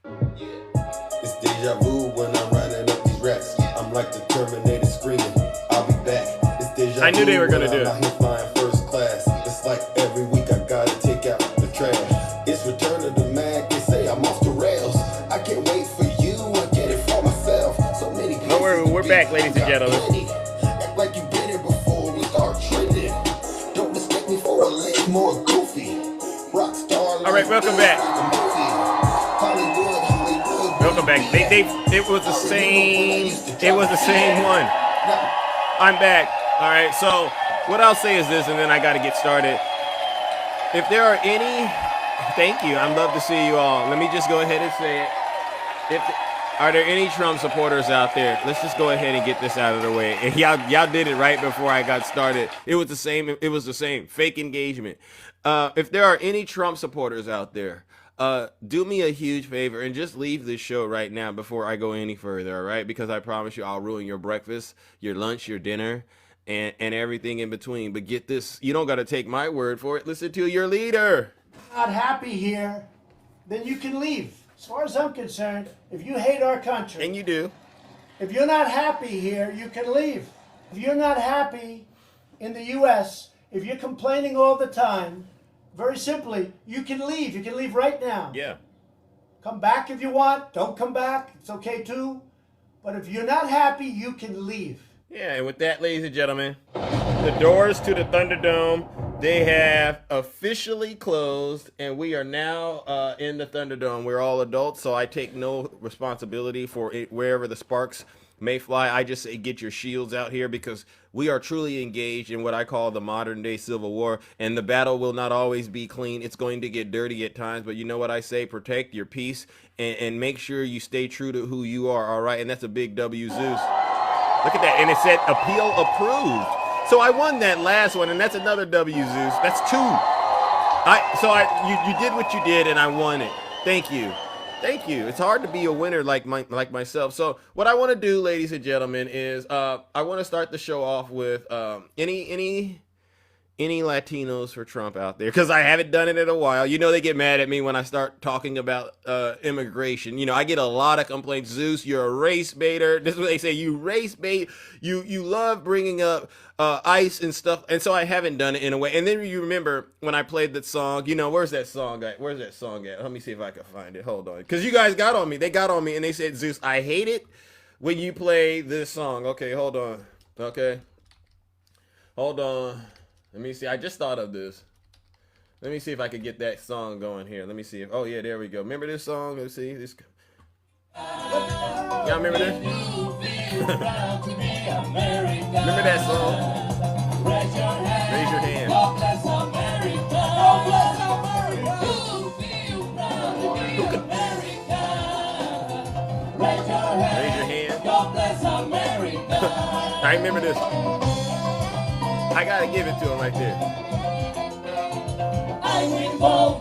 It's deja vu when I'm running up these racks. I'm like the Terminator screaming, I'll be back. It's deja vu. I knew they were gonna do it. I'm out here flying first class. It's like every week I gotta take out the trash. It's return of the Mac. They say I'm off the rails. I can't wait for you. I get it for myself. So many places. Don't worry, we're back, ladies and gentlemen. Act like you did it before we start trending. Don't mistake me for a little more goofy. Rockstar. All right, welcome back. Welcome back. It was the same. It was the same one. I'm back. All right. So what I'll say is this, and then I got to get started. If there are any, thank you. I'd love to see you all. Let me just go ahead and say it. Are there any Trump supporters out there? Let's just go ahead and get this out of the way. And y'all did it right before I got started. It was the same. It was the same. Fake engagement. If there are any Trump supporters out there, do me a huge favor and just leave this show right now before I go any further, all right? Because I promise you I'll ruin your breakfast, your lunch, your dinner, and everything in between. But get this, you don't got to take my word for it. Listen to your leader. Not happy here, then you can leave. As far as I'm concerned, if you hate our country, And you do. if you're not happy here, you can leave. If you're not happy in the U.S., if you're complaining all the time, very simply, you can leave. You can leave right now. Yeah. Come back if you want. Don't come back. It's okay too. But if you're not happy, you can leave. Yeah, and with that, ladies and gentlemen, the doors to the Thunderdome, they have officially closed, and we are now in the Thunderdome. We're all adults, so I take no responsibility for it, wherever the sparks may fly. I just say get your shields out here because we are truly engaged in what I call the modern day Civil War, and the battle will not always be clean. It's going to get dirty at times, but you know what I say? Protect your peace and make sure you stay true to who you are, all right? And that's a big W, Zeus. Look at that, and it said appeal approved. So I won that last one, and that's another W, Zeus. That's two. You did what you did, and I won it. Thank you. Thank you. It's hard to be a winner like myself. So what I want to do, ladies and gentlemen, is I want to start the show off with any Latinos for Trump out there, because I haven't done it in a while. You know they get mad at me when I start talking about immigration. You know, I get a lot of complaints. Zeus, you're a race baiter. This is what they say. You race bait. You love bringing up ICE and stuff. And so I haven't done it in a way. And then you remember when I played that song, you know, where's that song at? Where's that song at? Let me see if I can find it. Hold on. Because you guys got on me. They got on me and they said, Zeus, I hate it when you play this song. Okay, hold on. Okay. Hold on. Let me see. I just thought of this. Let me see if I could get that song going here. Let me see. Oh, yeah, there we go. Remember this song? Let's see. This. Y'all remember this? Remember that song? Raise your hand. Raise your hand. I remember this. I gotta give it to him right there. I will vote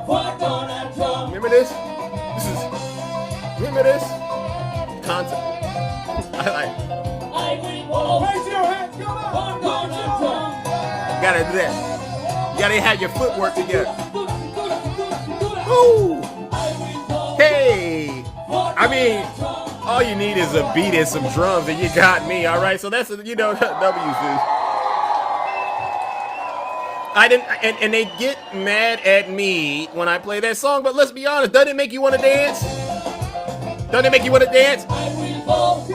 for Donald Trump. Remember this? Remember this? Concept. I will vote. Raise your hand. Come For on. Donald Trump. You gotta do that. You gotta have your footwork together. Woo! Hey! I mean, all you need is a beat and some drums, and you got me. All right, so that's W's. I didn't, and they get mad at me when I play that song. But let's be honest, doesn't it make you want to dance? Doesn't it make you want to dance? I will vote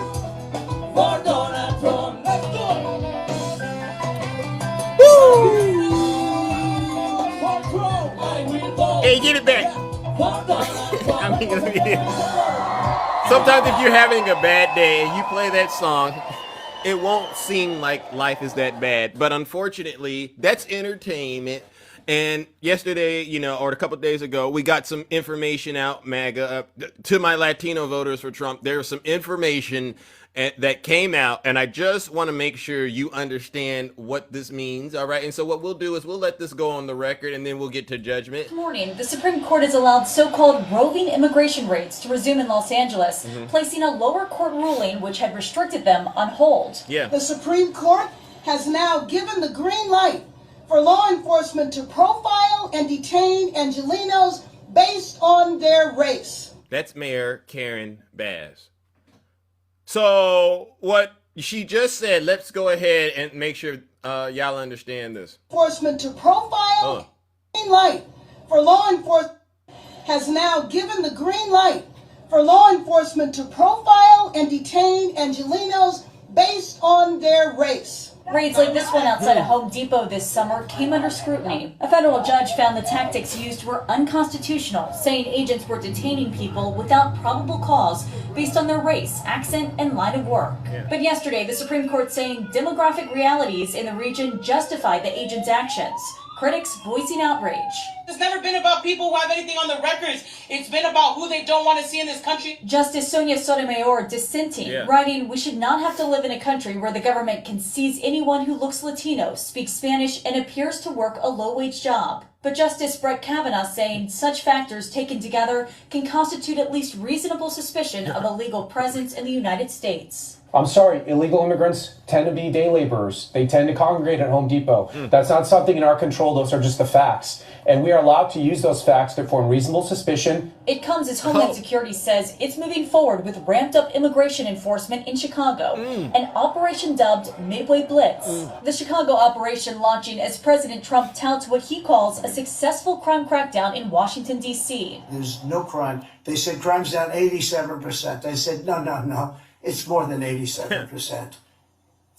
for Donald Trump. Let's go. Woo! For Trump. I will vote Hey, get it back. for Donald Trump. I mean, sometimes if you're having a bad day and you play that song, it won't seem like life is that bad. But unfortunately, that's entertainment. And yesterday, you know, or a couple days ago, we got some information out, MAGA, to my Latino voters for Trump. There was some information that came out, and I just want to make sure you understand what this means, all right? And so what we'll do is we'll let this go on the record, and then we'll get to judgment. This morning, the Supreme Court has allowed so-called roving immigration raids to resume in Los Angeles, placing a lower court ruling which had restricted them on hold. Yeah. The Supreme Court has now given the green light for law enforcement to profile and detain Angelenos based on their race. That's Mayor Karen Bass. So what she just said, let's go ahead and make sure y'all understand this. Enforcement to profile. Green light for law enforcement has now given the green light for law enforcement to profile and detain Angelenos based on their race. Raids like this one outside of Home Depot this summer came under scrutiny. A federal judge found the tactics used were unconstitutional, saying agents were detaining people without probable cause based on their race, accent, and line of work. But yesterday, the Supreme Court saying demographic realities in the region justify the agents' actions. Critics voicing outrage. It's never been about people who have anything on the records. It's been about who they don't want to see in this country. Justice Sonia Sotomayor dissenting, writing, "We should not have to live in a country where the government can seize anyone who looks Latino, speaks Spanish, and appears to work a low-wage job." But Justice Brett Kavanaugh saying such factors taken together can constitute at least reasonable suspicion of a legal presence in the United States. I'm sorry, illegal immigrants tend to be day laborers. They tend to congregate at Home Depot. That's not something in our control. Those are just the facts. And we are allowed to use those facts to form reasonable suspicion. It comes as Homeland Security says it's moving forward with ramped up immigration enforcement in Chicago, an operation dubbed Midway Blitz. The Chicago operation launching as President Trump touts what he calls a successful crime crackdown in Washington, D.C. There's no crime. They said crime's down 87%. I said, no. It's more than 87%.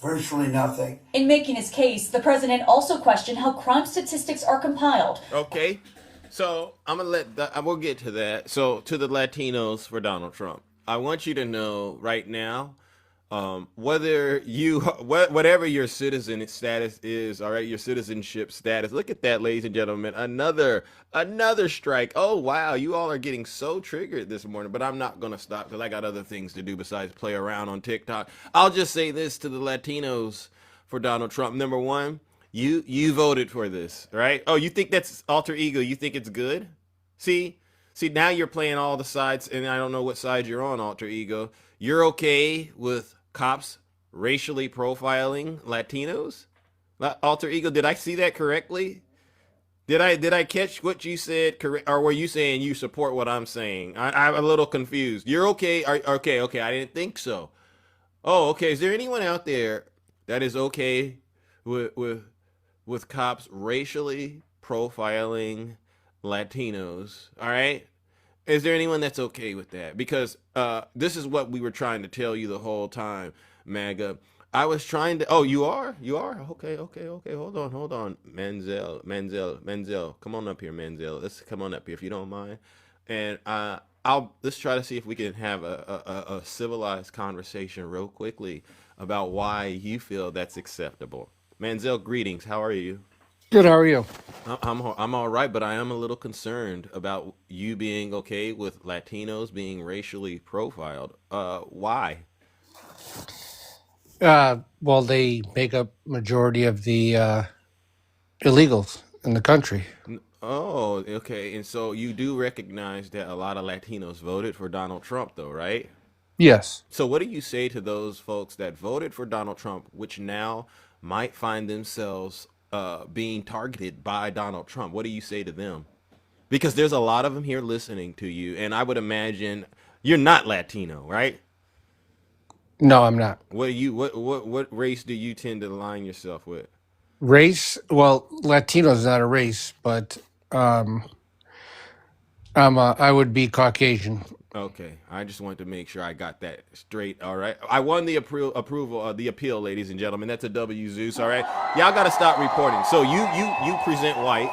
Virtually nothing. In making his case, the president also questioned how crime statistics are compiled. Okay, so I'm gonna we'll get to that. So to the Latinos for Donald Trump, I want you to know right now, whether whatever your citizen status is, all right, your citizenship status. Look at that, ladies and gentlemen, another strike. Oh wow, you all are getting so triggered this morning, but I'm not gonna stop because I got other things to do besides play around on TikTok. I'll just say this to the Latinos for Donald Trump. Number one, you voted for this, right? Oh, you think that's alter ego? You think it's good? See, now you're playing all the sides, and I don't know what side you're on, alter ego. You're okay with cops racially profiling Latinos? Alter ego, did I see that correctly? Did I catch what you said correct, or were you saying you support what I'm saying? I'm a little confused. You're okay? Okay. I didn't think so. Oh, okay. Is there anyone out there that is okay with cops racially profiling Latinos? All right. Is there anyone that's okay with that? Because this is what we were trying to tell you the whole time, MAGA. I was trying to. Oh, you are? Okay. Hold on. Menzel. Come on up here, Menzel. Let's come on up here if you don't mind. And let's try to see if we can have a civilized conversation real quickly about why you feel that's acceptable. Menzel, greetings. How are you? Good. How are you? I'm all right, but I am a little concerned about you being okay with Latinos being racially profiled. Why? Well, they make up majority of the illegals in the country. Oh, okay. And so you do recognize that a lot of Latinos voted for Donald Trump, though, right? Yes. So what do you say to those folks that voted for Donald Trump, which now might find themselves being targeted by Donald Trump? What do you say to them? Because there's a lot of them here listening to you, and I would imagine you're not Latino, right? No, I'm not. What race do you tend to align yourself with? Race? Well, Latino is not a race, but I would be Caucasian. Okay, I just wanted to make sure I got that straight. All right, I won the approval of the appeal, ladies and gentlemen. That's a W, Zeus. All right, y'all got to stop reporting. So you present white.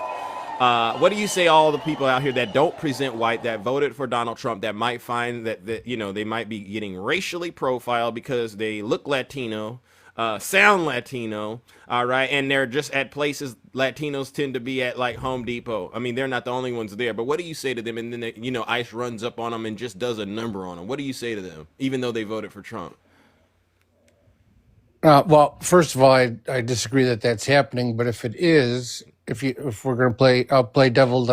What do you say all the people out here that don't present white, that voted for Donald Trump, that might find that they might be getting racially profiled because they look Latino, sound Latino, all right, and they're just at places Latinos tend to be at, like Home Depot. I mean, they're not the only ones there, but what do you say to them? And then ICE runs up on them and just does a number on them. What do you say to them, even though they voted for Trump? Well, first of all, I disagree that that's happening. But if it is, if we're going to play, I'll play devil's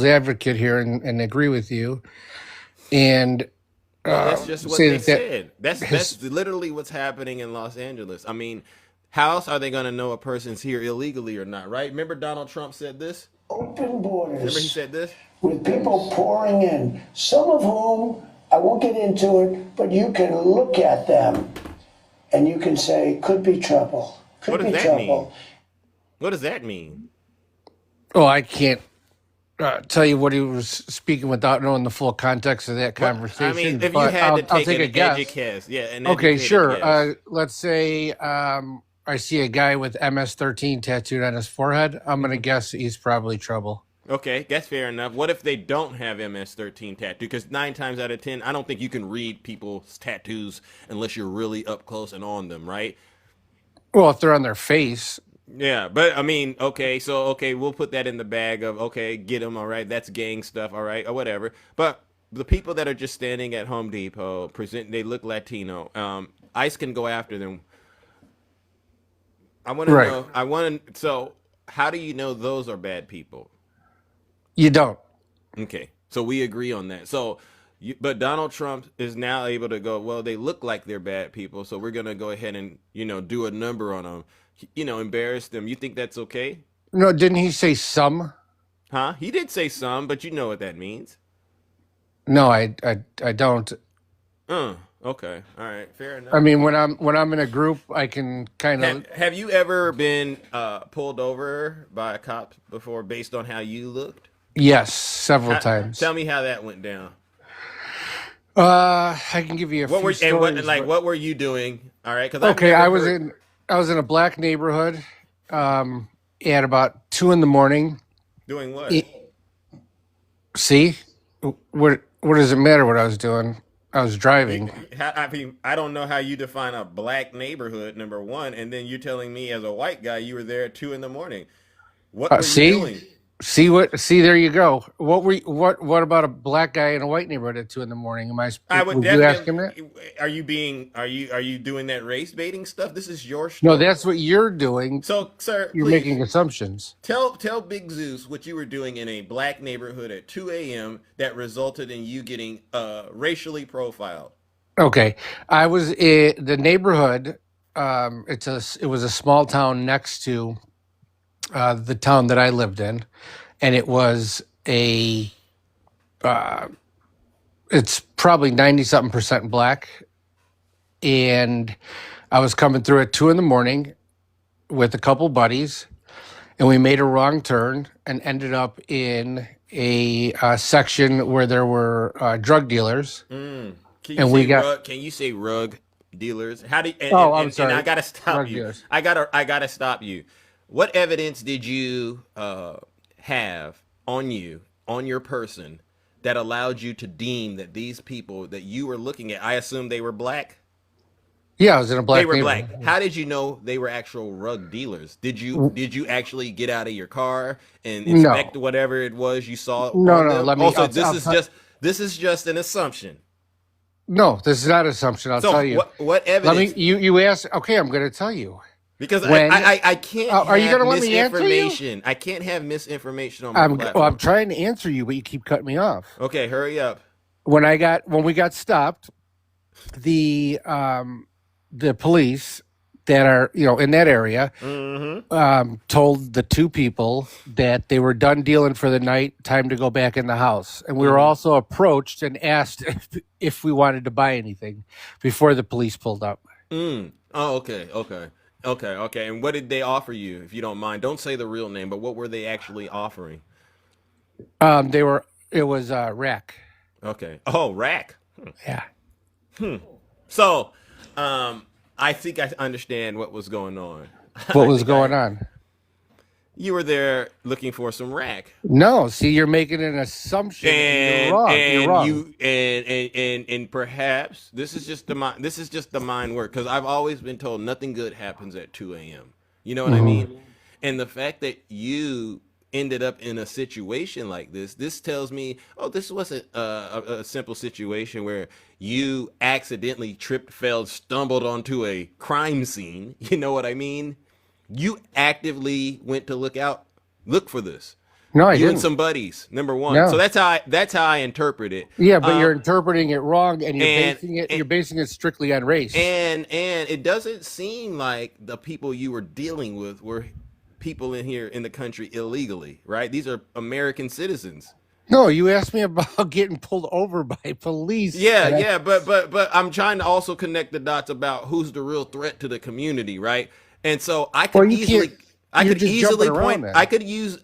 advocate here and agree with you. And that's just what they said. That's literally what's happening in Los Angeles. I mean, how else are they going to know a person's here illegally or not, right? Remember Donald Trump said this? open Remember he borders said this? with people pouring in, some of whom, I won't get into it, but you can look at them and you can say, could be trouble. What Could does be that mean? trouble. What does that mean? Oh, I can't tell you what he was speaking without knowing the full context of that Well, conversation. I mean, if you but had to I'll take take a an guess. educate, yeah, an Okay, educated sure. guess. Let's say I see a guy with MS-13 tattooed on his forehead. I'm gonna guess he's probably trouble. Okay, that's fair enough. What if they don't have MS-13 tattoo? Because 9 times out of 10, I don't think you can read people's tattoos unless you're really up close and on them, right? Well, if they're on their face, Yeah, but I mean, okay, so okay, we'll put that in the bag of okay, get them, all right, that's gang stuff, all right, or whatever. But the people that are just standing at Home Depot, they look Latino. ICE can go after them. I want to Right. know. So how do you know those are bad people? you don't. Okay, so we agree on that. So, but Donald Trump is now able to go, well, they look like they're bad people, so we're gonna go ahead and do a number on them, embarrass them. You think that's okay? No, didn't he say some? Huh? He did say some, but you know what that means. No, I don't. Okay, all right, fair enough. I mean, when I'm in a group, I can kind of. Have you ever been pulled over by a cop before based on how you looked? Yes, several times. Tell me how that went down. I can give you a What few were stories. what were you doing? All right, because Okay, I was in a black neighborhood at about 2 a.m. doing what? See, what does it matter what I was doing? I was driving. I mean, I don't know how you define a black neighborhood, number one, and then you're telling me as a white guy you were there at 2 a.m. What were See? you doing? See, there you go. What about a black guy in a white neighborhood at 2 a.m.? I would you ask him definitely. that? Are you doing that race baiting stuff? This is your No, story. that's what you're doing. So, sir, You're please, making assumptions. tell Big Zeus what you were doing in a black neighborhood at 2 a.m. that resulted in you getting racially profiled. Okay, I was in the neighborhood. It was a small town next to the town that I lived in, and it was it's probably 90-something% black. And I was coming through at 2 a.m. with a couple buddies, and we made a wrong turn and ended up in a section where there were drug dealers. Can you And say we got- rug? Can you say rug dealers? How do? I'm sorry. And I gotta stop Rug you. dealers. I gotta stop you. What evidence did you have on your person that allowed you to deem that these people that you were looking at? I assume they were black. Yeah, I was in a black They were neighborhood. black. How did you know they were actual rug dealers? Did you actually get out of your car and inspect whatever it was you saw? No, on no, them? let me- Also, I'll- this is just an assumption. No, this is not an assumption. I'll So tell you. what Let evidence? me. You asked. Okay, I'm going to tell you. Because When- I can't. Are you have gonna let me answer you? misinformation. I can't have misinformation on my I'm platform. trying to answer you, but you keep cutting me off. Okay, hurry up. When we got stopped, the police that are in that area told the two people that they were done dealing for the night, time to go back in the house. And we were also approached and asked if we wanted to buy anything before the police pulled up. Oh, okay. And what did they offer you, if you don't mind? Don't say the real name, but what were they actually offering? It was rack. Okay. Oh, rack. Yeah. So, I think I understand what was going on. What was going on? You were there looking for some rack. No, see, you're making an assumption. And you're wrong. You're wrong. And perhaps this is just the mind work, because I've always been told nothing good happens at 2 a.m. You know what I mean? And the fact that you ended up in a situation like this tells me, oh, this wasn't a simple situation where you accidentally tripped, fell, stumbled onto a crime scene. You know what I mean? You actively went to look for this. No, I You didn't. and some buddies, number one. No. So that's how I interpret it. Yeah, but you're interpreting it wrong, and and- you're basing it strictly on race. And it doesn't seem like the people you were dealing with were people in here in the country illegally, right? These are American citizens. No, you asked me about getting pulled over by police. Yeah, and I- yeah, but I'm trying to also connect the dots about who's the real threat to the community, right? And so I could Well, you easily can't- I you're could just easily jumping around point then.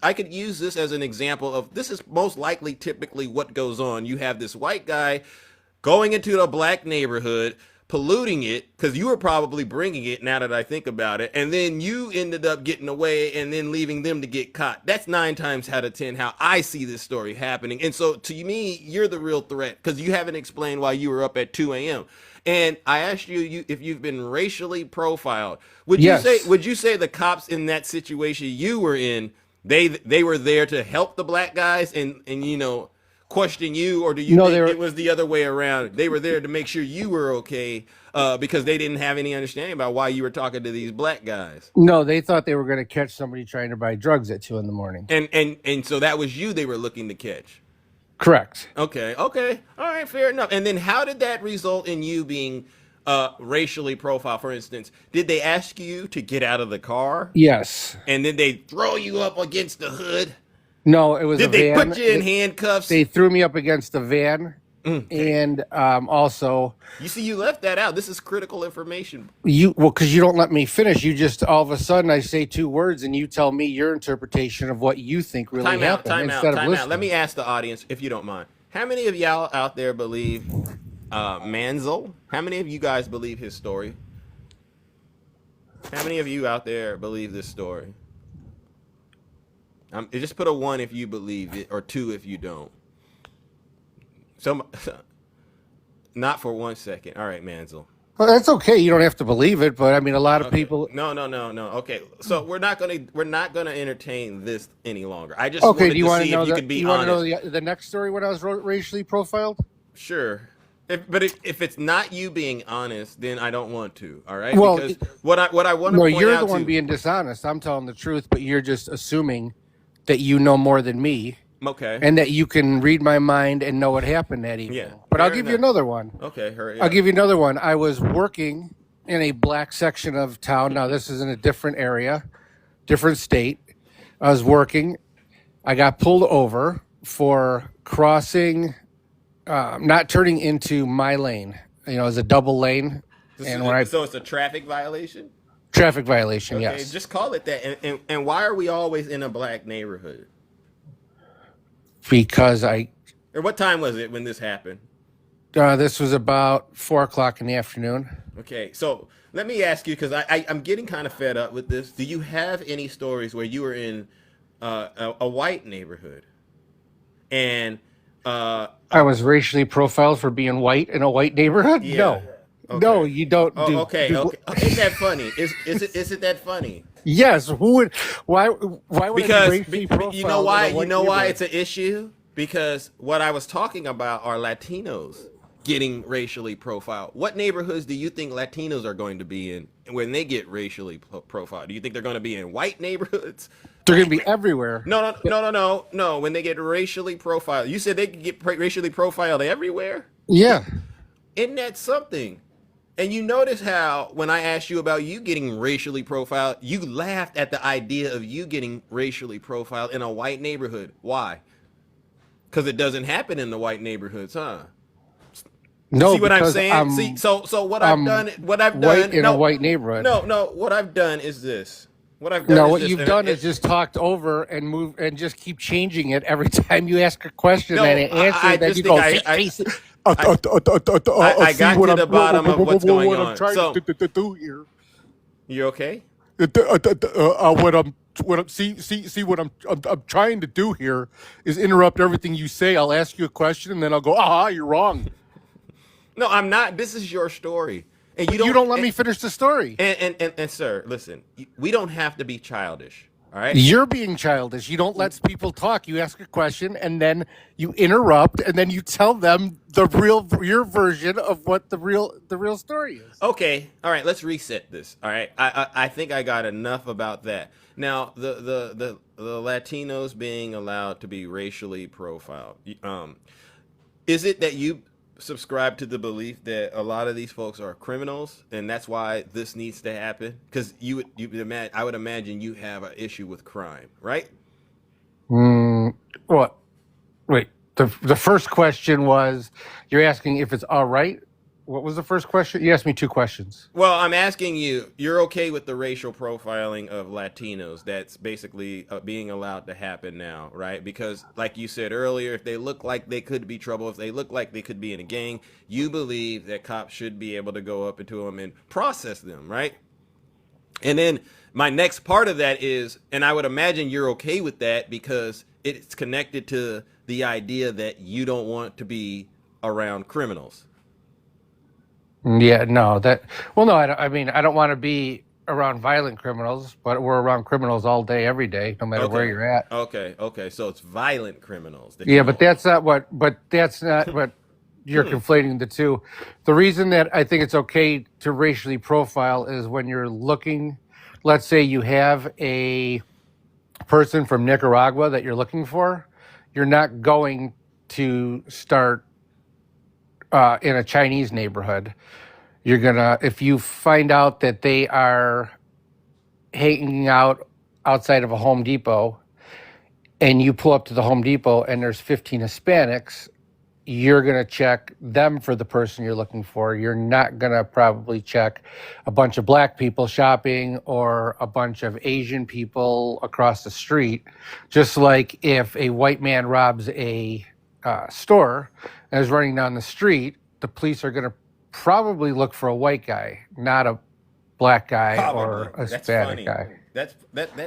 I could use this as an example of this is most likely typically what goes on. You have this white guy going into a black neighborhood, polluting it because you were probably bringing it now that I think about it, and then you ended up getting away and then leaving them to get caught. That's 9 times out of 10 how I see this story happening. And so to me, you're the real threat because you haven't explained why you were up at 2 a.m. And I asked you if you've been racially profiled. Yes. Would you say the cops in that situation you were in, they were there to help the black guys and question you, or do you No, think they were- it was the other way around? They were there to make sure you were okay because they didn't have any understanding about why you were talking to these black guys. No, they thought they were going to catch somebody trying to buy drugs at 2 a.m. And so that was you they were looking to catch. Correct. Okay, all right, fair enough. And then how did that result in you being racially profiled? For instance, did they ask you to get out of the car? Yes. And then they throw you up against the hood? No, it was Did a they van. put you in handcuffs? They threw me up against the van, and also You see, you left that out. This is critical information. because you don't let me finish. You just all of a sudden I say 2 words, and you tell me your interpretation of what you think really happened Time instead of out. listening. Let me ask the audience, if you don't mind. How many of y'all out there believe Manzel? How many of you guys believe his story? How many of you out there believe this story? Just put a 1 if you believe it, or 2 if you don't. Not for 1 second. All right, Manzel. Well, that's okay. You don't have to believe it, but I mean, a lot of people. No. Okay, so we're not gonna entertain this any longer. I just Okay, wanted do you to want see to know if you that? could be You want to honest. know the next story when I was racially profiled? Sure. If it's not you being honest, then I don't want to. All right. Well, because what I want to No, point you're out the one to, being dishonest. I'm telling the truth, but you're just assuming that you know more than me okay. and that you can read my mind and know what happened that evening. Yeah, But I'll fair give you enough. another one. Okay. Hurry I'll up. give you another one. I was working in a black section of town. Now, this is in a different area, different state. I was working. I got pulled over for crossing, not turning into my lane. It was a double lane. So it's a traffic violation. Traffic violation, Okay, yes. just call it that. And why are we always in a black neighborhood? Because Or what time was it when this happened? this was about 4:00 in the afternoon. Okay, so let me ask you, because I'm getting kind of fed up with this. Do you have any stories where you were in a white neighborhood and I was racially profiled for being white in a white neighborhood? Yeah. No. Okay. No, you don't oh, do. okay. Isn't that funny? Is it that funny? Yes. Who would? Why would Because I be racially profiled you know why in a white why neighborhood? it's an issue? Because what I was talking about are Latinos getting racially profiled. What neighborhoods do you think Latinos are going to be in when they get racially profiled? Do you think they're going to be in white neighborhoods? They're going to be everywhere. No. When they get racially profiled, you said they could get racially profiled everywhere. Yeah. Isn't that something? And you notice how when I asked you about you getting racially profiled, you laughed at the idea of you getting racially profiled in a white neighborhood. Why? Because it doesn't happen in the white neighborhoods, huh? No. See what I'm because saying? See, so what I've done white in a white neighborhood. No, what I've done is this. What I've done No, is what this, you've and done it- is just talked over and move and just keep changing it every time you ask a question No, and it answers. I Then just you think go. I got to the bottom of what's going what on. I'm trying So- to do here. You okay? What I'm trying to do here is interrupt everything you say. I'll ask you a question and then I'll go, you're wrong. No, I'm not. This is your story. And You don't let me finish the story. And sir, listen, we don't have to be childish. All right. You're being childish. You don't let people talk. You ask a question and then you interrupt and then you tell them your version of what the real story is. Okay. All right. Let's reset this. All right. I think I got enough about that. Now, the Latinos being allowed to be racially profiled. Is it that you subscribe to the belief that a lot of these folks are criminals, and that's why this needs to happen? Because I would imagine you have an issue with crime, right? What? Wait. The first question was, you're asking if it's all right. What was the first question? You asked me two questions. Well, I'm asking you, you're okay with the racial profiling of Latinos that's basically being allowed to happen now, right? Because like you said earlier, if they look like they could be trouble, if they look like they could be in a gang, you believe that cops should be able to go up into them and process them, right? And then my next part of that is, and I would imagine you're okay with that because it's connected to the idea that you don't want to be around criminals. Yeah, no, no, I mean, I don't want to be around violent criminals, but we're around criminals all day, every day, no matter where you're at. Okay. So it's violent criminals. Yeah, but that's not what you're conflating the two. The reason that I think it's okay to racially profile is when you're looking, let's say you have a person from Nicaragua that you're looking for, you're not going to start in a Chinese neighborhood. You're gonna, if you find out that they are hanging out outside of a Home Depot and you pull up to the Home Depot and there's 15 Hispanics, you're gonna check them for the person you're looking for. You're not gonna probably check a bunch of black people shopping or a bunch of Asian people across the street. Just like if a white man robs a store and is running down the street, the police are going to probably look for a white guy, not a black guy or a Hispanic guy. That's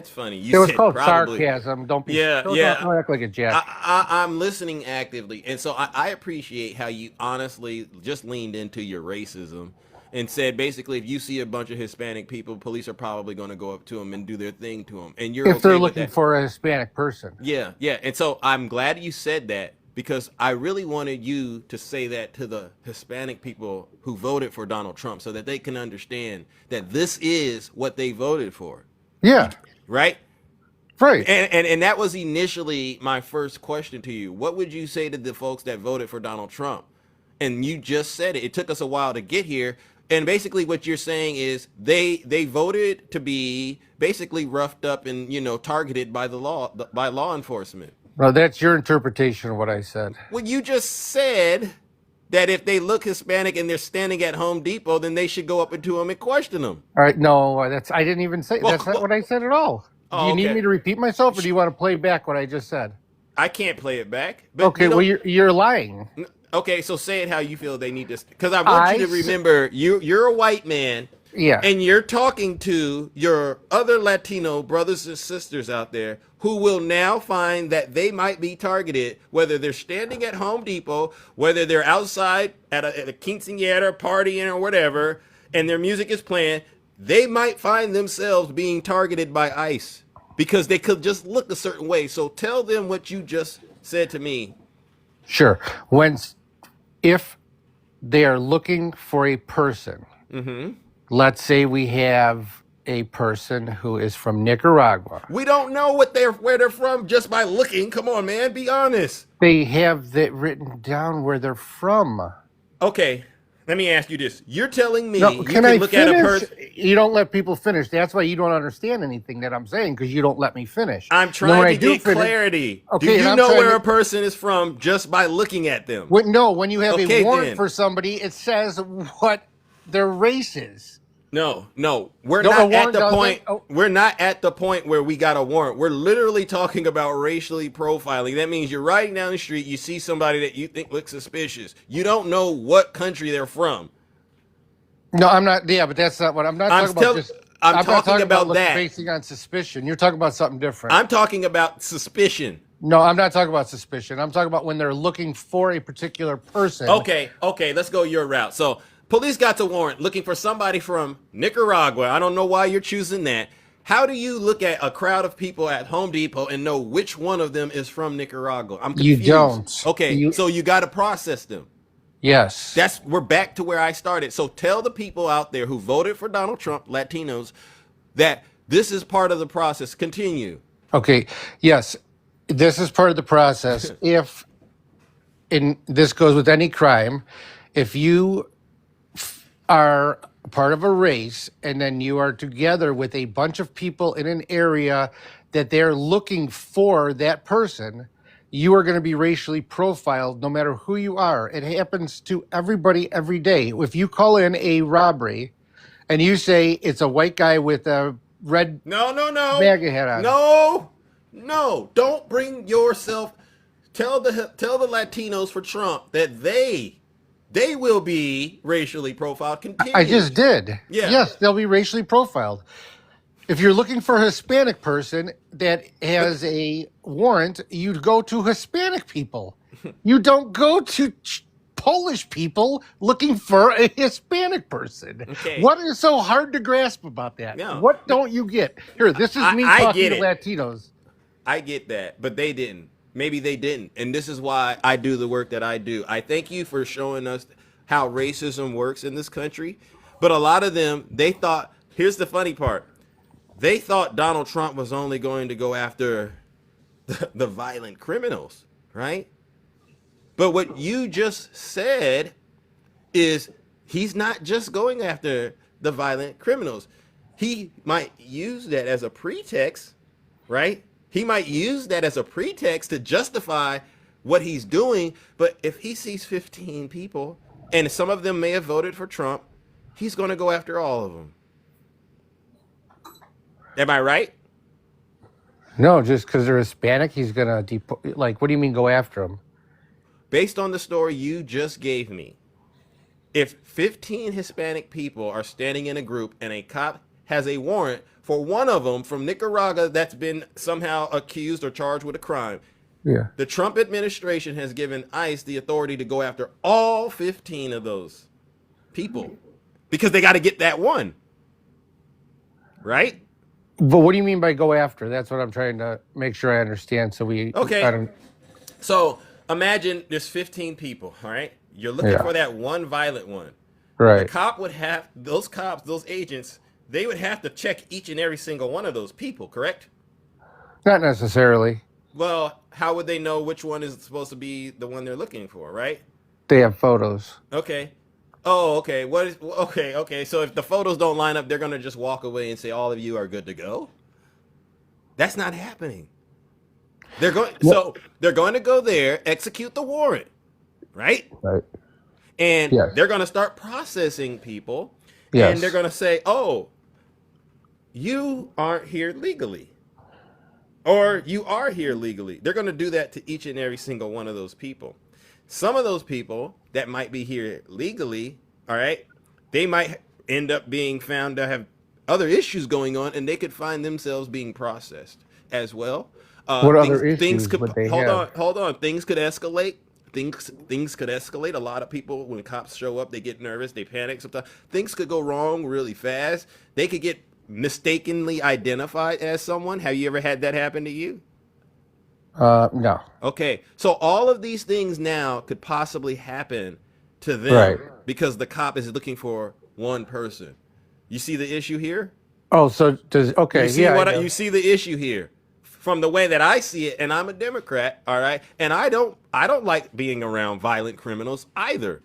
funny. It was called sarcasm. Don't act like a jack. I'm listening actively, and so I appreciate how you honestly just leaned into your racism and said basically if you see a bunch of Hispanic people, police are probably going to go up to them and do their thing to them, and you're if okay they're with looking that. for a Hispanic person. Yeah, and so I'm glad you said that. Because I really wanted you to say that to the Hispanic people who voted for Donald Trump so that they can understand that this is what they voted for. Yeah. Right? Right. And that was initially my first question to you. What would you say to the folks that voted for Donald Trump? And you just said it. It took us a while to get here. And basically what you're saying is they voted to be basically roughed up and, targeted by by law enforcement. Well, that's your interpretation of what I said. Well, you just said that if they look Hispanic and they're standing at Home Depot, then they should go up into them and question them. All right, no, I didn't even say that's not what I said at all. Do you need me to repeat myself, or do you want to play back what I just said? I can't play it back. But okay, well, you're lying. Okay, so say it how you feel they need to, because I want you to remember you're a white man. Yeah. And you're talking to your other Latino brothers and sisters out there who will now find that they might be targeted, whether they're standing at Home Depot, whether they're outside at a quinceañera partying or whatever, and their music is playing, they might find themselves being targeted by ICE because they could just look a certain way. So tell them what you just said to me. Sure. If they are looking for a person, let's say we have a person who is from Nicaragua. We don't know where they're from just by looking. Come on, man, be honest. They have that written down where they're from. Okay, let me ask you this. You're telling me you can look at a person. You don't let people finish. That's why you don't understand anything that I'm saying, because you don't let me finish. I'm trying to get clarity. Okay, do you know where a person is from just by looking at them? No, when you have a warrant for somebody, it says what their race is. No, we're not at the point. We're not at the point where we got a warrant. We're literally talking about racially profiling. That means you're riding down the street, you see somebody that you think looks suspicious. You don't know what country they're from. No, I'm not. Yeah, but that's not what I'm not talking about. I'm talking about that. Basing on suspicion. You're talking about something different. I'm talking about suspicion. No, I'm not talking about suspicion. I'm talking about when they're looking for a particular person. Okay, let's go your route. So police got a warrant looking for somebody from Nicaragua. I don't know why you're choosing that. How do you look at a crowd of people at Home Depot and know which one of them is from Nicaragua? I'm confused. You don't. Okay, so you got to process them. Yes. We're back to where I started. So tell the people out there who voted for Donald Trump, Latinos, that this is part of the process. Continue. Okay. Yes, this is part of the process. If and this goes with any crime, if you are part of a race and then you are together with a bunch of people in an area that they're looking for that person, you are going to be racially profiled no matter who you are. It happens to everybody every day. If you call in a robbery and you say it's a white guy with a red No, MAGA hat on. no. Don't bring yourself. Tell the Latinos for Trump that they will be racially profiled. Continue. I just did. Yeah. Yes, they'll be racially profiled. If you're looking for a Hispanic person that has a warrant, you'd go to Hispanic people. You don't go to Polish people looking for a Hispanic person. Okay. What is so hard to grasp about that? No. What don't you get? Here, this is me I talking get to it. Latinos. I get that, but they didn't. Maybe they didn't. And this is why I do the work that I do. I thank you for showing us how racism works in this country. But a lot of them, they thought, here's the funny part. They thought Donald Trump was only going to go after the violent criminals, right? But what you just said is he's not just going after the violent criminals. He might use that as a pretext, right? He might use that as a pretext to justify what he's doing. But if he sees 15 people, and some of them may have voted for Trump, he's going to go after all of them. Am I right? No, just because they're Hispanic, he's going to like, what do you mean go after them? Based on the story you just gave me, if 15 Hispanic people are standing in a group and a cop has a warrant for one of them from Nicaragua that's been somehow accused or charged with a crime, Yeah. the Trump administration has given ICE the authority to go after all 15 of those people because they got to get that one. Right? But what do you mean by go after? That's what I'm trying to make sure I understand. So Okay. So imagine there's 15 people, all right? You're looking for that one violent one. Right. The cop would have, those cops, those agents, they would have to check each and every single one of those people, correct? Not necessarily. Well, how would they know which one is supposed to be the one they're looking for, right? They have photos. Okay. Oh, okay. Okay. So if the photos don't line up, they're going to just walk away and say all of you are good to go? That's not happening. They're going to go there, execute the warrant, right? Right. And Yes. they're going to start processing people. Yes. And they're going to say, "Oh, you aren't here legally." Or you are here legally. They're going to do that to each and every single one of those people. Some of those people that might be here legally, all right, they might end up being found to have other issues going on, and they could find themselves being processed as well. What other issues would they have? Hold on. Things could escalate. Things could escalate. A lot of people, when cops show up, they get nervous, they panic. Sometimes things could go wrong really fast. They could get mistakenly identified as someone. Have you ever had that happen to you? No. Okay, so all of these things now could possibly happen to them Right. because the cop is looking for one person. You see the issue here? Oh, so does okay? You see Yeah. what I know. you see the issue here from the way that I see it, and I'm a Democrat, all right? And I don't like being around violent criminals either.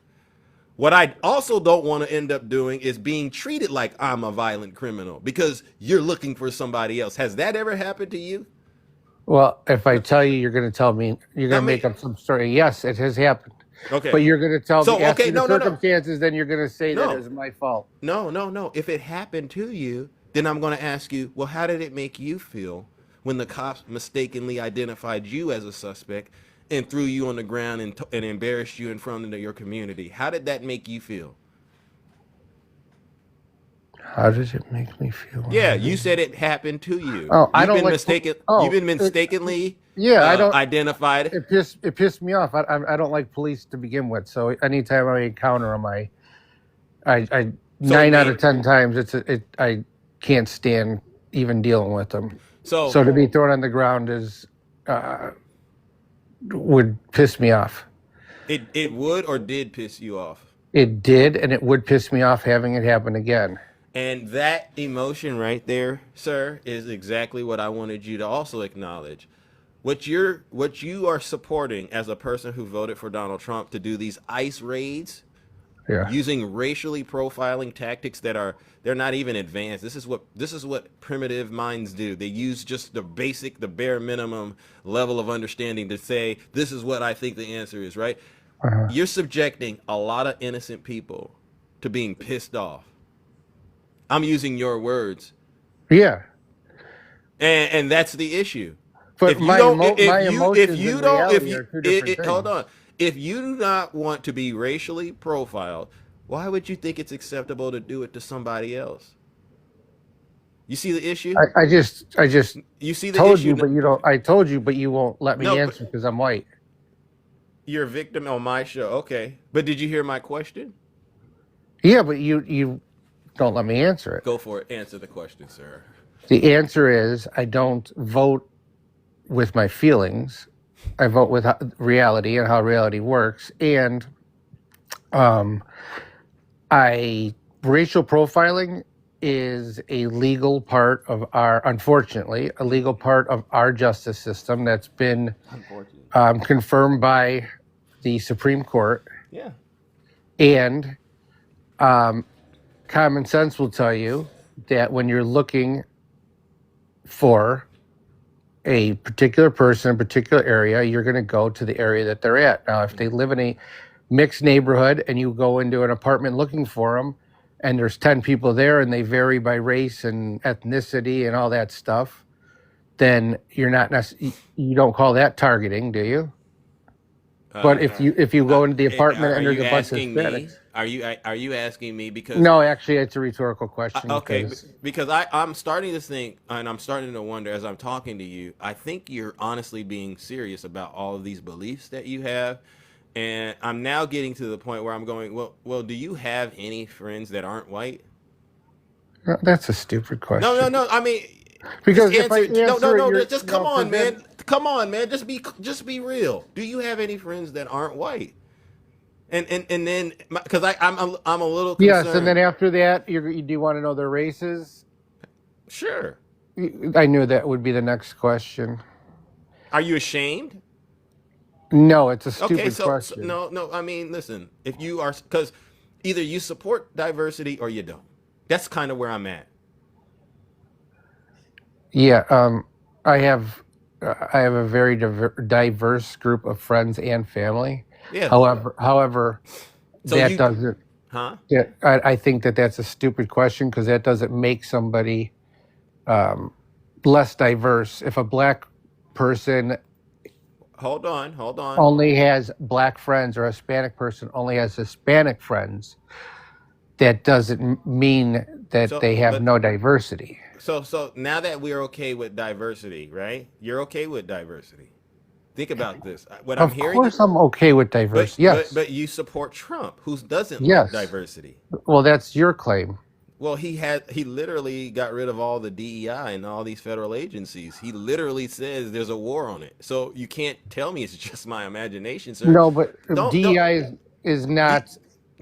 What I also don't want to end up doing is being treated like I'm a violent criminal because you're looking for somebody else. Has that ever happened to you? Well, if I tell you, you're going to tell me you're going to I make mean- up some story. Yes, it has happened. Okay. But you're going to tell So, me after okay, the no, no, no. circumstances, then you're going to say No. that is my fault. No. If it happened to you, then I'm going to ask you, well, how did it make you feel when the cops mistakenly identified you as a suspect and threw you on the ground and embarrassed you in front of your community? How did that make you feel? How does it make me feel? Yeah, you said it happened to you. Oh, I You've don't been like- mistaken. oh, You've been it- mistakenly I don't. identified. It pissed me off. I don't like police to begin with. So anytime I encounter them, I 9 out of 10 times I can't stand even dealing with them. So So to be thrown on the ground would piss me off. it would or did piss you off. It did, and it would piss me off having it happen again. And that emotion right there, sir, is exactly what I wanted you to also acknowledge. what you are supporting as a person who voted for Donald Trump to do these ICE raids Yeah. using racially profiling tactics they're not even advanced. This is what primitive minds do. They use just the bare minimum level of understanding to say, this is what I think the answer is, right? You're subjecting a lot of innocent people to being pissed off. I'm using your words. Yeah. And that's the issue. But If you my don't, emotions and reality are two different things. hold on. If you do not want to be racially profiled, why would you think it's acceptable to do it to somebody else? You see the issue? I just You see the told issue? you, but you don't. I told you, but you won't let me No, but- answer because I'm white. You're a victim on my show. Okay. But did you hear my question? Yeah, but you don't let me answer it. Go for it. Answer the question, sir. The answer is I don't vote with my feelings. I vote with reality and how reality works. And racial profiling is a legal part of unfortunately, a legal part of our justice system that's been confirmed by the Supreme Court. Yeah. And common sense will tell you that when you're looking for a particular person, a particular area, you're going to go to the area that they're at. Now, if they live in a mixed neighborhood and you go into an apartment looking for them, and there's 10 people there and they vary by race and ethnicity and all that stuff, then you're not you don't call that targeting, do you? But if you go into the apartment and there's a bunch of Hispanics. Are you asking me because No, actually, it's a rhetorical question. okay, because I'm starting to think, and I'm starting to wonder as I'm talking to you, I think you're honestly being serious about all of these beliefs that you have. And I'm now getting to the point where I'm going, well, do you have any friends that aren't white? No, that's a stupid question. No. I mean, Because just if I answer, answer no. your- Just no, come on, 'cause then- man. Come on, man. Just be real. Do you have any friends that aren't white? And then because I'm a little concerned. Yes, and then after that, do you want to know their races? Sure. I knew that would be the next question. Are you ashamed? No, it's a stupid Okay, so question. no. I mean, listen. If you are, because either you support diversity or you don't. That's kind of where I'm at. Yeah, I have a very diverse group of friends and family. Yeah. However, So that you- doesn't. Huh? Yeah, I think that's a stupid question because that doesn't make somebody less diverse. If a black person Hold on. only has black friends or a Hispanic person only has Hispanic friends, that doesn't mean that So, they have but- no diversity. So now that we're okay with diversity, right? You're okay with diversity. Think about this. What I'm Of hearing. course, I'm okay with diversity. Yes. But you support Trump, who doesn't Yes. like diversity. Well, that's your claim. Well, he literally got rid of all the DEI and all these federal agencies. He literally says there's a war on it. So you can't tell me it's just my imagination, sir. No, but Don't- DEI is not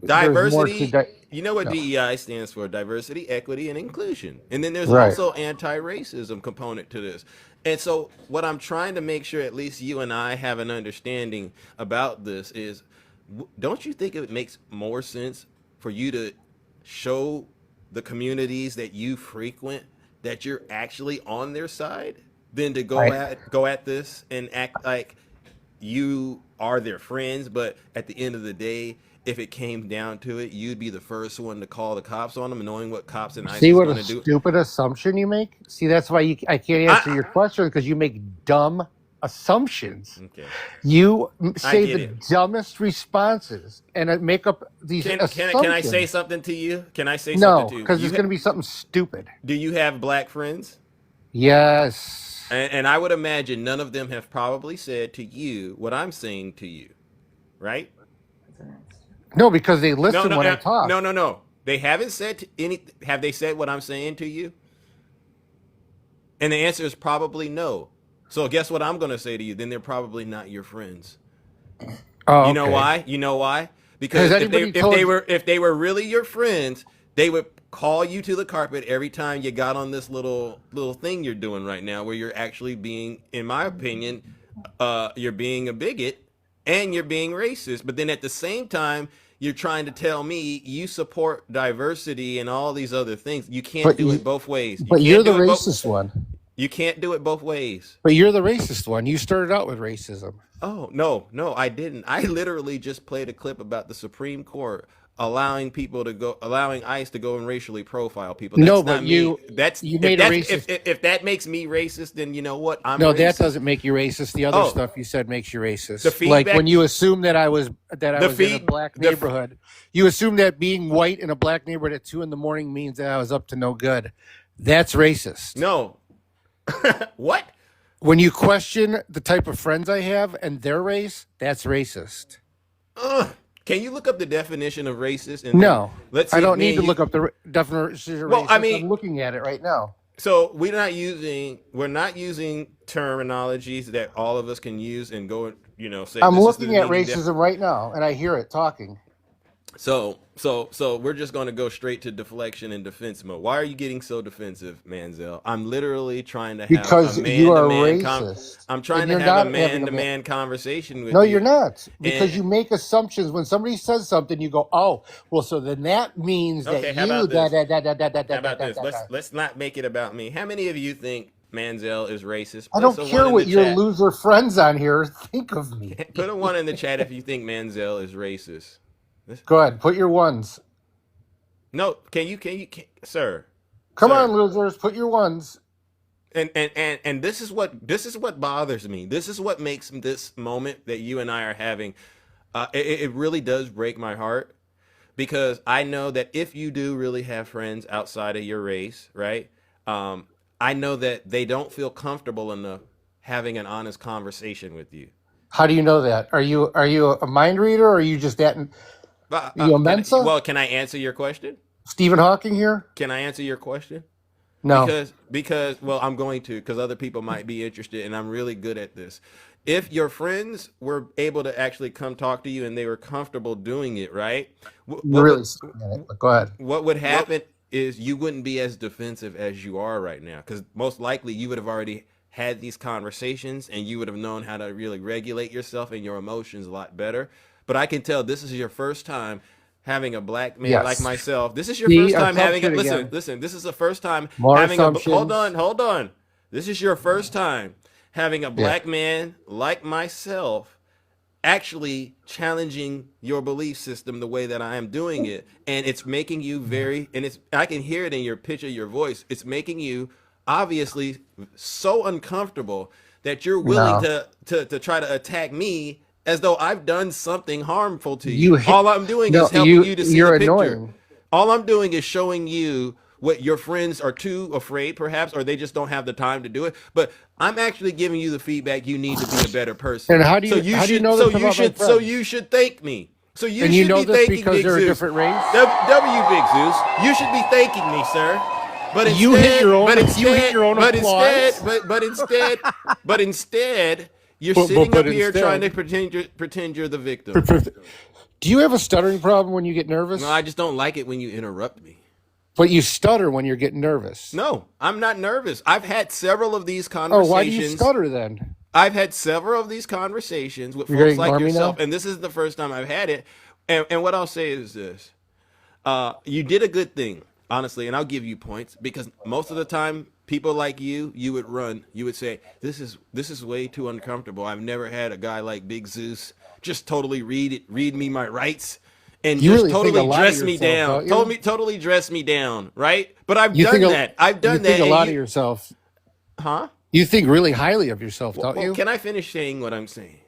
there's more to diversity. You know what DEI stands for? Diversity, equity, and inclusion. And then there's Right. also anti-racism component to this. And so what I'm trying to make sure at least you and I have an understanding about this is, don't you think it makes more sense for you to show the communities that you frequent that you're actually on their side than to go at this and act like you are their friends, but at the end of the day, if it came down to it, you'd be the first one to call the cops on them, knowing what cops and ICE See is what going a to do. stupid assumption you make? See, that's why I can't answer your question because you make dumb assumptions. Okay. You say get the it. dumbest responses and make up these assumptions. Can I say something to you? Can I say No, something to you? because it's going to be something stupid. Do you have black friends? Yes. And I would imagine none of them have probably said to you what I'm saying to you, right? No, because they listen when I talk. No. They haven't said have they said what I'm saying to you? And the answer is probably no. So guess what I'm going to say to you? Then they're probably not your friends. Oh, You know okay. why? Because Has anybody told you- if they were really your friends, they would call you to the carpet every time you got on this little thing you're doing right now, where you're actually being, in my opinion, you're being a bigot and you're being racist. But then at the same time, you're trying to tell me you support diversity and all these other things. You can't do it both ways. But you're the racist one. You can't do it both ways. But you're the racist one. You started out with racism. Oh, no, I didn't. I literally just played a clip about the Supreme Court allowing ICE to go and racially profile people. That's No, not but me. you made a racist. If that makes me racist, then you know what? I'm No, racist. that doesn't make you racist. The other Oh. stuff you said makes you racist. The Like feedback- when you assume that I was in a black the- neighborhood. You assume that being white in a black neighborhood at 2 a.m. means that I was up to no good. That's racist. No. What? When you question the type of friends I have and their race, that's racist. Can you look up the definition of racist? And No, let's see I if don't me need and to you- look up the definition of Well, racist. I mean- I'm looking at it right now. So we're not using terminologies that all of us can use and go, say. I'm this is looking the at meaning racism right now, and I hear it talking. So we're just going to go straight to deflection and defense mode. Why are you getting so defensive, Manziel? I'm literally trying to have Because a you are man-to-man racist. I'm trying And to you're have a not having a man-to-man conversation with No, you. you're not. Because And- you make assumptions. When somebody says something, you go, "Oh, well, so then that means Okay, that how you about this? da. How about this? Let's not make it about me. How many of you think Manziel is racist? I don't Put a care one in what the your chat. loser friends on here think of me. Put a 1 in the chat if you think Manziel is racist. Go ahead, put your ones. No, can you, sir? Come Sir. on, losers, put your ones. And this is what bothers me. This is what makes this moment that you and I are having. It really does break my heart, because I know that if you do really have friends outside of your race, right? I know that they don't feel comfortable enough having an honest conversation with you. How do you know that? Are you a mind reader, or are you just that? You a Mensa? Can I answer your question? Stephen Hawking here? Can I answer your question? No. Because I'm going to, because other people might be interested, and I'm really good at this. If your friends were able to actually come talk to you and they were comfortable doing it, right? You're really saying it, but go ahead. What would happen is you wouldn't be as defensive as you are right now, because most likely you would have already had these conversations and you would have known how to really regulate yourself and your emotions a lot better. But I can tell this is your first time having a black man Yes. like myself. This is your See, first time having a assumption again. listen. This is the first time More having assumptions. hold on. This is your first time having a black man like myself actually challenging your belief system the way that I am doing it, and it's making you I can hear it in your pitch of your voice. It's making you obviously so uncomfortable that you're willing to try to attack me as though I've done something harmful to you. All I'm doing is helping you to see you're the picture. annoying. All I'm doing is showing you what your friends are too afraid, perhaps, or they just don't have the time to do it. But I'm actually giving you the feedback you need to be a better person. And how do you know this about my friends? So you should thank me. So you And should you know be this thanking because Big they're a Zeus. different race? W Big Zeus. You should be thanking me, sir. But instead, You hit your own- but instead, you hit your own but applause. instead, but instead, you're But sitting up instead- here trying to pretend you're the victim. Do you have a stuttering problem when you get nervous? No, I just don't like it when you interrupt me. But you stutter when you're getting nervous. No, I'm not nervous. I've had several of these Oh, conversations. why do you stutter then? I've had several of these conversations with You're folks gonna like ignore me yourself, now? and this is the first time I've had it. And what I'll say is this: you did a good thing, honestly, and I'll give you points, because most of the time, people like you would run. You would say, "This is way too uncomfortable. I've never had a guy like Big Zeus just totally read me my rights." And You just really think a totally lot of dress me yourself, down. don't you? Totally dress me down, right? But I've You done think a- that. I've done you that. think a and lot you- of yourself. Huh? You think really highly of yourself, don't Well, you? can I finish saying what I'm saying?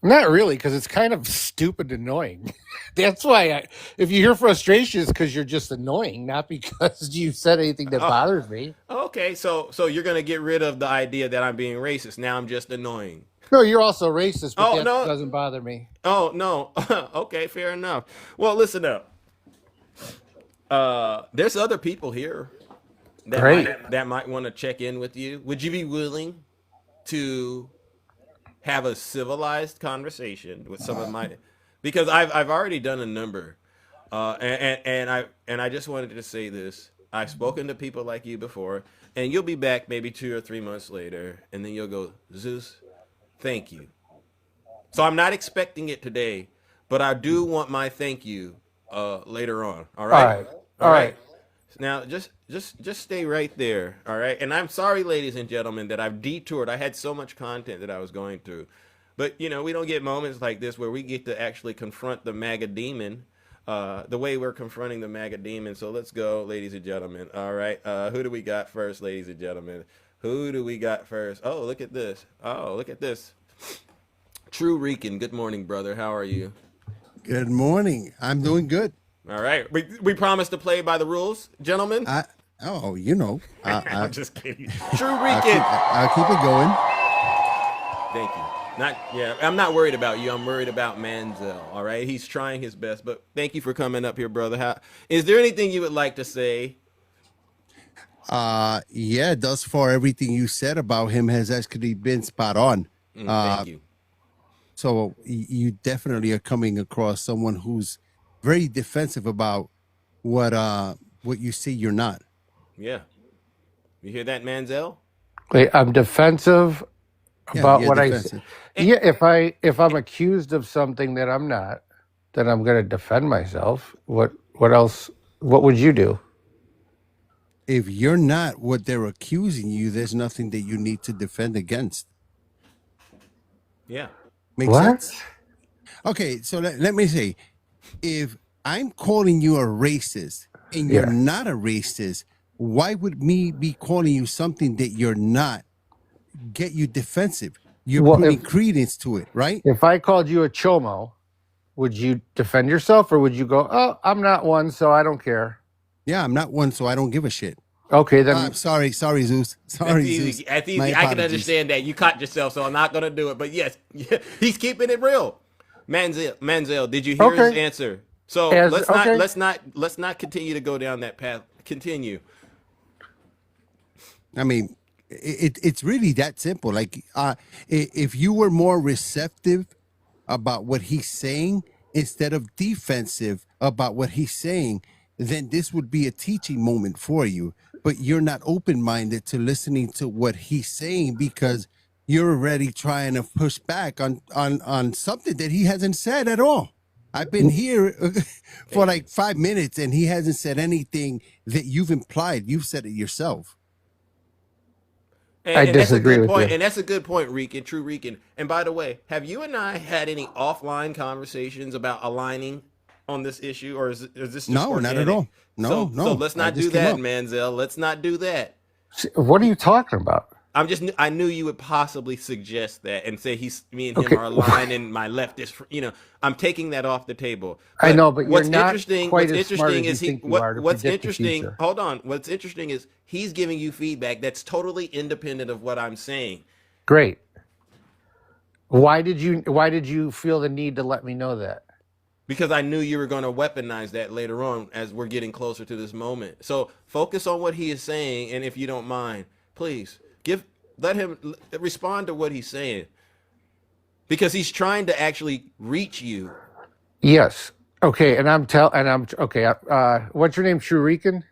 Not really, because it's kind of stupid annoying. That's why if you hear frustration, it's because you're just annoying, not because you said anything that bothers me. Okay, so you're gonna get rid of the idea that I'm being racist. Now I'm just annoying. No, you're also racist, but Oh, that no. doesn't bother me. Oh no. Okay, fair enough. Well, listen up. There's other people here that might want to check in with you. Would you be willing to have a civilized conversation with some of my? Because I've already done a number And I just wanted to say this. I've spoken to people like you before, and you'll be back maybe 2 or 3 months later, and then you'll go, Zeus, thank you. So I'm not expecting it today, but I do want my thank you later on. All right. All right. Now just stay right there. All right. And I'm sorry, ladies and gentlemen, that I've detoured. I had so much content that I was going through, but we don't get moments like this where we get to actually confront the MAGA demon. The way we're confronting the MAGA demon. So let's go, ladies and gentlemen. All right. Who do we got first, ladies and gentlemen? Who do we got first? Oh, look at this. True Rican. Good morning, brother. How are you? Good morning. I'm doing good. All right. We promised to play by the rules, gentlemen. I'm just kidding. True Rican. I'll keep it going. Thank you. I'm not worried about you. I'm worried about Manziel. All right. He's trying his best, but thank you for coming up here, brother. Is there anything you would like to say? Yeah, thus far, everything you said about him has actually been spot on. Thank you. So you definitely are coming across someone who's very defensive about what you see you're not. Yeah. You hear that, Manziel? Wait, I'm defensive about what defensive. if I'm accused of something that I'm not, then I'm going to defend myself. What else? What would you do? If you're not what they're accusing you, there's nothing that you need to defend against. Yeah. Makes sense? Okay, so let me say, if I'm calling you a racist and you're not a racist, why would me be calling you something that you're not get you defensive? You're putting credence to it, right? If I called you a chomo, would you defend yourself, or would you go, "Oh, I'm not one, so I don't care"? Yeah, I'm not one, so I don't give a shit. Okay, then. I'm sorry, Zeus. Sorry, Zeus. That's easy. My I can apologies. understand that. You caught yourself, so I'm not going to do it. But yes, he's keeping it real. Manziel, did you hear his answer? So let's not continue to go down that path. Continue. I mean, it's really that simple. Like, if you were more receptive about what he's saying instead of defensive about what he's saying, then this would be a teaching moment for you. But you're not open-minded to listening to what he's saying because you're already trying to push back on something that he hasn't said at all. I've been here for like 5 minutes and he hasn't said anything that you've implied. You've said it yourself. I disagree with you. And that's a good point, Rican, True Rican. And by the way, have you and I had any offline conversations about aligning on this issue, or is this just no, organic? not at all. No. So let's not do that, Manziel. Let's not do that. What are you talking about? I knew you would possibly suggest that and say me and him are aligned and my left is, I'm taking that off the table. I know, but what's you're not interesting, quite what's as smart interesting as is you think you are to what's predict the interesting, future. hold on. What's interesting is he's giving you feedback that's totally independent of what I'm saying. Great. Why did you feel the need to let me know that? Because I knew you were going to weaponize that later on as we're getting closer to this moment. So focus on what he is saying, and if you don't mind, please let him respond to what he's saying, because he's trying to actually reach you. Yes. Okay. Okay. What's your name? True Rican?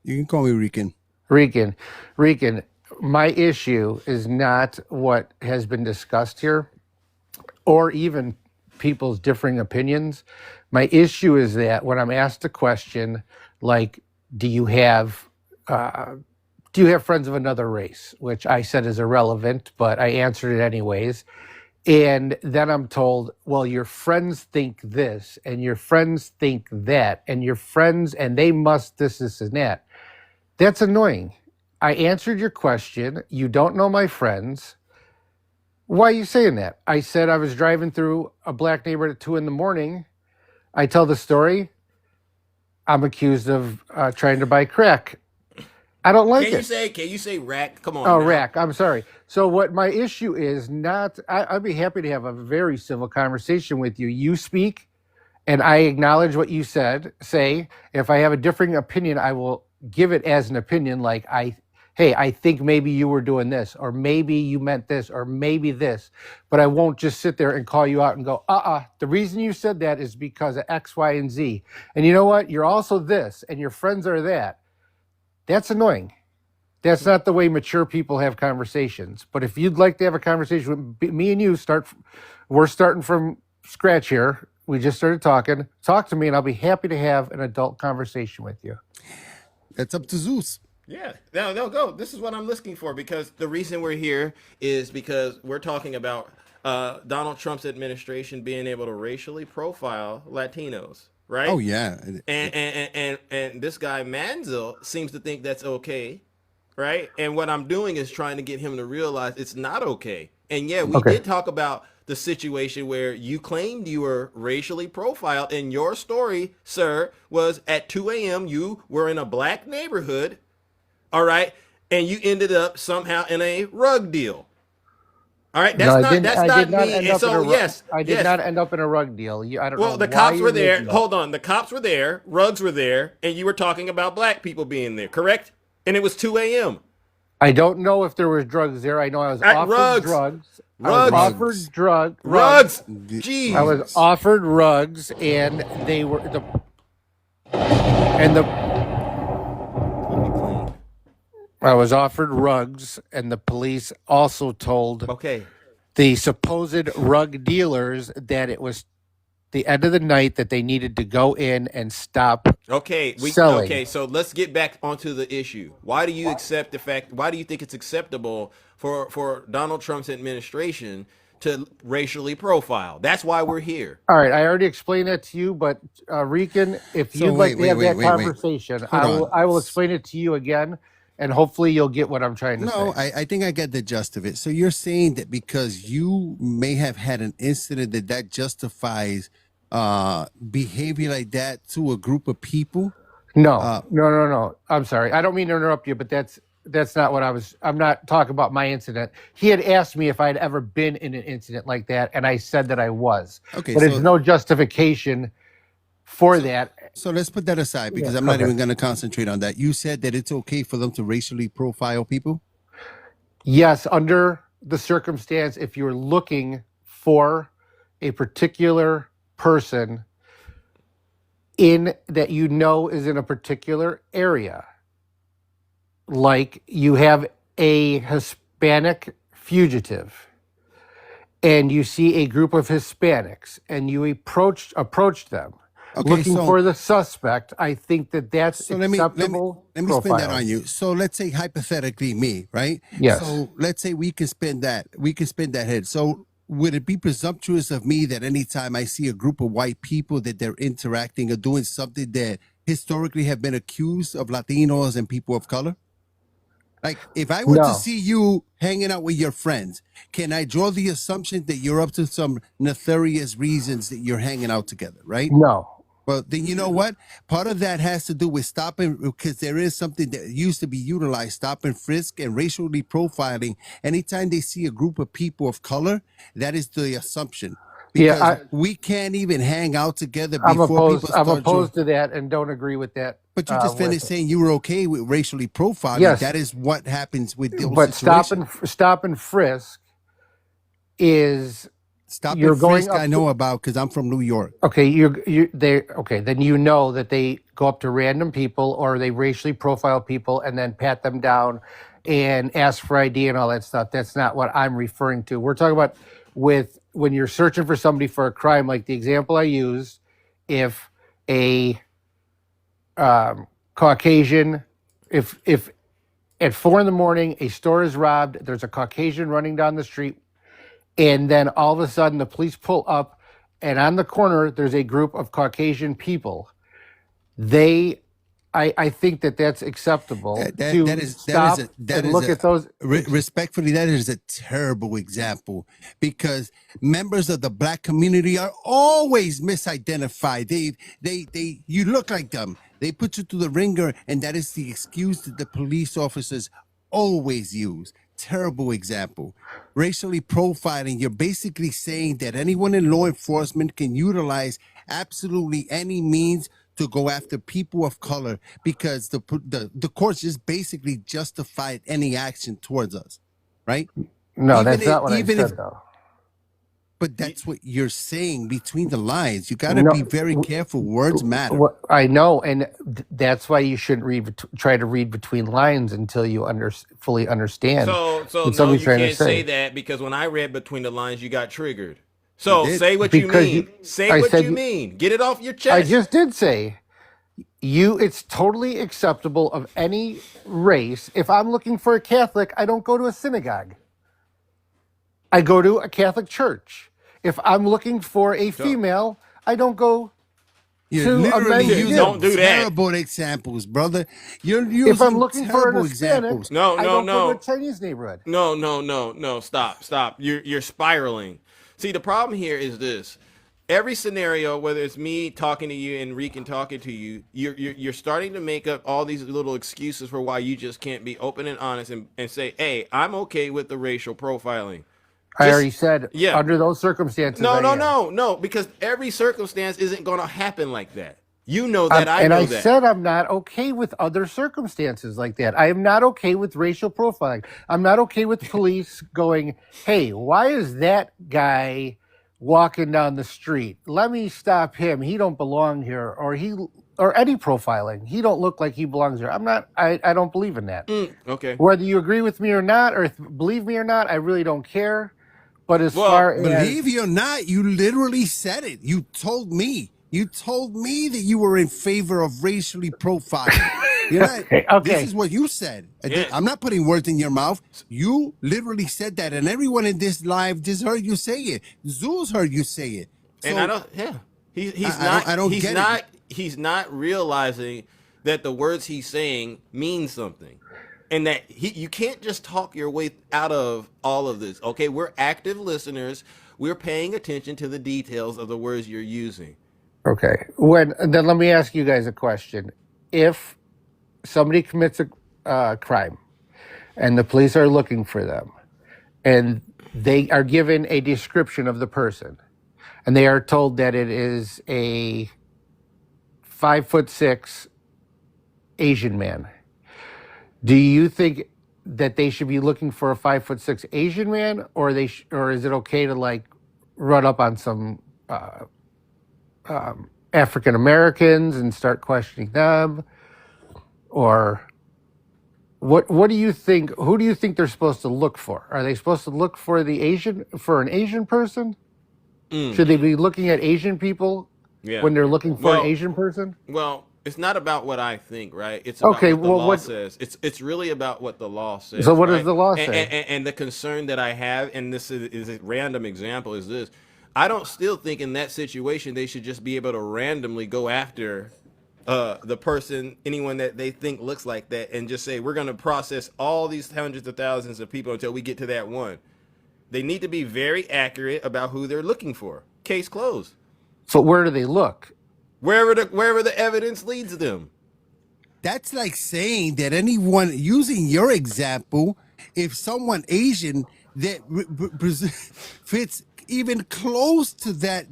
You can call me Rican. Rican. My issue is not what has been discussed here, or even people's differing opinions. My issue is that when I'm asked a question like, do you have friends of another race, which I said is irrelevant, but I answered it anyways. And then I'm told, well, your friends think this, and your friends think that, and your friends, and they must this, and that. That's annoying. I answered your question. You don't know my friends. Why are you saying that? I said I was driving through a black neighborhood at 2 a.m. I tell the story. I'm accused of trying to buy crack. I don't like it. Can you say rack? Come on. Oh, now. rack. I'm sorry. So what my issue is not, I'd be happy to have a very civil conversation with you. You speak and I acknowledge what you say. If I have a differing opinion, I will give it as an opinion. Like, I hey, I think maybe you were doing this, or maybe you meant this, or maybe this, but I won't just sit there and call you out and go, the reason you said that is because of X, Y, and Z. And you know what? You're also this, and your friends are that. That's annoying. That's not the way mature people have conversations. But if you'd like to have a conversation with me and you, we're starting from scratch here. We just started talking. Talk to me, and I'll be happy to have an adult conversation with you. That's up to Zeus. Yeah, no, go. This is what I'm looking for, because the reason we're here is because we're talking about Donald Trump's administration being able to racially profile Latinos, right? Oh yeah. And this guy Manziel seems to think that's okay, right? And what I'm doing is trying to get him to realize it's not okay. And yeah, we did talk about the situation where you claimed you were racially profiled, and your story, sir, was at 2 a.m. you were in a black neighborhood, all right, and you ended up somehow in a rug deal. All right, that's not me. And so yes, I did not end up in a rug deal. I don't know. Well, the cops were there. Hold on, the cops were there. Rugs were there, and you were talking about black people being there, correct? And it was 2 a.m. I don't know if there was drugs there. I know I was offered drugs. Rugs. Jeez. I was offered rugs, and they were I was offered rugs, and the police also told the supposed rug dealers that it was the end of the night, that they needed to go in and stop selling. Okay, so let's get back onto the issue. Why do you accept the fact? Why do you think it's acceptable for Donald Trump's administration to racially profile? That's why we're here. All right, I already explained that to you, but Rican, if you'd like to have that conversation, I will explain it to you again, and hopefully you'll get what I'm trying to say. No, I think I get the gist of it. So you're saying that because you may have had an incident that justifies behavior like that to a group of people? No. I'm sorry. I don't mean to interrupt you, but that's not what I'm not talking about my incident. He had asked me if I'd ever been in an incident like that, and I said that I was. Okay, but it's no justification for that. So let's put that aside, because I'm not even going to concentrate on that. You said that it's okay for them to racially profile people? Yes, under the circumstance, if you're looking for a particular person that you know is in a particular area. Like you have a Hispanic fugitive, and you see a group of Hispanics, and you approach them looking for the suspect. I think that's acceptable. Let me spin that on you. So let's say hypothetically me, right? Yes. So let's say we can spin that head. So would it be presumptuous of me that anytime I see a group of white people that they're interacting or doing something that historically have been accused of Latinos and people of color? Like, if I were to see you hanging out with your friends, can I draw the assumption that you're up to some nefarious reasons that you're hanging out together, right? No. Well, then you know what? Part of that has to do with stopping, because there is something that used to be utilized, stop and frisk and racially profiling. Anytime they see a group of people of color, that is the assumption. Because we can't even hang out together before people start. I'm opposed to that and don't agree with that. But you just finished saying you were okay with racially profiling. Yes. That is what happens with those But situations. stop and frisk is... Stop and frisk I know about, because I'm from New York. Okay, then you know that they go up to random people, or they racially profile people and then pat them down and ask for ID and all that stuff. That's not what I'm referring to. We're talking about when you're searching for somebody for a crime, like the example I used, if a Caucasian, if at 4 a.m. a store is robbed, there's a Caucasian running down the street, and then all of a sudden the police pull up, and on the corner there's a group of Caucasian people. I think that's acceptable. Respectfully, that is a terrible example, because members of the black community are always misidentified. You look like them. They put you through the ringer, and that is the excuse that the police officers always use. Terrible example. Racially profiling, you're basically saying that anyone in law enforcement can utilize absolutely any means to go after people of color because the courts just basically justified any action towards us, right? No, Even that's if, not what I even said, if, though. but that's what you're saying between the lines. You got to No, be very careful. Words matter. what I know, and that's why you shouldn't try to read between lines until you fully understand. So what no, somebody's you trying to can't say that because when I read between the lines, you got triggered. So did. say what you Because mean. Say I what said you mean. Get it off your I chest. just did say it's totally acceptable of any race. If I'm looking for a Catholic, I don't go to a synagogue. I go to a Catholic church. If I'm looking for a female, I don't go You're to a literally men's using gym. Don't do that. terrible examples, brother. You're using If I'm looking for an terrible Hispanic, examples. No, I no, don't go no. to a Chinese neighborhood. No. Stop. You're spiraling. See, the problem here is this. Every scenario, whether it's me talking to you and Rican talking to you, you're starting to make up all these little excuses for why you just can't be open and honest and say, hey, I'm okay with the racial profiling. I already said, yeah. under those circumstances. I am. No, because every circumstance isn't going to happen like that. You know that. I And know I that. said I'm not okay with other circumstances like that. I am not okay with racial profiling. I'm not okay with police going, hey, why is that guy walking down the street? Let me stop him. He don't belong here. Or any profiling. He don't look like he belongs here. I don't believe in that. Okay. Whether you agree with me or not, or believe me or not, I really don't care. But as far as Believe you or not, you literally said it. You told me. You told me that you were in favor of racially profiling. You're not, Okay. This is what you said. Yeah. I'm not putting words in your mouth. You literally said that, and everyone in this live just heard you say it. Zeus heard you say it. And So, I don't. Yeah. He's I not. don't he's get not. it. He's not realizing that the words he's saying mean something. And that you can't just talk your way out of all of this. Okay, we're active listeners. We're paying attention to the details of the words you're using. okay, then let me ask you guys a question. If somebody commits a crime and the police are looking for them and they are given a description of the person and they are told that it is a 5'6" Asian man, do you think that they should be looking for a 5'6" Asian man, or or is it okay to like run up on some African Americans and start questioning them, or what do you think? Who do you think they're supposed to look for? Are they supposed to look for an Asian person? Should they be looking at Asian people when they're looking for an Asian person? Well, it's not about what I think, right? It's about Okay, what the well, law what- says. It's really about what the law says. So what does right? the law And- say? And the concern that I have, and this is a random example, is this. I don't still think in that situation they should just be able to randomly go after the person, anyone that they think looks like that, and just say, we're going to process all these hundreds of thousands of people until we get to that one. They need to be very accurate about who they're looking for. Case closed. So where do they look? Wherever the evidence leads them. that's like saying that anyone, using your example, if someone Asian that fits even close to that,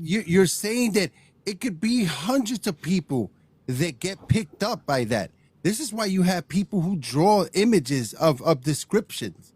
you're saying that it could be hundreds of people that get picked up by that. This is why you have people who draw images of descriptions.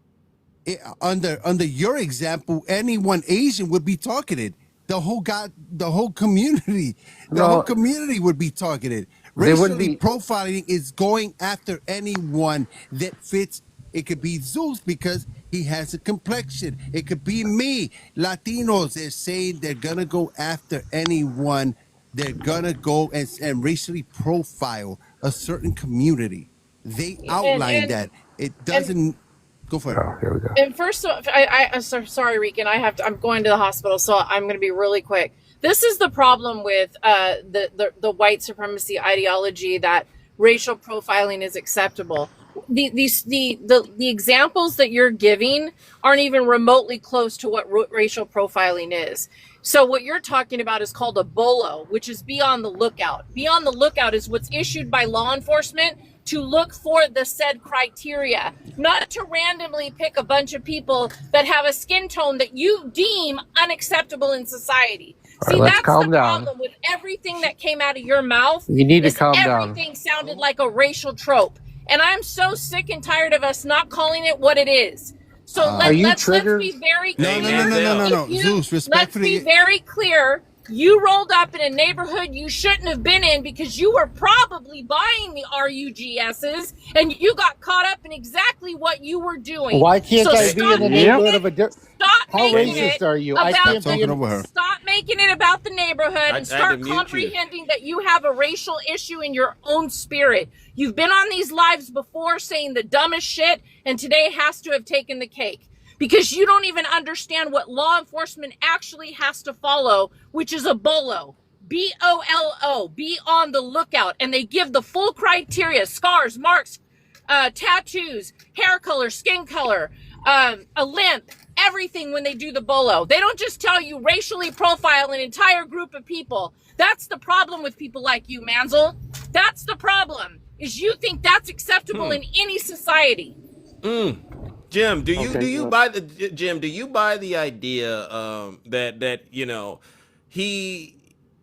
Under your example, anyone Asian would be targeted. The whole community, whole community would be targeted. Racially profiling is going after anyone that fits. It could be Zeus because he has a complexion. It could be me. Latinos, they're saying they're gonna go after anyone. They're gonna go and racially profile a certain community. They outline that. It doesn't go for it. Oh, here we go. And first of all, I'm sorry, Rican. I'm going to the hospital, so I'm going to be really quick. This is the problem with the white supremacy ideology that racial profiling is acceptable. The examples that you're giving aren't even remotely close to what racial profiling is. So what you're talking about is called a BOLO, which is be on the lookout. Be on the lookout is what's issued by law enforcement to look for the said criteria, not to randomly pick a bunch of people that have a skin tone that you deem unacceptable in society. All See, right, let's that's calm the down. problem with everything that came out of your mouth. You need to is calm down. everything sounded like a racial trope. And I'm so sick and tired of us not calling it what it is. So Are you let's triggered? be very No, clear. no. If you- Zeus, Let's respectfully. be very clear. You rolled up in a neighborhood you shouldn't have been in because you were probably buying the RUGSs and you got caught up in exactly what you were doing. Why can't So I be in the stop neighborhood of a different? Stop How making racist it are you? I about can't be Talking in. over her. Stop making it about the neighborhood I and had to start mute you. comprehending that you have a racial issue in your own spirit. You've been on these lives before saying the dumbest shit, and today has to have taken the cake. Because you don't even understand what law enforcement actually has to follow, which is a BOLO. BOLO. Be on the lookout. And they give the full criteria: scars, marks, tattoos, hair color, skin color, a limp, everything when they do the BOLO. They don't just tell you racially profile an entire group of people. That's the problem with people like you, Manzel. That's the problem, is you think that's acceptable in any society. Jim, do you Okay, do you so- buy the Jim? Do you buy the idea that you know he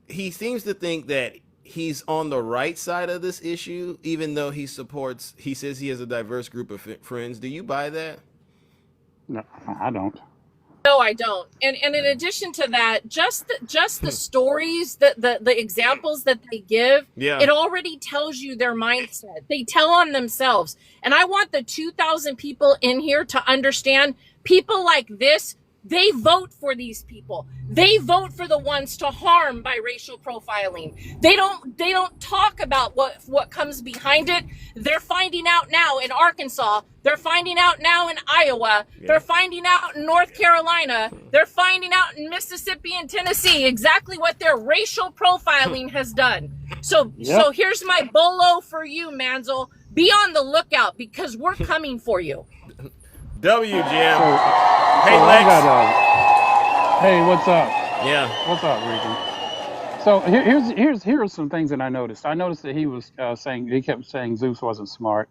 seems to think that he's on the right side of this issue, even though he says he has a diverse group of friends. Do you buy that? No, I don't. No, I don't. And in addition to that, just the stories, the examples that they give, Yeah. it already tells you their mindset. They tell on themselves. And I want the 2,000 people in here to understand, people like this, they vote for these people. They vote for the ones to harm by racial profiling. They don't talk about what comes behind it. They're finding out now in Arkansas. They're finding out now in Iowa. They're finding out in North Carolina. They're finding out in Mississippi and Tennessee exactly what their racial profiling has done. So here's my bolo for you, Manzel. Be on the lookout because we're coming for you. W, Jim. Hey, Lex. Hey, what's up? Yeah. What's up, Regan? So here are some things that I noticed. I noticed that he was he kept saying Zeus wasn't smart,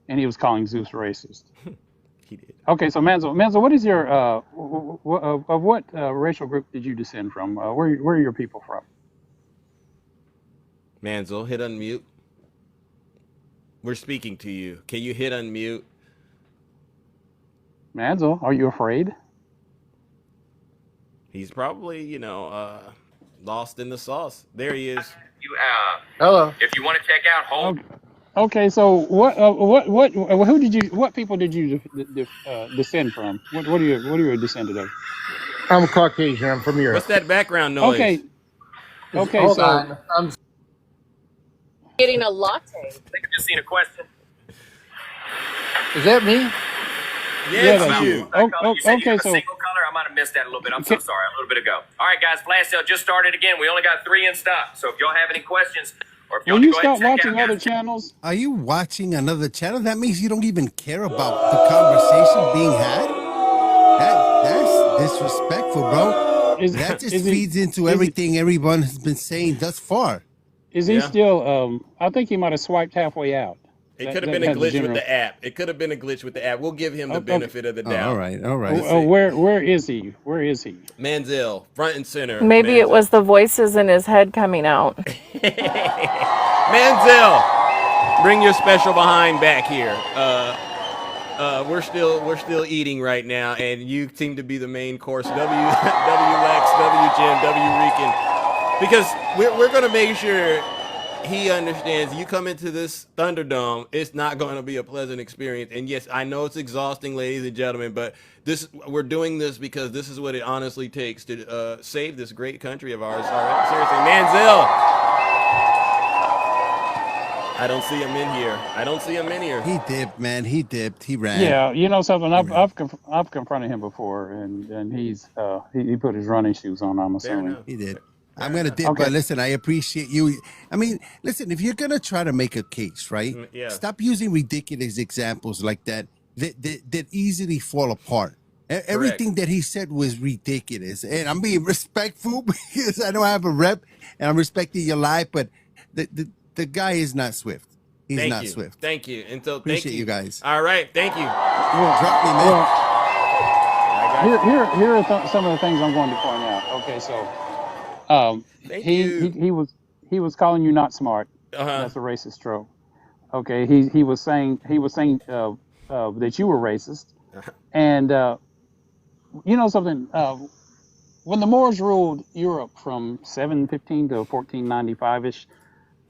and he was calling Zeus racist. He did. Okay, so Manzel, what is your of what racial group did you descend from? Where are your people from? Manzel, hit unmute. We're speaking to you. Can you hit unmute? Manzel, are you afraid? He's probably, lost in the sauce. There he is. You Hello. if you want to check out, hold. Okay, so what people did you descend from? What are you descended of? I'm Caucasian. I'm from Europe. What's that background noise? Okay, Hold so on. I'm Getting a latte. I think I've just seen a question. Is that me? Yes, that's you. you. You said you Okay, have a so single color. I might have missed that a little bit. I'm so sorry. A little bit ago. All right, guys. Flash sale just started again. We only got 3 in stock. So if y'all have any questions, or if y'all will want to you go ahead stop and check watching out, other guys, channels? Are you watching another channel? That means you don't even care about the conversation being had. That's disrespectful, bro. That just feeds into everything everyone has been saying thus far. Is he Yeah. still? I think he might have swiped halfway out. It could have been a glitch with the app. It could have been a glitch with the app. We'll give him the benefit of the doubt. All right. Where is he? Where is he? Manzel, front and center. Maybe Manzel. it was the voices in his head coming out. Manzel, bring your special behind back here. We're still eating right now, and you seem to be the main course. W Lex, W Jim, W Rican, because we're gonna make sure he understands. You come into this Thunderdome, it's not going to be a pleasant experience. And yes, I know it's exhausting, ladies and gentlemen, but we're doing this because this is what it honestly takes to save this great country of ours. All right, seriously, Manzel. I don't see him in here. He dipped, man. He dipped. He ran. Yeah, you know something. I've confronted him before, and he's he put his running shoes on. I'm assuming He did. I'm going to dip, but listen, I appreciate you. I mean, listen, if you're going to try to make a case, right? Yeah. Stop using ridiculous examples like that easily fall apart. Everything that he said was ridiculous. And I'm being respectful because I know I have a rep and I'm respecting your life, but the guy is not Swift. He's Thank not you. Swift. Thank you. And so Appreciate thank you guys. All right. Thank you. Drop me, man. Here are some of the things I'm going to point out. Okay, so he was calling you not smart. That's a racist trope. Okay, he was saying that you were racist, and you know something. When the Moors ruled Europe from 715 to 1495 ish,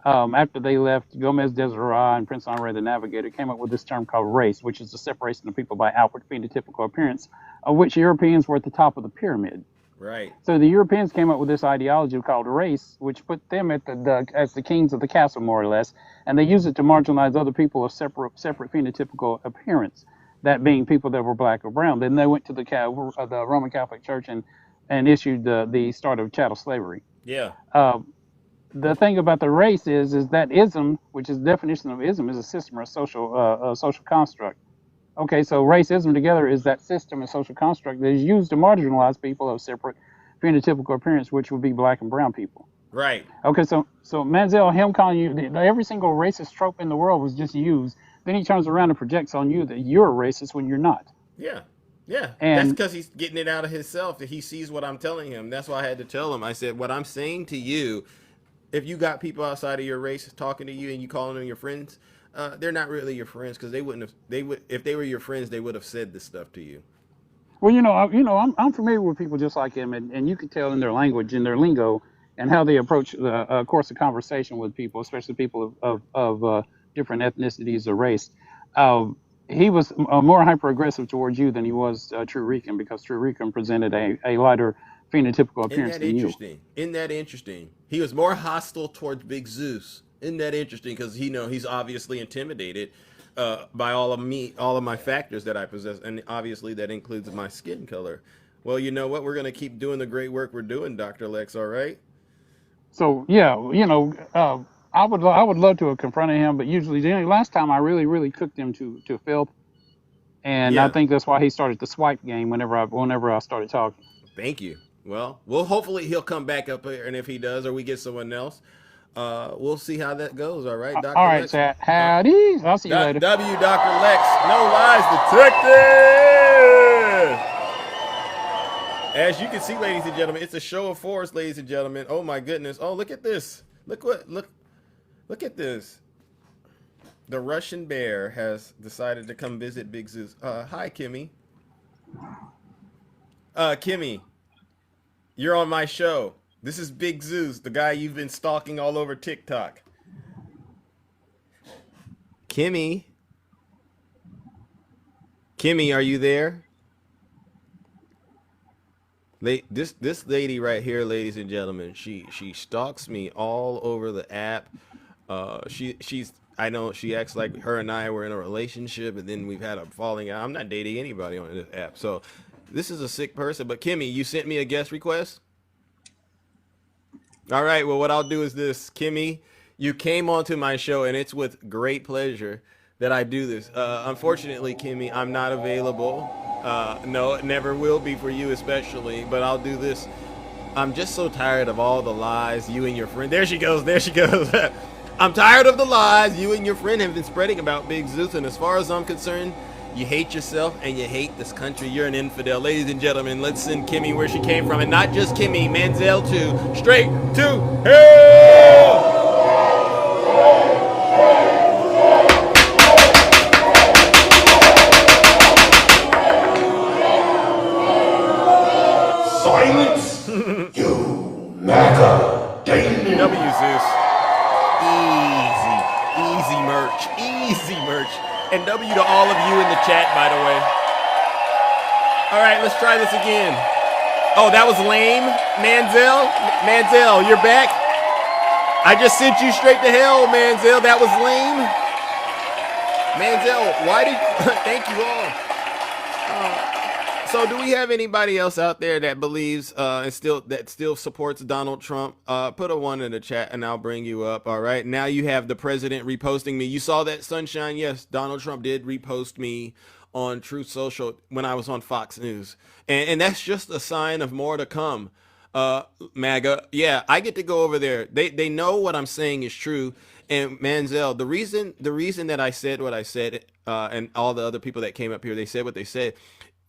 after they left, Gomez de Zara and Prince Henri the Navigator came up with this term called race, which is the separation of people by outward phenotypical appearance, of which Europeans were at the top of the pyramid. Right. So the Europeans came up with this ideology called race, which put them at as the kings of the castle, more or less, and they used it to marginalize other people of separate phenotypical appearance, that being people that were black or brown. Then they went to the Roman Catholic Church and issued the start of chattel slavery. Yeah. The thing about the race is that ism, which is the definition of ism, is a system or a social construct. Okay, so racism together is that system and social construct that is used to marginalize people of separate phenotypical appearance, which would be black and brown people. Right. Okay, so Manziel, him calling you, every single racist trope in the world was just used. Then he turns around and projects on you that you're a racist when you're not. Yeah. Yeah. And that's because he's getting it out of himself. That he sees what I'm telling him. That's why I had to tell him. I said, what I'm saying to you, if you got people outside of your race talking to you and you calling them your friends, they're not really your friends, because they wouldn't have. They would, if they were your friends, they would have said this stuff to you. Well, I'm familiar with people just like him, and you can tell in their language, in their lingo, and how they approach the course of conversation with people, especially people of different ethnicities or race. He was more hyper-aggressive towards you than he was True Rican, because True Rican presented a lighter phenotypical appearance than you. Isn't that interesting? He was more hostile towards Big Zeus. Isn't that interesting? Because he's obviously intimidated by all of my factors that I possess, and obviously that includes my skin color. Well, you know what? We're gonna keep doing the great work we're doing, Dr. Lex. All right. So yeah, I would love to have confronted him, but usually the last time I really cooked him to filth, and I think that's why he started the swipe game whenever I started talking. Thank you. Well, hopefully he'll come back up here, and if he does, or we get someone else, we'll see how that goes. All right, Dr. All right, Lex. chat. Howdy. I'll see you later. Dr. Lex. No lies detected. As you can see, ladies and gentlemen, it's a show of force, ladies and gentlemen. Oh my goodness. Oh, look at this. Look at this. The Russian bear has decided to come visit Big Zeus. Hi, Kimmy. Kimmy, you're on my show. This is Big Zeus, the guy you've been stalking all over TikTok. Kimmy, are you there? This lady right here, ladies and gentlemen, she stalks me all over the app. I know she acts like her and I were in a relationship, and then we've had a falling out. I'm not dating anybody on this app, so this is a sick person. But Kimmy, you sent me a guest request. All right, well, what I'll do is this. Kimmy, you came onto my show, and it's with great pleasure that I do this. Unfortunately, Kimmy, I'm not available. No, it never will be for you especially, but I'll do this. I'm just so tired of all the lies you and your friend. There she goes. I'm tired of the lies you and your friend have been spreading about Big Zeus, and as far as I'm concerned, you hate yourself and you hate this country. You're an infidel. Ladies and gentlemen, let's send Kimmy where she came from, and not just Kimmy, Manziel too, straight to hell! Silence! You MAGA Damon! W Zeus. Easy merch. And W to all of you in the chat, by the way. All right, let's try this again. Oh, that was lame. Manziel, you're back. I just sent you straight to hell, Manziel. That was lame. Manziel, why did thank you all. So do we have anybody else out there that believes and still supports Donald Trump? Put a 1 in the chat and I'll bring you up. All right. Now you have the president reposting me. You saw that, Sunshine? Yes, Donald Trump did repost me on Truth Social when I was on Fox News. And that's just a sign of more to come. MAGA. Yeah, I get to go over there. They know what I'm saying is true. And Manziel, the reason that I said what I said, and all the other people that came up here, they said what they said.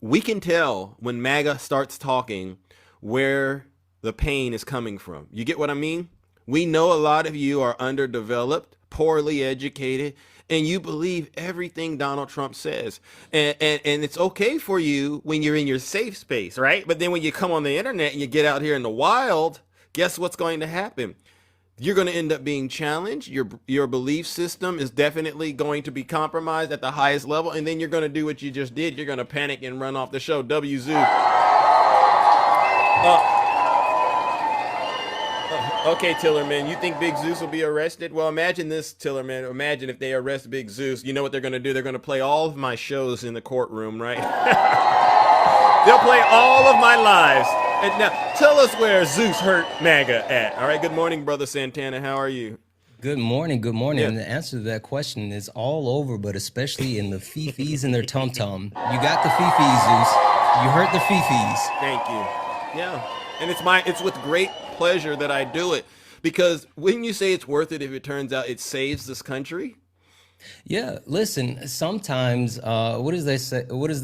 We can tell when MAGA starts talking where the pain is coming from. You get what I mean? We know a lot of you are underdeveloped, poorly educated, and you believe everything Donald Trump says. And it's okay for you when you're in your safe space, right? But then when you come on the internet and you get out here in the wild, guess what's going to happen? You're going to end up being challenged. Your belief system is definitely going to be compromised at the highest level. And then you're going to do what you just did. You're going to panic and run off the show. W. Zeus. Okay, Tillerman, you think Big Zeus will be arrested? Well, imagine this, Tillerman. Imagine if they arrest Big Zeus. You know what they're going to do? They're going to play all of my shows in the courtroom, right? They'll play all of my lives. And now, tell us where Zeus hurt MAGA at. All right, good morning, Brother Santana. How are you? Good morning, good morning. Yeah. And the answer to that question is all over, but especially in the fifis and their tum-tum. You got the fifis, Zeus. You hurt the fifis. Thank you. Yeah, and it's with great pleasure that I do it, because when you say it's worth it if it turns out it saves this country. Yeah, listen, sometimes what is the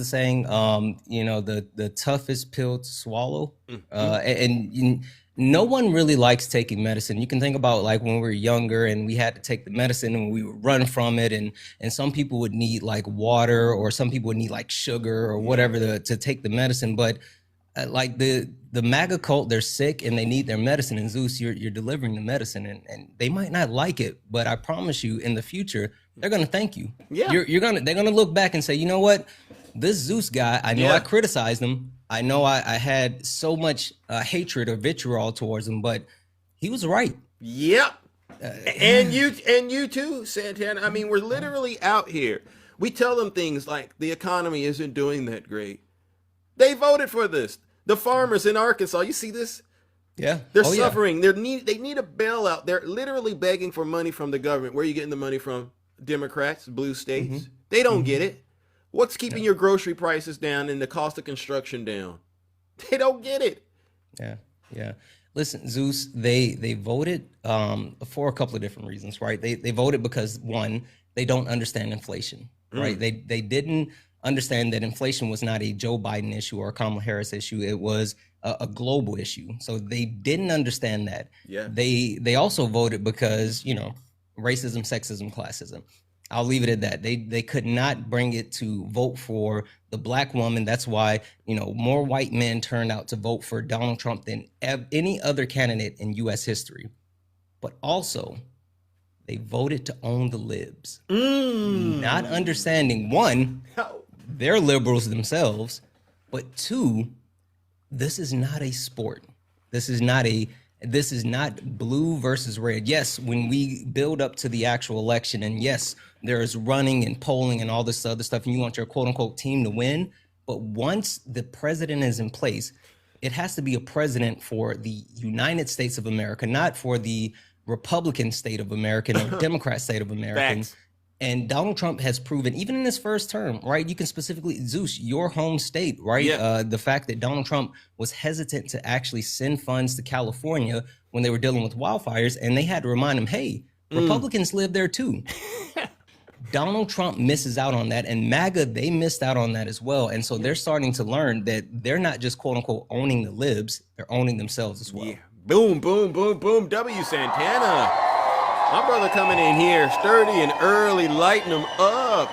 saying? The toughest pill to swallow. And no one really likes taking medicine. You can think about like when we were younger and we had to take the medicine and we would run from it, and some people would need like water, or some people would need like sugar or whatever to take the medicine. But like the MAGA cult, they're sick and they need their medicine. And Zeus, you're delivering the medicine, and they might not like it, but I promise you, in the future, they're gonna thank you. Yeah, they're gonna look back and say, you know what, this Zeus guy, I know I criticized him. I know I had so much hatred or vitriol towards him, but he was right. Yep. And you too, Santana. I mean, we're literally out here. We tell them things like the economy isn't doing that great. They voted for this. The farmers in Arkansas, you see this? Yeah. They're suffering. They need a bailout. They're literally begging for money from the government. Where are you getting the money from? Democrats, blue states. They don't get it. What's keeping your grocery prices down and the cost of construction down? They don't get it. Yeah. Listen, Zeus, they voted for a couple of different reasons, right? They voted because, one, they don't understand inflation, right? They didn't understand that inflation was not a Joe Biden issue or a Kamala Harris issue. It was a global issue. So they didn't understand that. Yeah. They also voted because, racism, sexism, classism. I'll leave it at that. They could not bring it to vote for the black woman. That's why, more white men turned out to vote for Donald Trump than any other candidate in U.S. history. But also, they voted to own the libs. Not understanding, one, they're liberals themselves, but two, this is not a sport. This is not blue versus red. Yes, when we build up to the actual election, and yes, there's running and polling and all this other stuff, and you want your quote unquote team to win. But once the president is in place, it has to be a president for the United States of America, not for the Republican state of America or Democrat state of America. Facts. And Donald Trump has proven, even in his first term, right? You can specifically, Zeus, your home state, right? Yeah. The fact that Donald Trump was hesitant to actually send funds to California when they were dealing with wildfires, and they had to remind him, hey, Republicans live there too. Donald Trump misses out on that, and MAGA, they missed out on that as well. And so they're starting to learn that they're not just quote unquote owning the libs, they're owning themselves as well. Yeah. Boom, boom, boom, boom. W. Santana. My brother coming in here sturdy and early, lighting them up.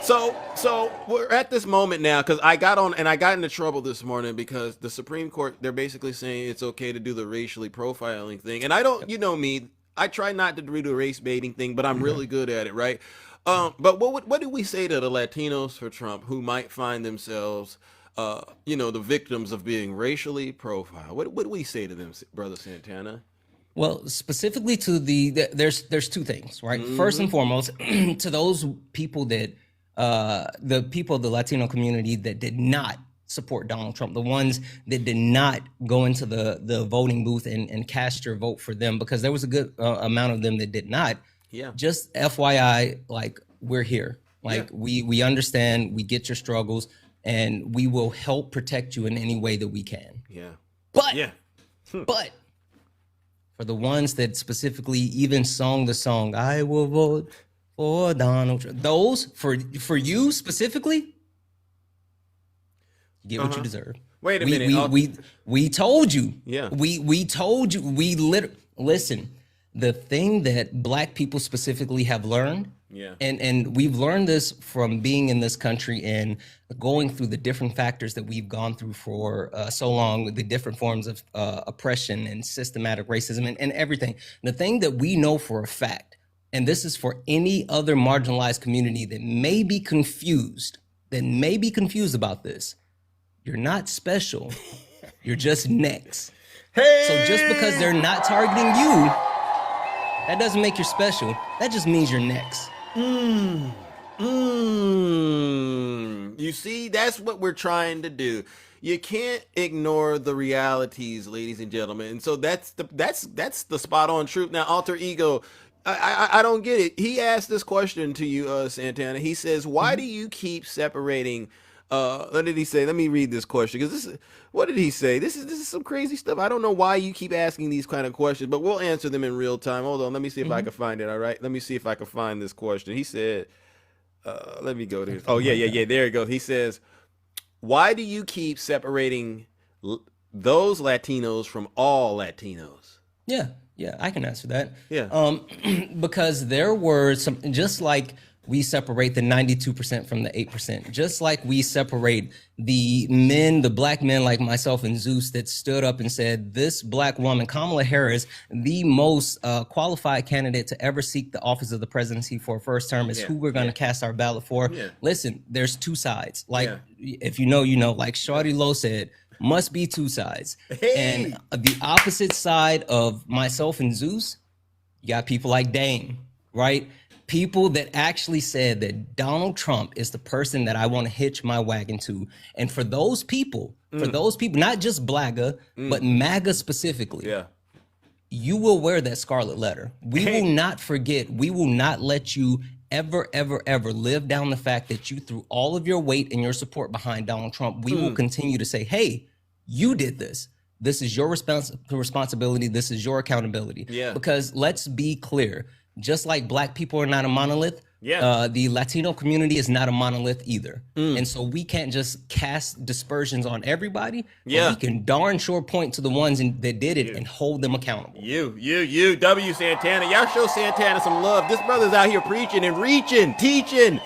So we're at this moment now, because I got into trouble this morning because the Supreme Court, they're basically saying it's okay to do the racially profiling thing. And I don't, you know me, I try not to do the race baiting thing, but I'm really good at it, right? But what do we say to the Latinos for Trump who might find themselves, the victims of being racially profiled? What do we say to them, Brother Santana? Well, specifically to there's two things, right? First and foremost, to those people that the people of the Latino community that did not support Donald Trump, the ones that did not go into the voting booth and cast your vote for them, because there was a good amount of them that did not. Yeah. Just FYI, like, we're here. Like, we understand, we get your struggles, and we will help protect you in any way that we can. Yeah. But yeah. But for the ones that specifically even sung the song, I will vote for Donald Trump. Those, for you specifically, you get what you deserve. Wait a minute. We told you. Yeah. We told you. Listen, the thing that black people specifically have learned, and we've learned this from being in this country and going through the different factors that we've gone through for so long, the different forms of oppression and systematic racism and everything. The thing that we know for a fact, and this is for any other marginalized community that may be confused about this, you're not special. You're just next. Hey! So just because they're not targeting you, that doesn't make you special. That just means you're next. You see, that's what we're trying to do. You can't ignore the realities, ladies and gentlemen. And so that's the spot on truth. Now, Alter Ego, I don't get it. He asked this question to you, Santana. He says, why do you keep separating? What did he say? Let me read this question, because what did he say? This is some crazy stuff. I don't know why you keep asking these kind of questions, but we'll answer them in real time. Hold on, let me see if I can find it. All right, let me see if I can find this question. He said, let me go there. Oh yeah. There it goes. He says, why do you keep separating those Latinos from all Latinos? Yeah, I can answer that. Yeah. Because there were some, just like we separate the 92% from the 8%, just like we separate the men, the black men like myself and Zeus that stood up and said, this black woman, Kamala Harris, the most qualified candidate to ever seek the office of the presidency for a first term, is who we're going to cast our ballot for. Listen, there's two sides. Like, if you know, like Shawty Lowe said, must be two sides. And the opposite side of myself and Zeus, you got people like Dame, right? People that actually said that Donald Trump is the person that I want to hitch my wagon to. And for those people, not just Blaga, but MAGA specifically, you will wear that scarlet letter. We will not forget. We will not let you ever live down the fact that you threw all of your weight and your support behind Donald Trump. We will continue to say, hey, you did this. This is your responsibility. This is your accountability. Because let's be clear. Just like black people are not a monolith, the Latino community is not a monolith either. And so we can't just cast dispersions on everybody. But we can darn sure point to the ones that did it and hold them accountable. W Santana. Y'all show Santana some love. This brother's out here preaching and reaching, teaching.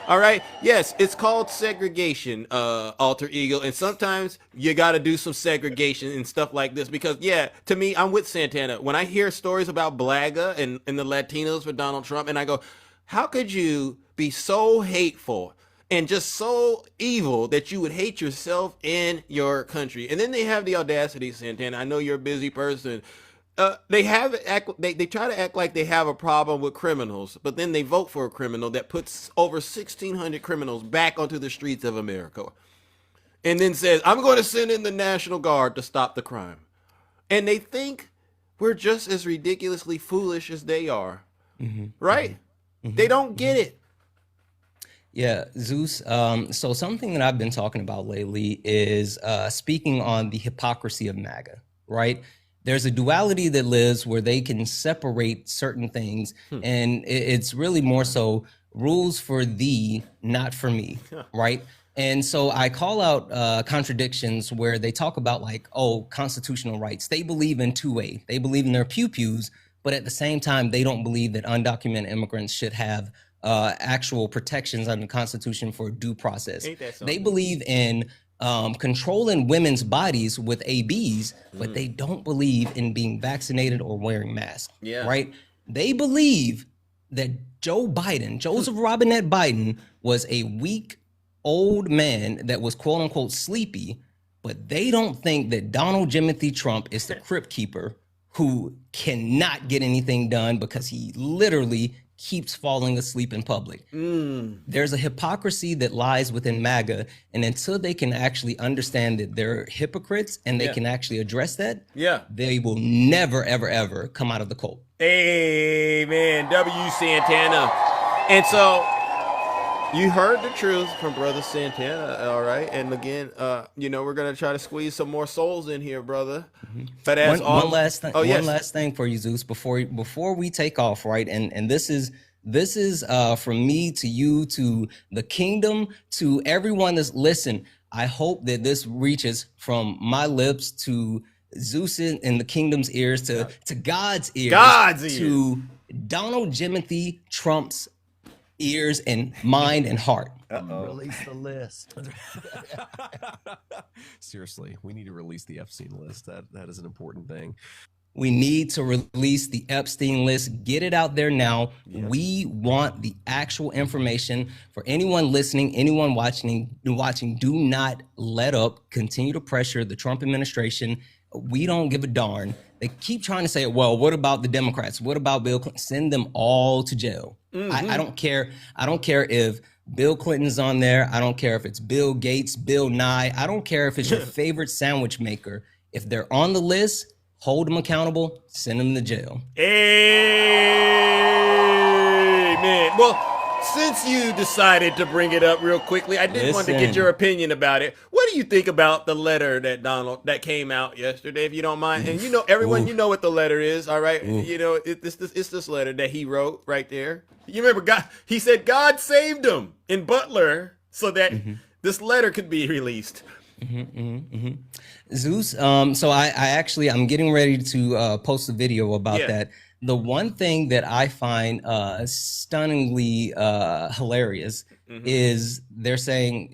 All right. Yes, it's called segregation, Alter Ego. And sometimes you got to do some segregation and stuff like this because, to me, I'm with Santana. When I hear stories about Blaga and the Latinos for Donald Trump, and I go, how could you be so hateful and just so evil that you would hate yourself and your country? And then they have the audacity, Santana. I know you're a busy person. They try to act like they have a problem with criminals, but then they vote for a criminal that puts over 1,600 criminals back onto the streets of America, and then says, I'm going to send in the National Guard to stop the crime. And they think we're just as ridiculously foolish as they are, right? They don't get it. Yeah, Zeus. So something that I've been talking about lately is speaking on the hypocrisy of MAGA, right? There's a duality that lives where they can separate certain things, and it's really more so rules for thee, not for me, right? And so I call out contradictions where they talk about like, constitutional rights. They believe in 2A. They believe in their pew-pews, but at the same time, they don't believe that undocumented immigrants should have actual protections under the Constitution for due process. They believe in controlling women's bodies with ABs, but they don't believe in being vaccinated or wearing masks, right? They believe that Joseph Robinette Biden, was a weak, old man that was quote unquote sleepy, but they don't think that Donald Jimothy Trump is the crypt keeper who cannot get anything done because he literally keeps falling asleep in public. There's a hypocrisy that lies within MAGA, and until they can actually understand that they're hypocrites and they can actually address that, they will never, ever come out of the cult. Amen. W Santana. And so You heard the truth from Brother Santana, all right? And again, we're going to try to squeeze some more souls in here, brother. But as one last thing, yes. one last thing for you, Zeus, before we take off, right? And this is from me to you, to the kingdom, to everyone that's listen. I hope that this reaches from my lips to Zeus in the kingdom's ears, to God's ears, to Donald Jimothy Trump's ears and mind and heart. Release the list. Seriously, we need to release the Epstein list. That is an important thing. We need to release the Epstein list. Get it out there now. Yes. We want the actual information. For anyone listening, anyone watching, do not let up. Continue to pressure the Trump administration. We don't give a darn. They keep trying to say, well, what about the Democrats? What about Bill Clinton? Send them all to jail. Mm-hmm. I don't care. I don't care if Bill Clinton's on there. I don't care if it's Bill Gates, Bill Nye. I don't care if it's your favorite sandwich maker. If they're on the list, hold them accountable, send them to jail. Amen. Well, since you decided to bring it up real quickly, I did want to get your opinion about it. What do you think about the letter that came out yesterday, if you don't mind? And everyone, you know what the letter is, all right? It's this letter that he wrote right there. You remember God? He said God saved him in Butler so that this letter could be released. Zeus, so I'm getting ready to post a video about that. The one thing that I find stunningly hilarious is they're saying,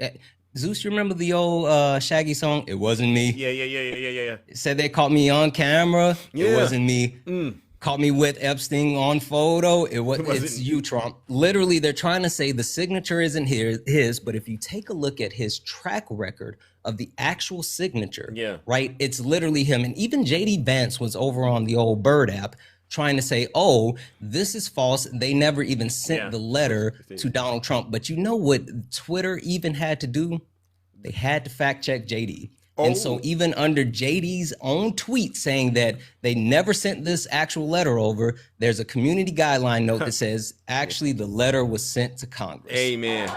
Zeus, you remember the old Shaggy song? It wasn't me. Yeah. Said they caught me on camera. Yeah. It wasn't me. Caught me with Epstein on photo. It's you, Trump. Literally, they're trying to say the signature isn't his, but if you take a look at his track record of the actual signature, right, it's literally him. And even JD Vance was over on the old Bird app trying to say, oh, this is false. They never even sent the letter to Donald Trump. But you know what Twitter even had to do? They had to fact check JD. And so even under JD's own tweet saying that they never sent this actual letter over, there's a community guideline note that says actually the letter was sent to Congress. Amen.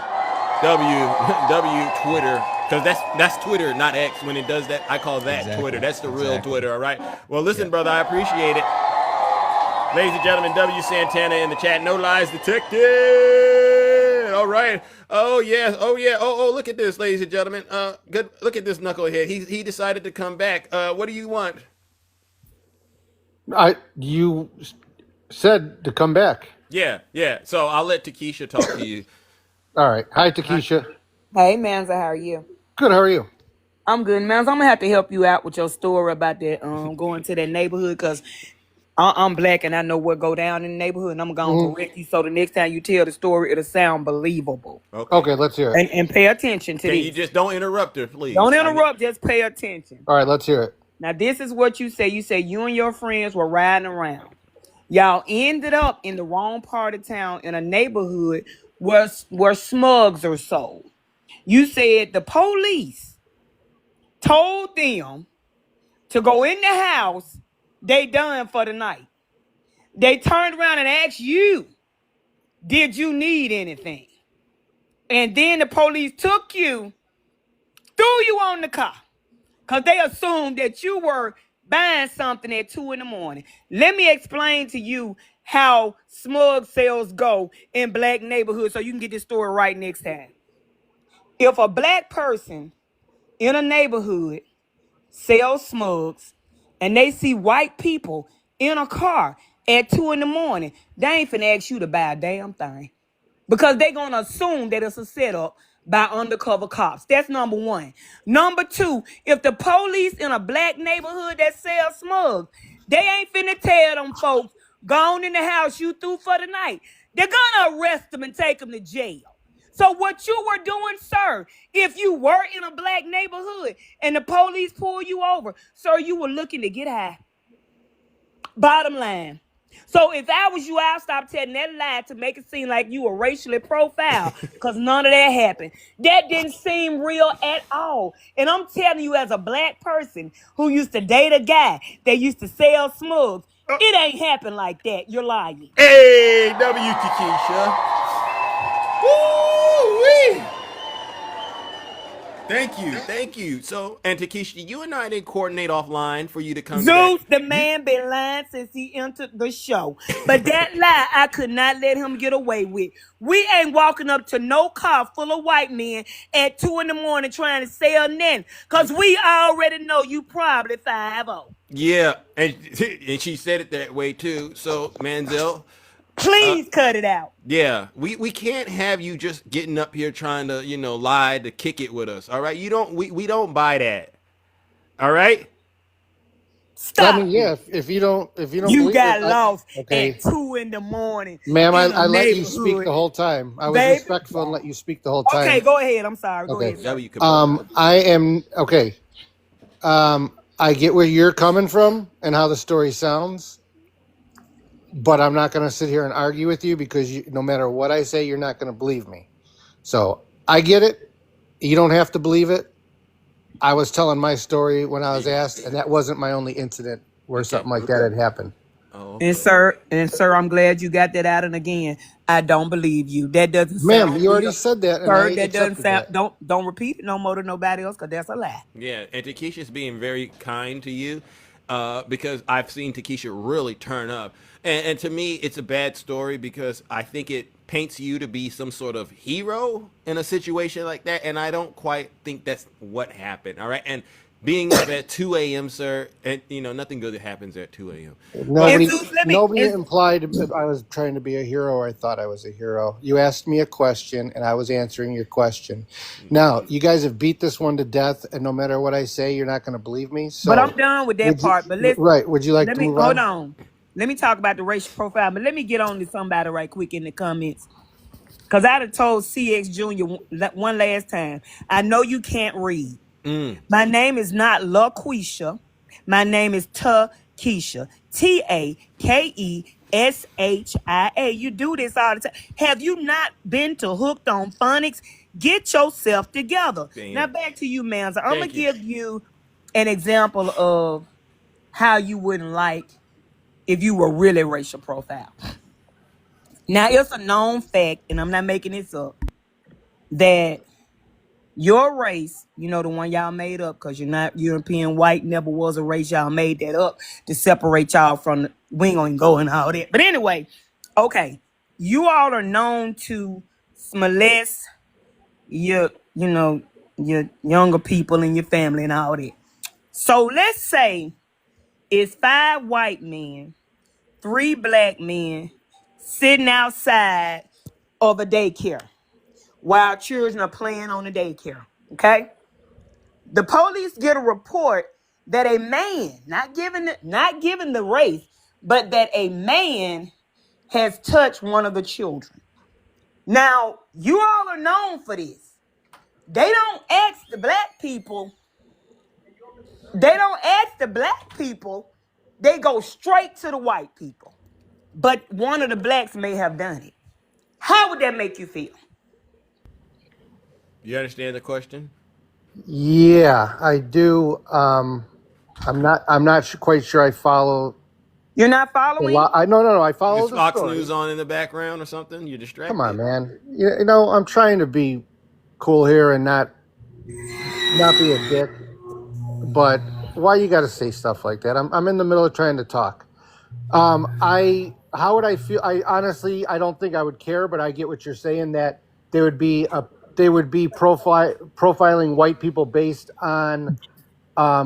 W Twitter, because that's Twitter, not X. When it does that, I call that Twitter. That's the real Twitter, all right? Well, listen, brother, I appreciate it. Ladies and gentlemen, W Santana in the chat. No lies detected. All right. Oh, yeah. Oh, look at this, ladies and gentlemen. Good. Look at this knucklehead. He decided to come back. What do you want? You said to come back. Yeah. So I'll let Takesha talk to you. All right. Hi, Takesha. Hey, Manza, how are you? Good. How are you? I'm good, Manza. I'm gonna have to help you out with your story about that going to that neighborhood, because I'm black and I know what go down in the neighborhood, and I'm gonna correct you so the next time you tell the story, it'll sound believable. Okay, let's hear it. And pay attention to this. You just don't interrupt her, please. Don't interrupt, just pay attention. All right, let's hear it. Now, this is what you say. You say you and your friends were riding around. Y'all ended up in the wrong part of town in a neighborhood where smugs are sold. You said the police told them to go in the house. They done for the night. They turned around and asked you, did you need anything? And then the police took you, threw you on the car, because they assumed that you were buying something at 2 a.m. Let me explain to you how smug sales go in black neighborhoods so you can get this story right next time. If a black person in a neighborhood sells smugs, and they see white people in a car at 2 a.m, they ain't finna ask you to buy a damn thing, because they gonna assume that it's a setup by undercover cops. That's number one. Number two, if the police in a black neighborhood that sells smugs, they ain't finna tell them folks, gone in the house you threw for the night. They're gonna arrest them and take them to jail. So what you were doing, sir, if you were in a black neighborhood and the police pull you over, sir, you were looking to get high. Bottom line. So if I was you, I'll stop telling that lie to make it seem like you were racially profiled, because none of that happened. That didn't seem real at all. And I'm telling you, as a black person who used to date a guy that used to sell smugs, it ain't happened like that. You're lying. Hey, W Takesha. Woo! Woo-wee. Thank you. So, and Takesha, you and I didn't coordinate offline for you to come Zeus, back. the man been lying since he entered the show. But that lie, I could not let him get away with. We ain't walking up to no car full of white men at 2 a.m. trying to sell nothing. Because we already know you probably 5-0. Yeah, and she said it that way too. So, Manziel, please cut it out. Yeah, we can't have you just getting up here trying to, lie to kick it with us. All right, we don't buy that. All right. Stop. I mean, yeah. If you don't You believe got it, lost okay. at 2 a.m. Ma'am, I in a let you speak neighborhood. the whole time. I was Baby. respectful and let you speak the whole time. Okay, go ahead. I'm sorry. Go Okay. ahead. sir. I am okay. I get where you're coming from and how the story sounds, but I'm not going to sit here and argue with you because no matter what I say, you're not going to believe me. So I get it. You don't have to believe it. I was telling my story when I was asked, and that wasn't my only incident where something like that had happened. Oh, And sir, I'm glad you got that out. And again, I don't believe you. That doesn't Ma'am, sound you already real. said that, and Sir, I that doesn't accepted sound. that. Don't repeat it no more to nobody else, because that's a lie. Yeah, and Takesha's being very kind to you because I've seen Takesha really turn up. And to me, it's a bad story because I think it paints you to be some sort of hero in a situation like that. And I don't quite think that's what happened. All right. And being up at 2 a.m., sir, and nothing good happens at 2 a.m. Nobody implied that I was trying to be a hero or I thought I was a hero. You asked me a question and I was answering your question. Now, you guys have beat this one to death, and no matter what I say, you're not going to believe me. So, But I'm done with that part. But listen, right. Would you like let to me move hold on? on. Let me talk about the racial profile, but let me get on to somebody right quick in the comments. Because I done told CX Jr. one last time, I know you can't read. My name is not LaQuisha. My name is Takesha. Takesha. You do this all the time. Have you not been to Hooked on Phonics? Get yourself together. Damn. Now back to you, Manza. I'm going Thank to you. give you an example of how you wouldn't like if you were really racial profile. Now, it's a known fact, and I'm not making this up, that your race, the one y'all made up, because you're not European white, never was a race. Y'all made that up to separate y'all from we ain't gonna go and all that. But anyway, okay, you all are known to molest your younger people in your family and all that. So let's say it's 5 white men, 3 black men sitting outside of a daycare while children are playing on the daycare, okay? The police get a report that a man, not given the race, but that a man has touched one of the children. Now, you all are known for this. They don't ask the black people. They go straight to the white people. But one of the blacks may have done it. How would that make you feel? You understand the question? Yeah, I do. I'm not quite sure I follow. You're not following? No. I follow Is the Fox story. News on in the background or something? You're distracted. Come on, man. I'm trying to be cool here and not be a dick. But why you got to say stuff like that? I'm in the middle of trying to talk. How would I feel? I honestly, I don't think I would care, but I get what you're saying, that they would be profiling white people based on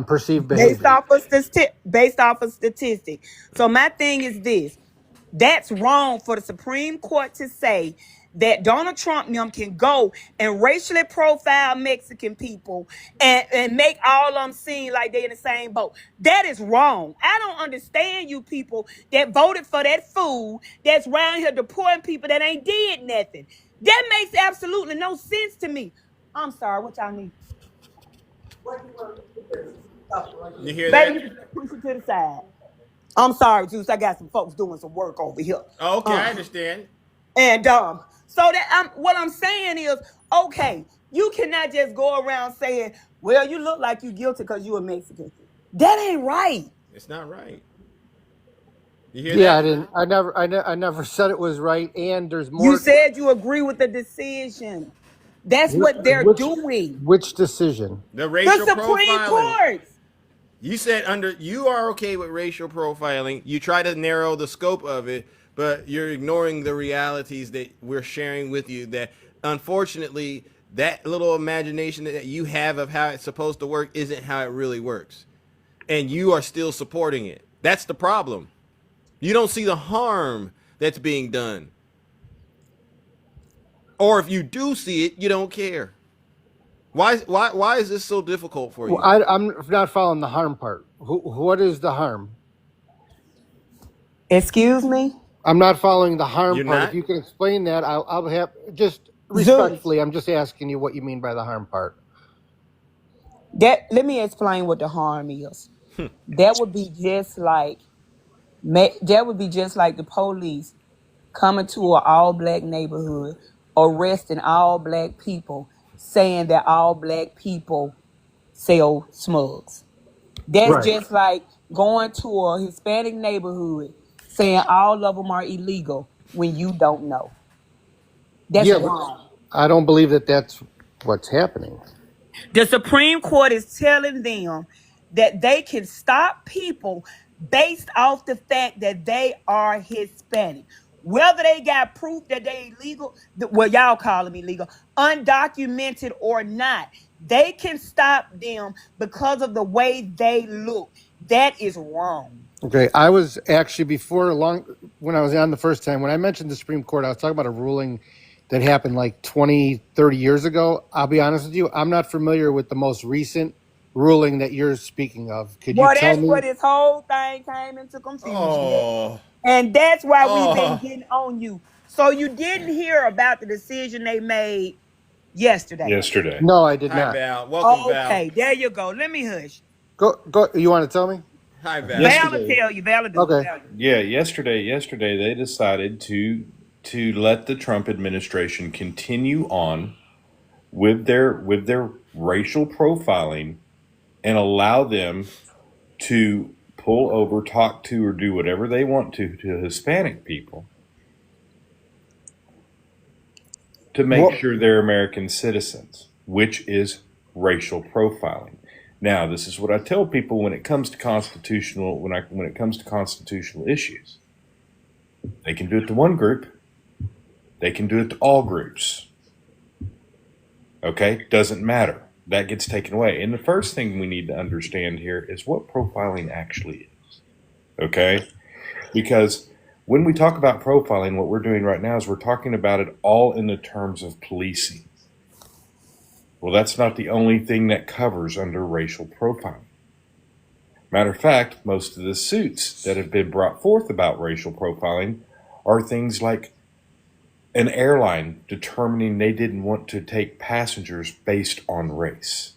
perceived behavior. Based off of statistics. So my thing is this. That's wrong for the Supreme Court to say that Donald Trump can go and racially profile Mexican people and make all of them seem like they're in the same boat. That is wrong. I don't understand you people that voted for that fool that's around here deporting people that ain't did nothing. That makes absolutely no sense to me. I'm sorry, what y'all need? You hear Baby, that? you can push it to the side. I'm sorry, Juice. I got some folks doing some work over here. Okay, I understand. And so that what I'm saying is, okay, you cannot just go around saying, well, you look like you guilty because you a Mexican. That ain't right. It's not right. You hear Yeah, that? I never said it was right. And there's more. You said you agree with the decision. That's what they're doing. Which decision? The The racial Supreme profiling. Court. You said you are okay with racial profiling. You try to narrow the scope of it, but you're ignoring the realities that we're sharing with you. That unfortunately, that little imagination that you have of how it's supposed to work isn't how it really works, and you are still supporting it. That's the problem. You don't see the harm that's being done, or if you do see it, you don't care. Why is this so difficult for you? Well, I'm not following the harm part. What is the harm? Excuse me? I'm not following the harm You're part. not? If you can explain that, I'll have just respectfully. I'm just asking you what you mean by the harm part. Let me explain what the harm is. That would be just like the police coming to an all black neighborhood, arresting all black people, saying that all black people sell smugs. That's Right. just like going to a Hispanic neighborhood, saying all of them are illegal when you don't know. That's Yeah, but wrong. I don't believe that that's what's happening. The Supreme Court is telling them that they can stop people based off the fact that they are Hispanic. Whether they got proof that they illegal, well, y'all calling me illegal, undocumented or not, they can stop them because of the way they look. That is wrong. Okay, I was actually when I was on the first time, when I mentioned the Supreme Court, I was talking about a ruling that happened like 20, 30 years ago. I'll be honest with you, I'm not familiar with the most recent ruling that you're speaking of. Could you Well, tell that's me? where this whole thing came into confusion. Oh, And that's why we've been oh. getting on you. So you didn't hear about the decision they made yesterday. No, I did Hi, not. Val. Welcome, Okay, there you go. Let me hush. Go. You want to tell me? Val. Hi, Val. Val will tell you. Val will do. Okay. Val will do. Yeah, yesterday they decided to let the Trump administration continue on with their racial profiling and allow them to pull over, talk to, or do whatever they want to Hispanic people to make sure they're American citizens, which is racial profiling. Now, this is what I tell people when it comes to constitutional issues. They can do it to one group. They can do it to all groups. Okay? Doesn't matter. That gets taken away. And the first thing we need to understand here is what profiling actually is. Okay? Because when we talk about profiling, what we're doing right now is we're talking about it all in the terms of policing. Well, that's not the only thing that covers under racial profiling. Matter of fact, most of the suits that have been brought forth about racial profiling are things like an airline determining they didn't want to take passengers based on race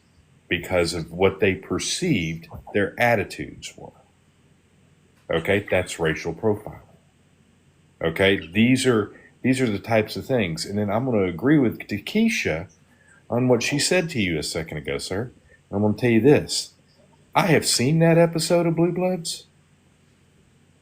because of what they perceived their attitudes were. Okay, that's racial profiling. Okay, these are the types of things. And then I'm going to agree with Takesha on what she said to you a second ago, sir. I'm going to tell you this. I have seen that episode of Blue Bloods.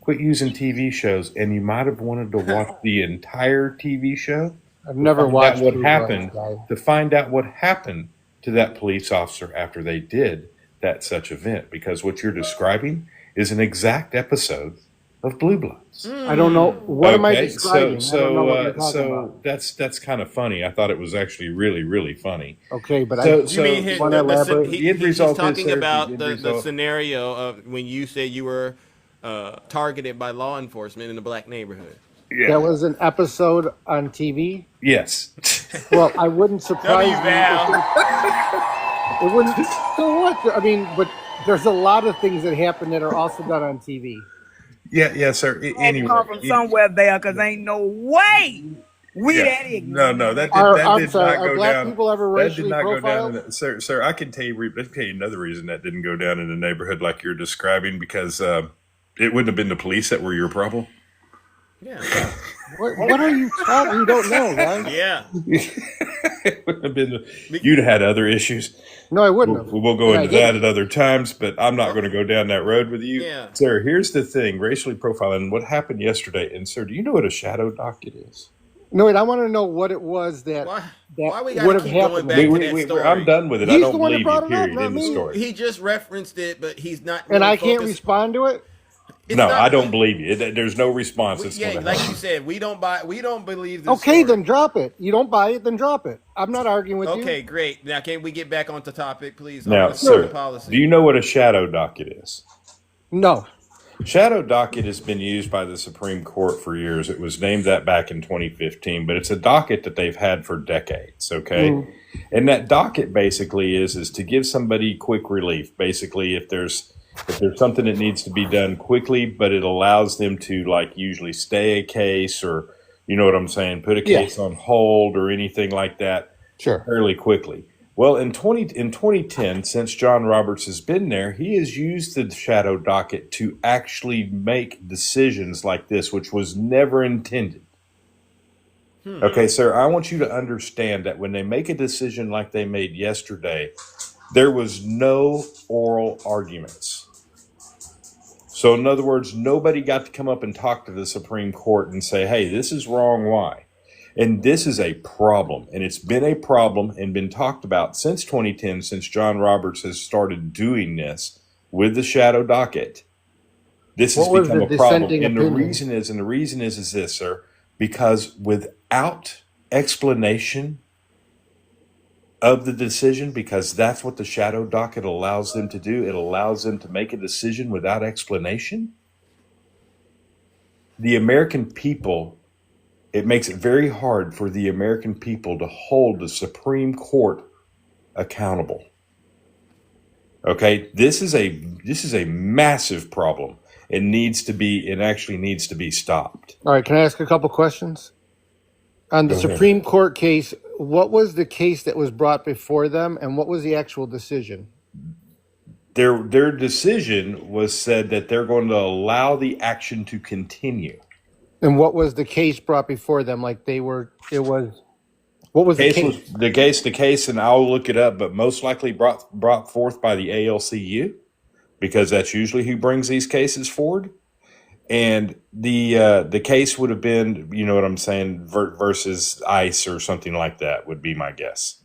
Quit using TV shows, and you might have wanted to watch the entire TV show. I've never watched what Blue happened Bloods, guy. to find out what happened to that police officer after they did that such event, because what you're describing is an exact episode of Blue Bloods. I don't know. What am I describing? I don't know what you're talking about. that's kind of funny. I thought it was actually really, really funny. Okay, but You mean he's talking about the result. scenario of when you said you were targeted by law enforcement in a black neighborhood. Yeah. That was an episode on TV. Yes. Well, I wouldn't surprise W, Val. me. It wouldn't. So what? I mean, but there's a lot of things that happen that are also done on TV. Yeah, sir. Anyway, Come from somewhere there, because ain't no way we that ignorant. No, that I'm did sorry, not are go black down. people ever That racially did not go down. profiled? Sir, I can tell you another reason that didn't go down in the neighborhood like you're describing, because it wouldn't have been the police that were your problem. Yeah. What are you talking? You don't know, right? Yeah. It would have been, you'd have had other issues. No, I wouldn't have. We'll go And I into that didn't. at other times, but I'm not going to go down that road with you. Yeah. Sir, here's the thing, racially profiling, what happened yesterday. And sir, do you know what a shadow docket is? No, wait. I want to know what it was that Why that we gotta would have keep going happened. back to that story? I'm done with it. I He's don't the one that believe brought you, it up, period, not in the me. story. He just referenced it, but he's not. And really I can't focused. respond to it. It's No, not- I don't believe you. There's no response that's Yeah, going to like happen. you said, we don't believe this. Okay, story. then drop it. You don't buy it, then drop it. I'm not arguing with you. Okay, great. Now, can we get back onto topic, please? Now, On the sir, policy. do you know what a shadow docket is? No. Shadow docket has been used by the Supreme Court for years. It was named that back in 2015, but it's a docket that they've had for decades, okay? Mm. And that docket basically is to give somebody quick relief. Basically, if there's something that needs to be done quickly, but it allows them to like usually stay a case or, you know what I'm saying, put a Yeah. case on hold or anything like that Sure. fairly quickly. Well, in 2010, since John Roberts has been there, he has used the shadow docket to actually make decisions like this, which was never intended. Okay, sir, I want you to understand that when they make a decision like they made yesterday, there was no oral arguments. So in other words, nobody got to come up and talk to the Supreme Court and say, hey, this is wrong, why? And this is a problem, and it's been a problem and been talked about since 2010, since John Roberts has started doing this with the shadow docket. This has What was become the a problem, dissenting and the opinion? reason is this, sir, because without explanation of the decision, because that's what the shadow docket allows them to do, it allows them to make a decision without explanation. The American people, it makes it very hard for the American people to hold the Supreme Court accountable. Okay, this is a massive problem. It actually needs to be stopped. All right. Can I ask a couple questions? On the Go ahead. Supreme Court case, what was the case that was brought before them, and what was the actual decision? Their decision was said that they're going to allow the action to continue. And what was the case brought before them? Like what was the case? The case, and I'll look it up, but most likely brought forth by the ALCU, because that's usually who brings these cases forward. And the case would have been, you know what I'm saying, versus ICE or something like that would be my guess.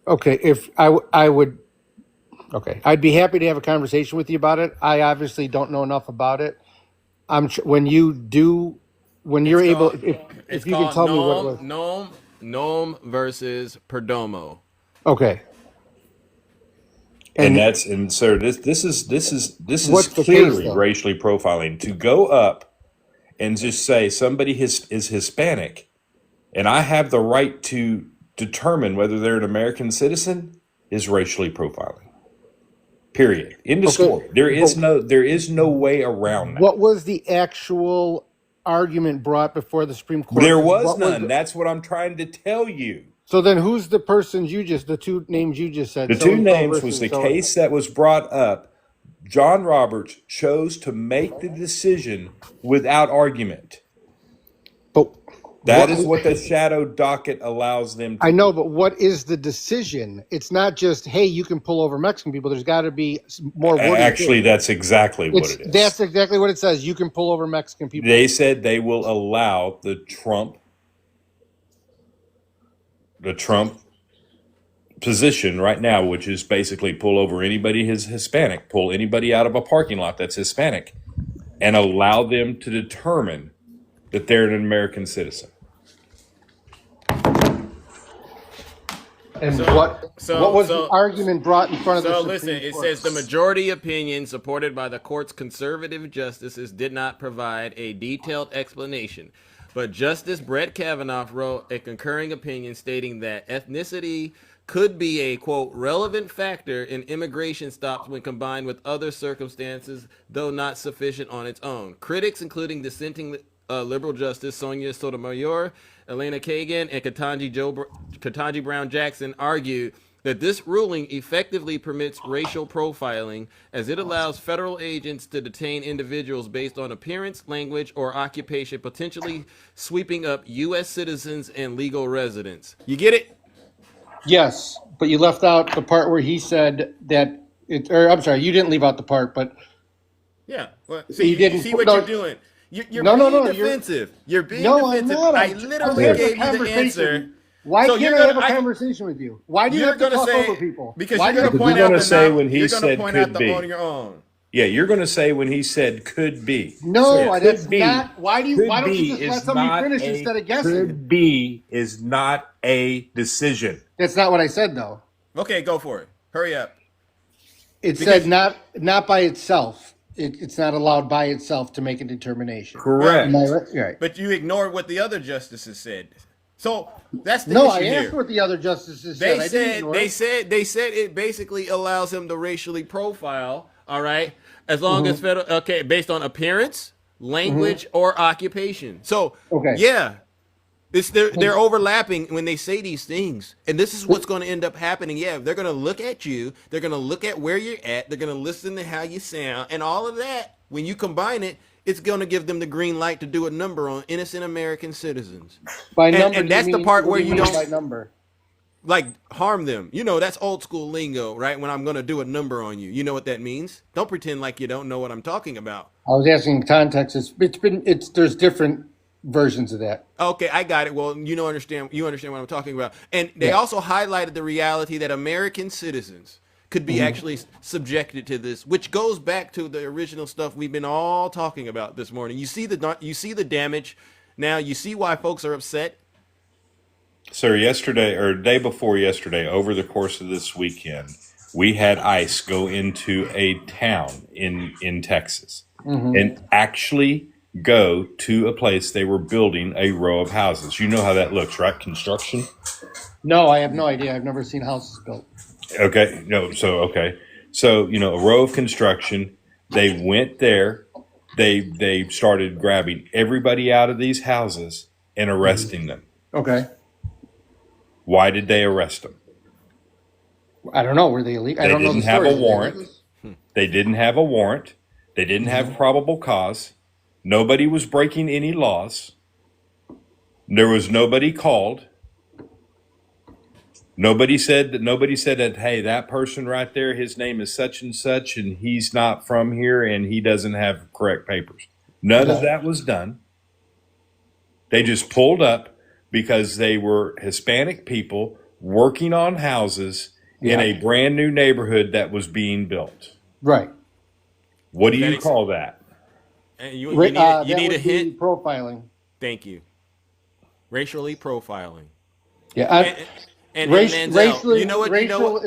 Okay, if I would, okay, I'd be happy to have a conversation with you about it. I obviously don't know enough about it. When you're able, if you can tell me what it was. Nome versus Perdomo. Okay. And sir, this is What's the clearly case, though? racially profiling. To go up and just say somebody is Hispanic, and I have the right to determine whether they're an American citizen, is racially profiling. Period. End of story. There is no way around that. What was the actual argument brought before the Supreme Court? There was What none. That's what I'm trying to tell you. So then who's the persons the two names you just said? The So-and-so two names versus was the so-and-so. case that was brought up. John Roberts chose to make the decision without argument. But that is what the shadow docket allows them to I know, but what is the decision? It's not just, hey, you can pull over Mexican people. There's got to be more wording. Actually, that's exactly what it is. That's exactly what it says. You can pull over Mexican people. They said they will allow the Trump position right now, which is basically pull over anybody who's Hispanic, pull anybody out of a parking lot that's Hispanic, and allow them to determine that they're an American citizen. And what was the argument brought in front of the So Supreme listen, it Court? says the majority opinion supported by the court's conservative justices did not provide a detailed explanation. But Justice Brett Kavanaugh wrote a concurring opinion stating that ethnicity could be a, quote, relevant factor in immigration stops when combined with other circumstances, though not sufficient on its own. Critics, including dissenting liberal justice Sonia Sotomayor, Elena Kagan, and Ketanji Brown Jackson, argued that this ruling effectively permits racial profiling as it allows federal agents to detain individuals based on appearance, language, or occupation, potentially sweeping up U.S. citizens and legal residents. You get it? Yes, but you left out the part where he said that it, or I'm sorry, you didn't leave out the part, but Yeah. Well, you see, didn't. see what no, you're doing. You're no, being you're- defensive. You're being No, I'm defensive. not. I I'm literally having a gave you the conversation. answer. Why So can't you're I gonna- have a I- conversation with you? Why do you You're have to gonna talk say over people? because Why you're do you gonna have point You're out gonna the say not- when he you're gonna said point out could the be. on your own. Yeah, you're going to say when he said could be. No, So that's could be- not. Why do you? could Why don't you be just is let somebody not finish a- instead of guessing? Could be is not a decision. That's not what I said, though. Okay, go for it. Hurry up. It Because- said not by itself. It's not allowed by itself to make a determination. Correct. Am I right? Right. But you ignored what the other justices said. So that's the No, issue I here. asked what the other justices They said. I didn't said ignore they it. said they said it basically allows him to racially profile. All right, as long as federal based on appearance, language, or occupation. So Okay. yeah, they're overlapping when they say these things, and this is what's going to end up happening. Yeah, they're going to look at you. They're going to look at where you're at. They're going to listen to how you sound, and all of that. When you combine it, it's going to give them the green light to do a number on innocent American citizens. By And- number, and do you that's the mean- part what where do you mean don't- by number. Like harm them. You know, that's old school lingo, right? When I'm going to do a number on you. You know what that means? Don't pretend like you don't know what I'm talking about. I was asking context. There's different versions of that. Okay, I got it. Well, you understand what I'm talking about. And they Yeah. also highlighted the reality that American citizens could be actually subjected to this, which goes back to the original stuff we've been all talking about this morning. You see the damage. Now you see why folks are upset. Sir, yesterday or day before yesterday, over the course of this weekend, we had ICE go into a town in Texas and actually go to a place they were building a row of houses. You know how that looks, right? Construction. No, I have no idea. I've never seen houses built. Okay. No. Okay. So, a row of construction. They went there. They started grabbing everybody out of these houses and arresting them. Okay. Why did they arrest them? I don't know. Were they illegal? I They don't know didn't the have story. a Were they warrant. illegal? They didn't have a warrant. They didn't have probable cause. Nobody was breaking any laws. There was nobody called. Nobody said that, hey, that person right there, his name is such and such, and he's not from here and he doesn't have correct papers. None of that was done. They just pulled up because they were Hispanic people working on houses in a brand new neighborhood that was being built. Right. What do you call that? And you Ra- need, that you need a would be hint. profiling. Thank you. Racially profiling. Yeah. And Manziel, Racially, you know what? racial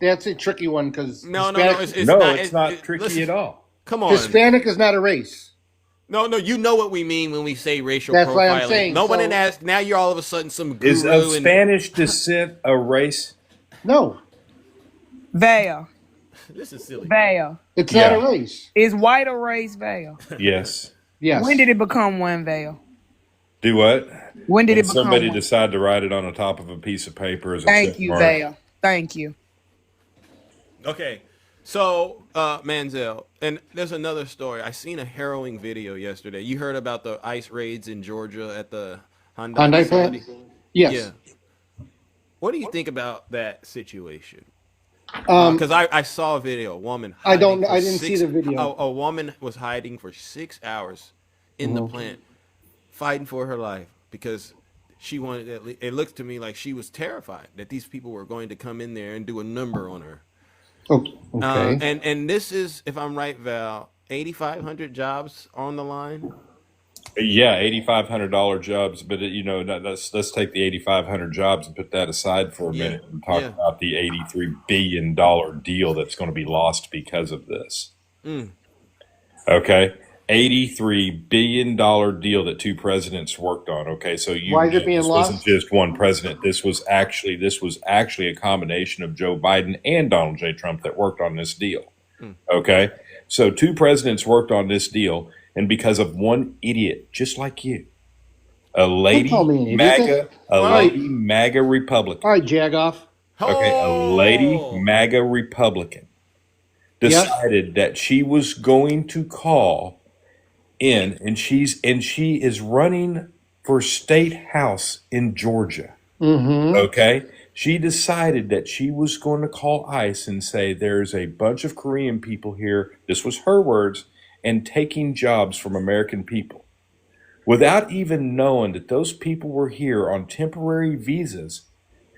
that's a tricky one because No, it's not tricky listen, at all. Come on. Hispanic is not a race. No, you know what we mean when we say racial That's profiling. what I'm saying, No one so- asked. Now you're all of a sudden some guru. Is of and, Spanish descent a race? No, Veil. This is silly. Veil. it's Yeah. not a race. Is white a race, Veil? Yes. Yes. When did it become one, Veil? Do what? When did When it become somebody one? decide to write it on the top of a piece of paper as a Thank check you, mark. Veil. Thank you. Okay, so Manziel, and there's another story. I seen a harrowing video yesterday. You heard about the ICE raids in Georgia at the Hyundai plant? facility? Yes. Yeah. What do you think about that situation? Um, Because I saw a video. A woman. I don't. hiding for I didn't see the video. A woman was hiding for 6 hours in the plant, fighting for her life because she wanted. It looked to me like she was terrified that these people were going to come in there and do a number on her. Okay. And this is, if I'm right, Val, 8,500 jobs on the line. Yeah, $8,500 jobs, but let's take the 8,500 jobs and put that aside for a minute and talk about the $83 billion deal that's going to be lost because of this. Okay, $83 billion deal that two presidents worked on. Okay, so Why is it being this lost? wasn't just one president. This was actually a combination of Joe Biden and Donald J. Trump that worked on this deal. Okay, so two presidents worked on this deal. And because of one idiot, just like you, A lady call me an idiot. MAGA, a All right. lady MAGA Republican. All right, Jagoff. Okay, a lady MAGA Republican decided that she was going to call in, and she is running for state house in Georgia. Mm-hmm. Okay, she decided that she was going to call ICE and say there's a bunch of Korean people here. This was her words, and taking jobs from American people, without even knowing that those people were here on temporary visas,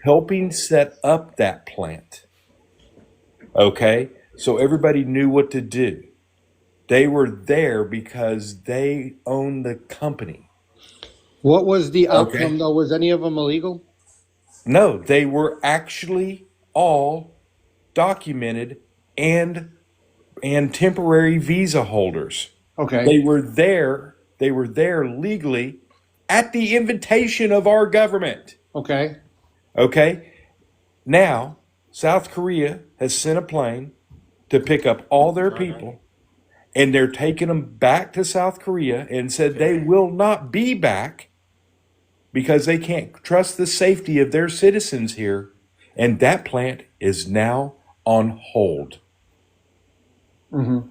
helping set up that plant. Okay, so everybody knew what to do. They were there because they own the company. What was the outcome, though? Was any of them illegal? No, they were actually all documented and temporary visa holders. Okay. They were there legally at the invitation of our government. Okay. Okay. Now, South Korea has sent a plane to pick up all their people, and they're taking them back to South Korea and said they will not be back because they can't trust the safety of their citizens here. And that plant is now on hold. Mm-hmm.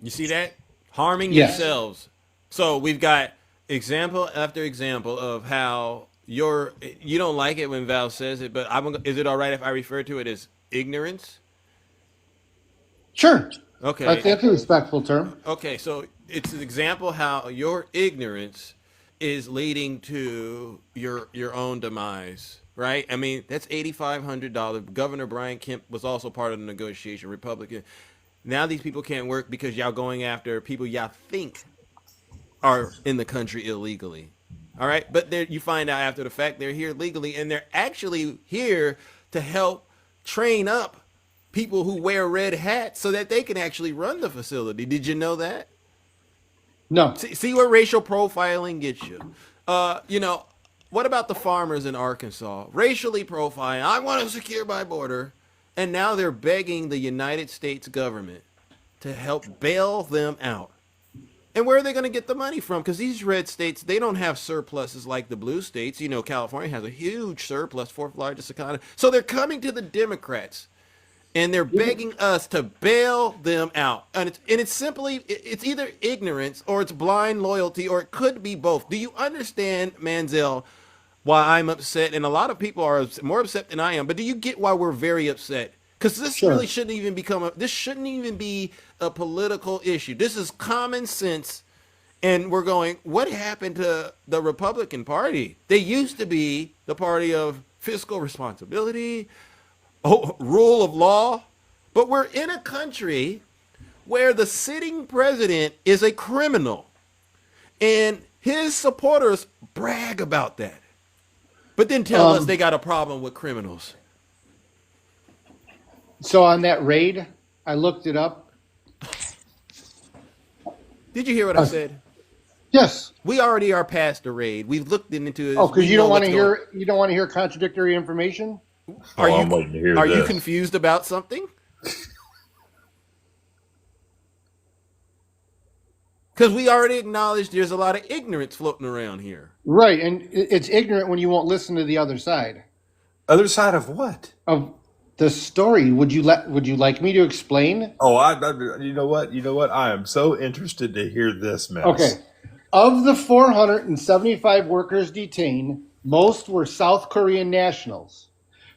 You see that? Harming Yes. yourselves. So we've got example after example of how you don't like it when Val says it, but is it all right if I refer to it as ignorance? Sure. Okay. That's a respectful term. Okay, so it's an example how your ignorance is leading to your own demise, right? I mean, that's $8,500. Governor Brian Kemp was also part of the negotiation, Republican. Now these people can't work because y'all going after people y'all think are in the country illegally. All right, but you find out after the fact they're here legally, and they're actually here to help train up people who wear red hats so that they can actually run the facility. Did you know that? No. See where racial profiling gets you. What about the farmers in Arkansas? Racially profiling. I want to secure my border. And now they're begging the United States government to help bail them out. And where are they going to get the money from? Because these red states, they don't have surpluses like the blue states. You know, California has a huge surplus, 4th largest economy. So they're coming to the Democrats, and they're begging us to bail them out. And it's either ignorance or it's blind loyalty, or it could be both. Do you understand, Manziel, why I'm upset? And a lot of people are more upset than I am. But do you get why we're very upset? Because this really shouldn't even be a political issue. This is common sense. And we're going, what happened to the Republican Party? They used to be the party of fiscal responsibility, rule of law. But we're in a country where the sitting president is a criminal. And his supporters brag about that. But then tell us they got a problem with criminals. So on that raid, I looked it up. Did you hear what I said? Yes. We already are past the raid. We've looked into it. Oh, because you don't want to hear contradictory information? Are you confused about something? Because we already acknowledged there's a lot of ignorance floating around here. Right, and it's ignorant when you won't listen to the other side. Other side of what? Of the story. Would you like me to explain? Oh, you know what? I am so interested to hear this mess. Okay. Of the 475 workers detained, most were South Korean nationals.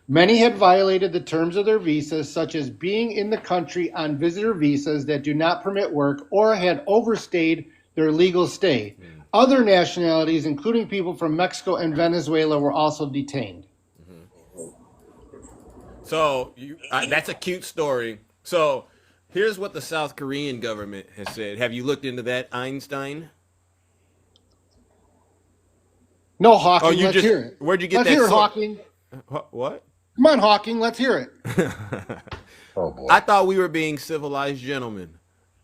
Many had violated the terms of their visas, such as being in the country on visitor visas that do not permit work, or had overstayed their legal stay. Other nationalities, including people from Mexico and Venezuela, were also detained. So that's a cute story. So here's what the South Korean government has said. Have you looked into that, Einstein? No, Hawking, let's hear it. Where'd you get let's that? Hear it, Hawking. What? Come on, Hawking, let's hear it. Oh boy! I thought we were being civilized gentlemen.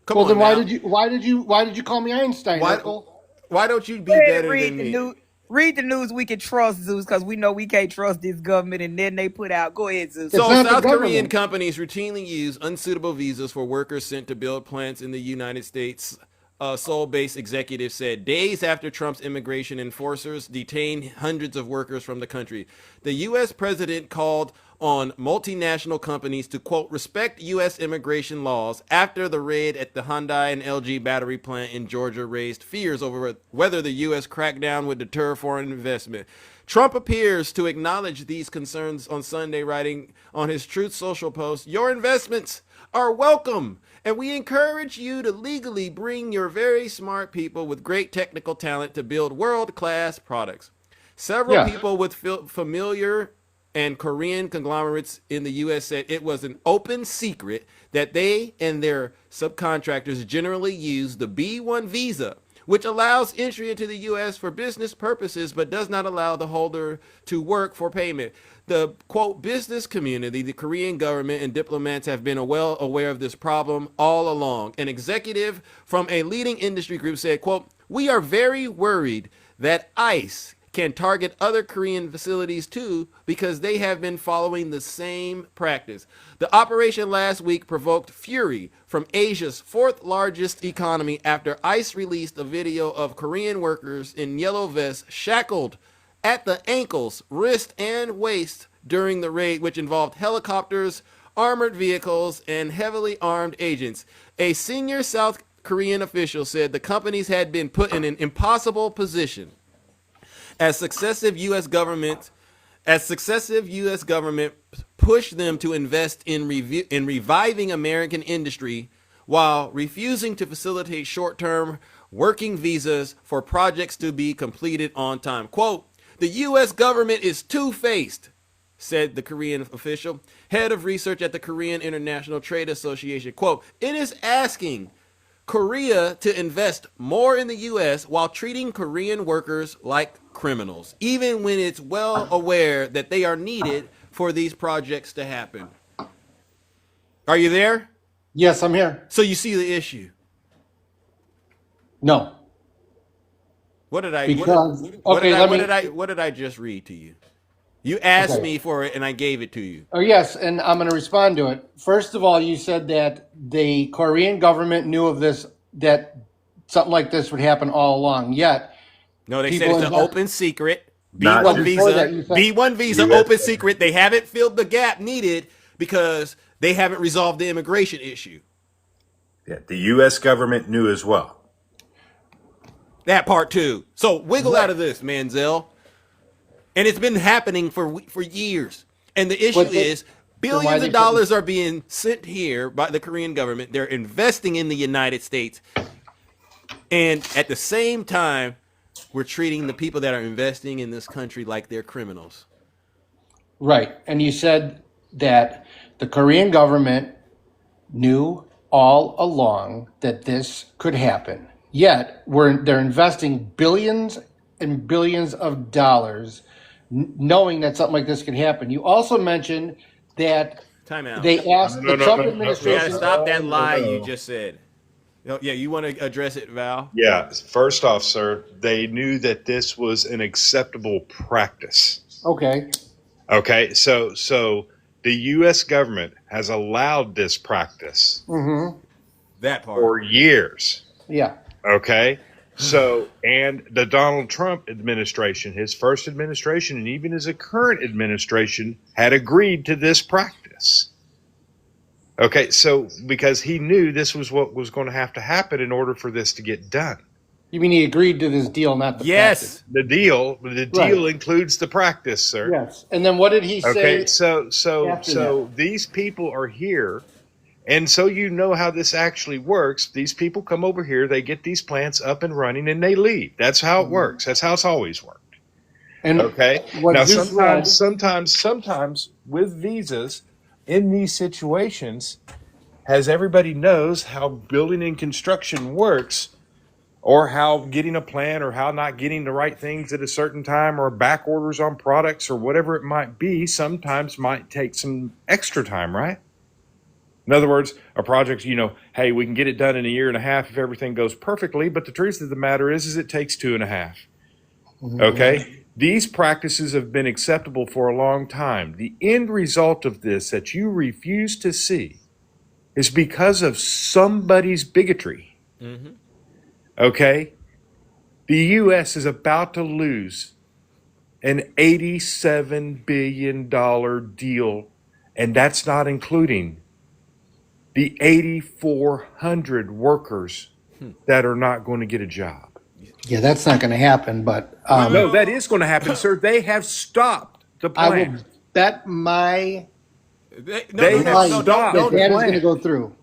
Come well, on then now. why did you call me Einstein, Michael? Why don't you be better than me? Read the news. We can trust Zeus because we know we can't trust this government. And then they put out. Go ahead, Zeus. So South Korean companies routinely use unsuitable visas for workers sent to build plants in the United States. Seoul-based executive said days after Trump's immigration enforcers detained hundreds of workers from the country. The U.S. president called on multinational companies to, quote, respect U.S. immigration laws after the raid at the Hyundai and LG battery plant in Georgia raised fears over whether the U.S. crackdown would deter foreign investment. Trump appears to acknowledge these concerns on Sunday, writing on his Truth Social post, "Your investments are welcome, and we encourage you to legally bring your very smart people with great technical talent to build world-class products." Several people with familiar and Korean conglomerates in the U.S. said it was an open secret that they and their subcontractors generally use the B-1 visa, which allows entry into the U.S. for business purposes but does not allow the holder to work for payment. The, quote, business community, the Korean government, and diplomats have been well aware of this problem all along. An executive from a leading industry group said, quote, "We are very worried that ICE can target other Korean facilities too because they have been following the same practice." The operation last week provoked fury from Asia's fourth largest economy after ICE released a video of Korean workers in yellow vests shackled at the ankles, wrist, and waist during the raid, which involved helicopters, armored vehicles, and heavily armed agents. A senior South Korean official said the companies had been put in an impossible position as successive U.S. government pushed them to invest in reviving American industry while refusing to facilitate short-term working visas for projects to be completed on time. Quote, "The U.S. government is two-faced," said the Korean official, head of research at the Korean International Trade Association. Quote, "It is asking Korea to invest more in the U.S. while treating Korean workers like criminals, even when it's well aware that they are needed for these projects to happen." Are you there? Yes, I'm here. So you see the issue? No. What did I? Because what did I just read to you? You asked me for it, and I gave it to you. Oh, yes, and I'm going to respond to it. First of all, you said that the Korean government knew of this, that something like this would happen all along. Yet, no, they said it's an open secret. Not B1 visa, B1 visa, open secret. They haven't filled the gap needed because they haven't resolved the immigration issue. Yeah, the U.S. government knew as well. That part too. So wiggle out of this, Manziel. And it's been happening for years. And the issue is billions of dollars are being sent here by the Korean government. They're investing in the United States. And at the same time, we're treating the people that are investing in this country like they're criminals. Right. And you said that the Korean government knew all along that this could happen. Yet they're investing billions and billions of dollars knowing that something like this could happen. You also mentioned that they asked the Trump administration. You gotta stop that lie you just said. Yeah, you want to address it, Val? Yeah. First off, sir, they knew that this was an acceptable practice. Okay. Okay. So the U.S. government has allowed this practice that part for years. Yeah. Okay. So, and the Donald Trump administration, his first administration, and even his current administration had agreed to this practice. Okay. So, because he knew this was what was going to happen in order for this to get done. You mean he agreed to this deal, not the practice? The deal includes the practice, sir. Yes. And then what did he say? Okay. So these people are here. And so you know how this actually works. These people come over here, they get these plants up and running, and they leave. That's how it works. That's how it's always worked. And okay. Now sometimes with visas in these situations, as everybody knows how building and construction works, or how getting a plan, or how not getting the right things at a certain time, or back orders on products, or whatever it might be, sometimes might take some extra time, right? In other words, a project, hey, we can get it done in 1.5 years if everything goes perfectly, but the truth of the matter is it takes 2.5. Okay? These practices have been acceptable for a long time. The end result of this that you refuse to see is because of somebody's bigotry. Okay? The U.S. is about to lose an $87 billion deal, and that's not including the 8,400 workers that are not going to get a job. Yeah, that's not going to happen. But no, that is going to happen, sir. They have stopped the I plan. will bet my They life have stopped that the that is going to plan. go through.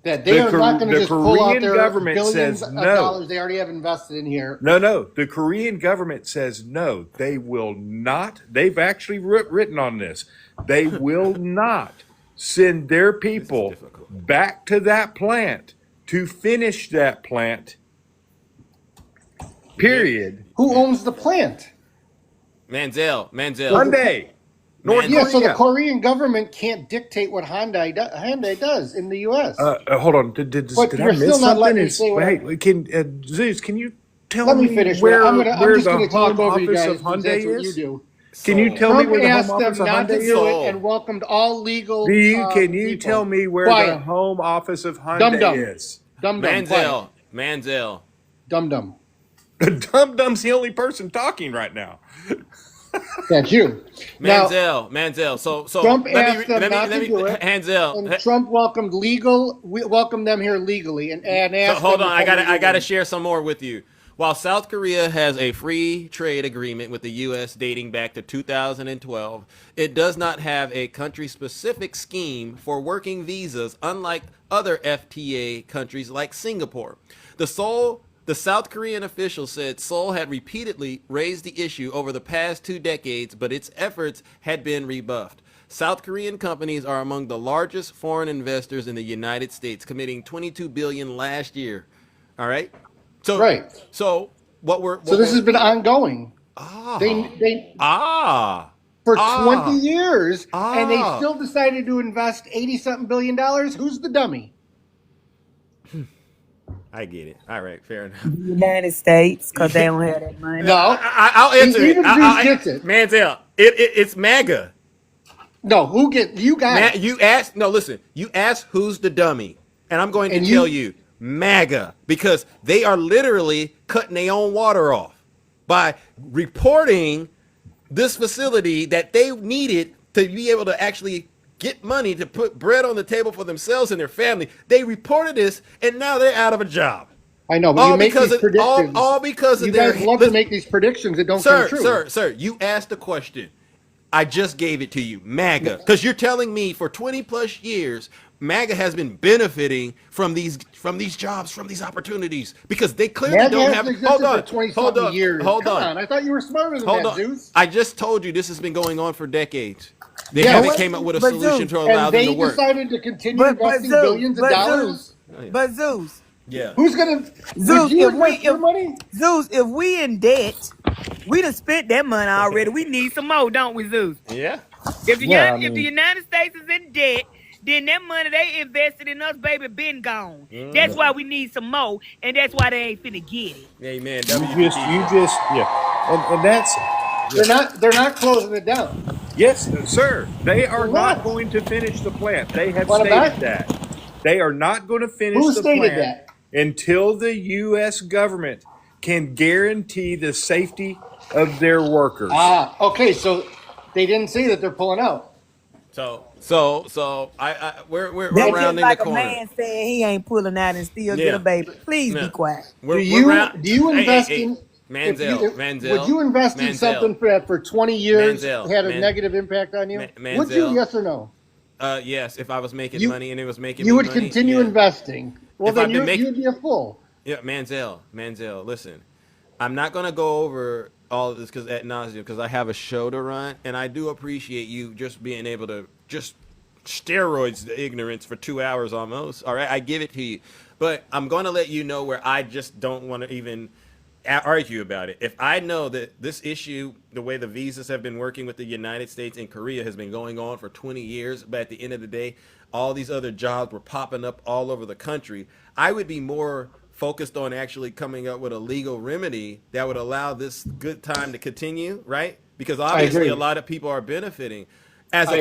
That they The are not going to the just pull out Korean their government billions says of no. dollars they already have invested in here. No. The Korean government says no. They will not. They've actually written on this. They will not send their people back to that plant to finish that plant. Period. Who owns the plant? Manziel. Hyundai. North Yeah, Korea. so the Korean government can't dictate what Hyundai does in the U.S. Hold on. Did But I you're miss still not something? letting me say what Wait, can Zeus? Can you tell Let me me finish. where I'm just the going to talk home over you office guys of because Hyundai that's what you is? do. Can you tell me Trump where the asked home office them of not to Hyundai do is? it and welcomed all legal. Can you people. tell me where Quiet. the home office of Hyundai Dum-dum. is? Dum-dum. Manziel. Dum-dum. Dum-dum's the only person talking right now. That's you. Manziel. So Trump let asked them not to do it. Hanzel. And Trump welcomed them here legally, and So asked hold them on, to come I gotta legally. share some more with you. While South Korea has a free trade agreement with the U.S. dating back to 2012, it does not have a country-specific scheme for working visas, unlike other FTA countries like Singapore. The South Korean official said Seoul had repeatedly raised the issue over the past 2 decades, but its efforts had been rebuffed. South Korean companies are among the largest foreign investors in the United States, committing $22 billion last year. All right. So this has been ongoing. For 20 years, and they still decided to invest $80-something billion. Who's the dummy? I get it. All right, fair enough. The United States, because they don't have that money. No, I'll answer it. Even Zeus gets it. Manziel, it's MAGA. No, you got it. You asked. No, listen. You asked who's the dummy, and I'm going to tell you MAGA, because they are literally cutting their own water off by reporting this facility that they needed to be able to actually get money to put bread on the table for themselves and their family. They reported this, and now they're out of a job. I know, but all you make because these of, predictions. all because of you their. guys love to make these predictions that don't come true. Sir, you asked the question. I just gave it to you, MAGA, because you're telling me for 20 plus years, MAGA has been benefiting from these jobs, from these opportunities, because they clearly MAGA don't has have. existed Hold on, for 20-something years. Hold Come on. I thought you were smarter than Hold that, on. Zeus. I just told you this has been going on for decades. They haven't came up with a solution to allow them to work. They decided to continue investing billions of dollars. But Zeus. Yeah. Who's gonna Zeus? money? Zeus, if we in debt, we done spent that money already. We need some more, don't we, Zeus? Yeah. If the United States is in debt, then that money they invested in us, baby, been gone. That's why we need some more, and that's why they ain't finna get it. Amen. And that's they're not closing it down. Yes, sir. They are not going to finish the plant. They have What about? stated that. They are not going to finish Who the stated plant that? until the U.S. government can guarantee the safety of their workers. Okay, so they didn't say that they're pulling out. So we're That's just rounding like the a corner. man saying he ain't pulling out and still get Yeah. a baby. Please Yeah. be quiet. Do you invest in? Manziel, would you invest in something for 20 years had a negative impact on you? Would you? Yes or no? Yes, if I was making money and it was making You me would money, continue yeah. investing. Well, If then I've been you'd be a fool. Yeah, Manziel, listen. I'm not going to go over all of this because ad nauseum, because I have a show to run, and I do appreciate you just being able to just steroids the ignorance for 2 hours almost. All right, I give it to you. But I'm going to let you know where I just don't want to even argue about it. If I know that this issue, the way the visas have been working with the United States and Korea, has been going on for 20 years, but at the end of the day, all these other jobs were popping up all over the country, I would be more focused on actually coming up with a legal remedy that would allow this good time to continue, right? Because obviously a lot of people are benefiting, as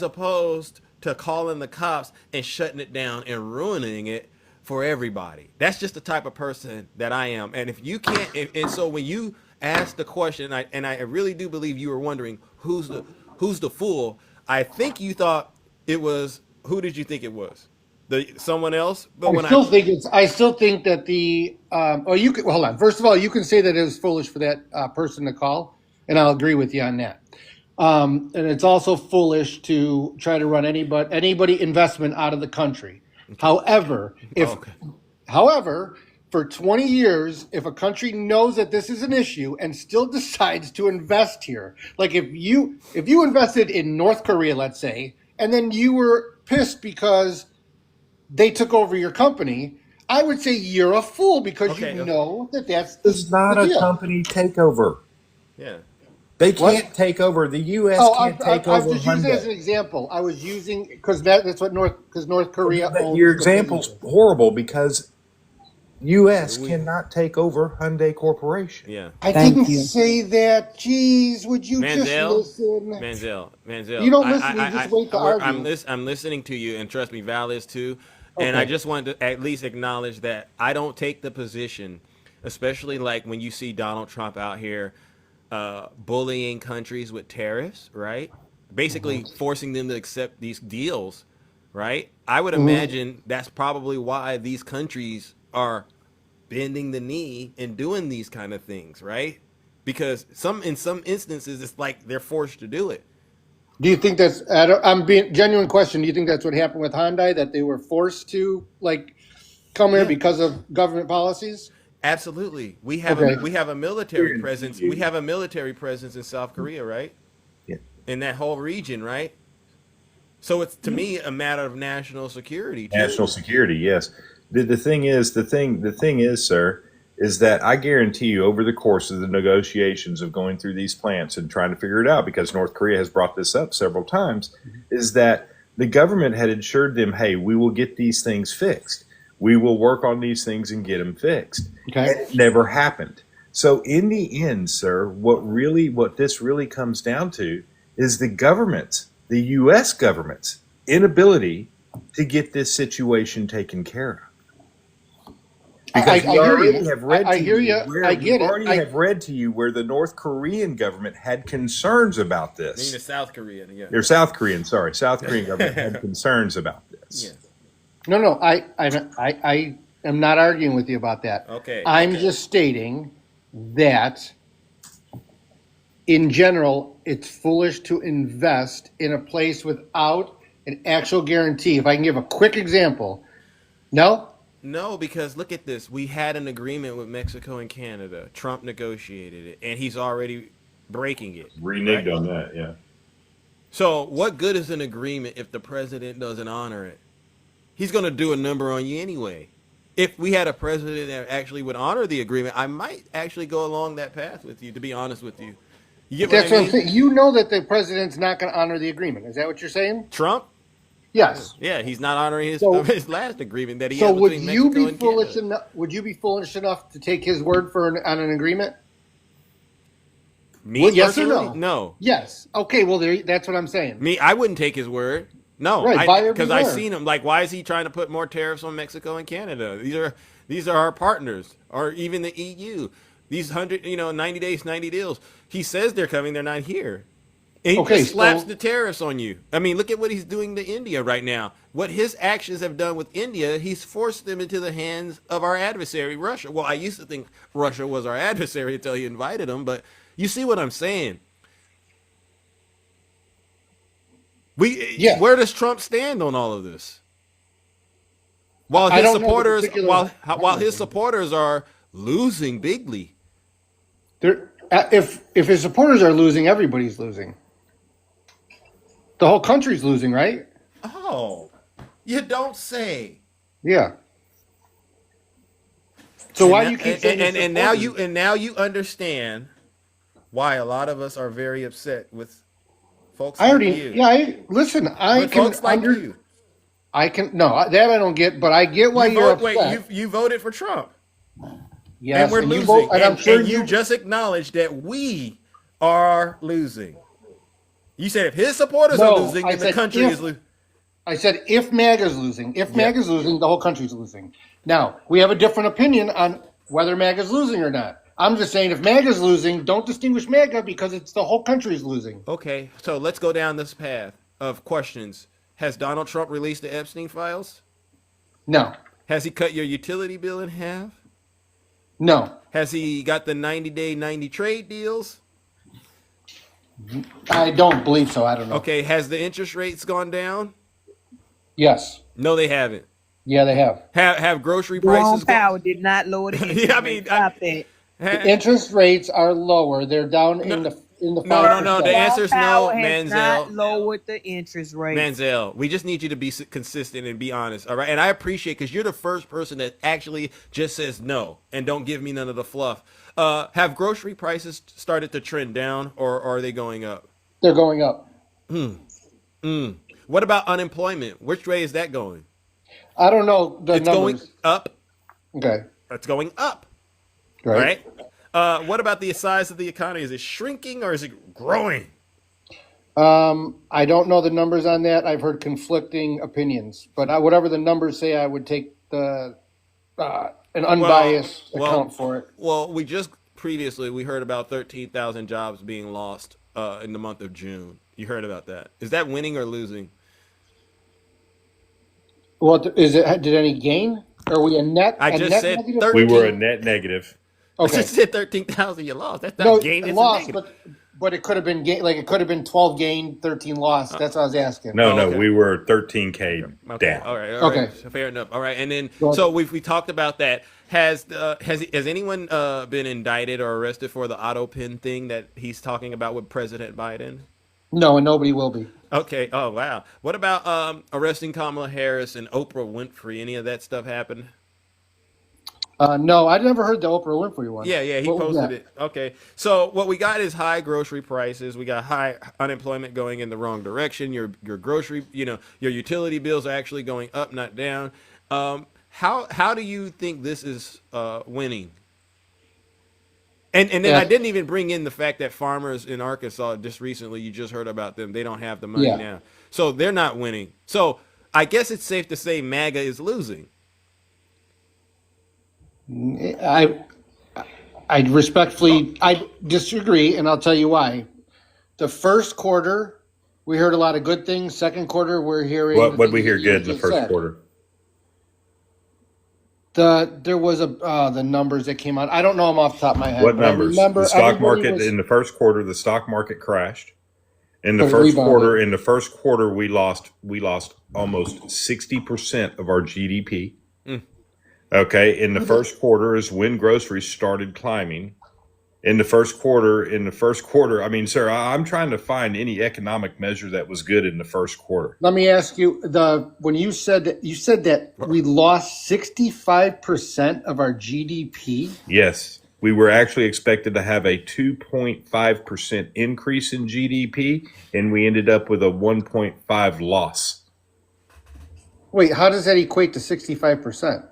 opposed to calling the cops and shutting it down and ruining it for everybody. That's just the type of person that I am. And if you can't, and so when you ask the question, and I really do believe you were wondering who's the fool. I think you thought it was, who did you think it was? Someone else? But I still think that hold on. First of all, you can say that it was foolish for that person to call, and I'll agree with you on that. And it's also foolish to try to run anybody investment out of the country. However, for 20 years, if a country knows that this is an issue and still decides to invest here, like if you invested in North Korea, let's say, and then you were pissed because they took over your company, I would say you're a fool because you know that's It's not a company takeover. Yeah. They can't take over. The U.S. can't take over. I was just using it as an example. I was using because that's what North Korea owns. Your example's horrible because U.S. cannot take over Hyundai Corporation. Yeah. I didn't say that. Jeez, would you just listen? Manziel. You don't listen. You just wait to argue. I'm listening to you, and trust me, Val is too. And I just wanted to at least acknowledge that I don't take the position, especially like when you see Donald Trump out here bullying countries with tariffs, right? Basically forcing them to accept these deals, right? I would imagine that's probably why these countries are bending the knee and doing these kind of things, right? Because in some instances, it's like they're forced to do it. Do you think that's? I'm being genuine question. Do you think that's what happened with Hyundai? That they were forced to come here because of government policies? Absolutely. We have a military presence. We have a military presence in South Korea, right? Yeah. In that whole region, right? So it's to me a matter of national security. National security, yes. The thing is, sir, is that I guarantee you over the course of the negotiations of going through these plants and trying to figure it out, because North Korea has brought this up several times, is that the government had assured them, hey, we will get these things fixed. We will work on these things and get them fixed. Okay. And it never happened. So in the end, sir, what this really comes down to is the U.S. government's inability to get this situation taken care of. Because we already have read to you where the North Korean government had concerns about this. I mean the South Korean, yeah. Or South Korean government had concerns about this. Yeah. No, I am not arguing with you about that. Okay. I'm just stating that in general, it's foolish to invest in a place without an actual guarantee. If I can give a quick example. No, because look at this. We had an agreement with Mexico and Canada. Trump negotiated it, and he's already breaking it. Reneged on that, yeah. So what good is an agreement if the president doesn't honor it? He's going to do a number on you anyway. If we had a president that actually would honor the agreement, I might actually go along that path with you, to be honest with you. You get That's what I what mean? I'm saying. You know that the president's not going to honor the agreement. Is that what you're saying? Trump? Yes. Yeah, he's not honoring his last agment that he So had would between you Mexico be and foolish Canada. enough? Would you be foolish enough to take his word on an agreement? Me, yes or personally? no? No. Yes. Okay. Well, that's what I'm saying. Me, I wouldn't take his word. No, Right, because I've seen him. Like, why is he trying to put more tariffs on Mexico and Canada? These are our partners, or even the EU. These 90 days, 90 deals. He says they're coming, they're not here. And he just slaps the tariffs on you. I mean, look at what he's doing to India right now. What his actions have done with India, he's forced them into the hands of our adversary, Russia. Well, I used to think Russia was our adversary until he invited them, but you see what I'm saying? Where does Trump stand on all of this? While his supporters are losing bigly. If his supporters are losing, everybody's losing. The whole country's losing, right? Oh, you don't say. Yeah. So why do you keep saying and now you understand why a lot of us are very upset with folks like you. Listen. I don't get, but I get why you're upset. Wait, you voted for Trump. Yes, and we're losing. And you just acknowledged that we are losing. You said if his supporters are losing, then the country is losing. I said if MAGA's losing. If MAGA's losing, the whole country's losing. Now, we have a different opinion on whether MAGA's losing or not. I'm just saying if MAGA's losing, don't distinguish MAGA because it's the whole country's losing. Okay, so let's go down this path of questions. Has Donald Trump released the Epstein files? No. Has he cut your utility bill in half? No. Has he got the 90-day, 90 trade deals? I don't believe so. I don't know. Okay, has the interest rates gone down? Yes. No, they haven't. Yeah, they have. Have grocery Jerome prices gone? Powell did not lower the interest Yeah, I rate. mean, Stop that. The interest rates are lower. They're down in the 5%. No. The answer is no, Powell has not Manziel. lowered the interest rate. Manziel, we just need you to be consistent and be honest, all right? And I appreciate because you're the first person that actually just says no and don't give me none of the fluff. Have grocery prices started to trend down, or are they going up? They're going up. What about unemployment? Which way is that going? I don't know the It's numbers. going up. Okay. It's going up. Right. What about the size of the economy? Is it shrinking or is it growing? I don't know the numbers on that. I've heard conflicting opinions, but whatever the numbers say, I would take an unbiased account for it. Well, we just previously we heard about 13,000 jobs being lost in the month of June. You heard about that? Is that winning or losing? Well, did any gain? Are we a net? I just said 13. We were a net negative. I just said 13,000 you lost. That's not gain. It's lost, a negative. but it could have been gain. Like it could have been 12 gain, 13 lost. That's what I was asking. No, we were 13K down. All right. Fair enough. All right, and then so we talked about that. Has anyone been indicted or arrested for the auto pin thing that he's talking about with President Biden? No, and nobody will be. Okay. Oh wow. What about arresting Kamala Harris and Oprah Winfrey? Any of that stuff happened? No, I never heard the Oprah Winfrey one. Yeah, he posted it. Okay, so what we got is high grocery prices. We got high unemployment going in the wrong direction. Your grocery, your utility bills are actually going up, not down. How do you think this is winning? And then I didn't even bring in the fact that farmers in Arkansas just recently, you just heard about them. They don't have the money now, so they're not winning. So I guess it's safe to say MAGA is losing. I respectfully disagree, and I'll tell you why. The first quarter, we heard a lot of good things. Second quarter, we're hearing. What did we hear good in the first quarter? There was the numbers that came out. I don't know them off the top of my head. What numbers? The stock market in the first quarter, the stock market crashed. In the first quarter, we lost almost 60% of our GDP. Okay, in the first quarter is when groceries started climbing. In the first quarter, I mean, sir, I'm trying to find any economic measure that was good in the first quarter. Let me ask you, when you said that we lost 65% of our GDP. Yes, we were actually expected to have a 2.5% increase in GDP, and we ended up with a 1.5 loss. Wait, how does that equate to 65%?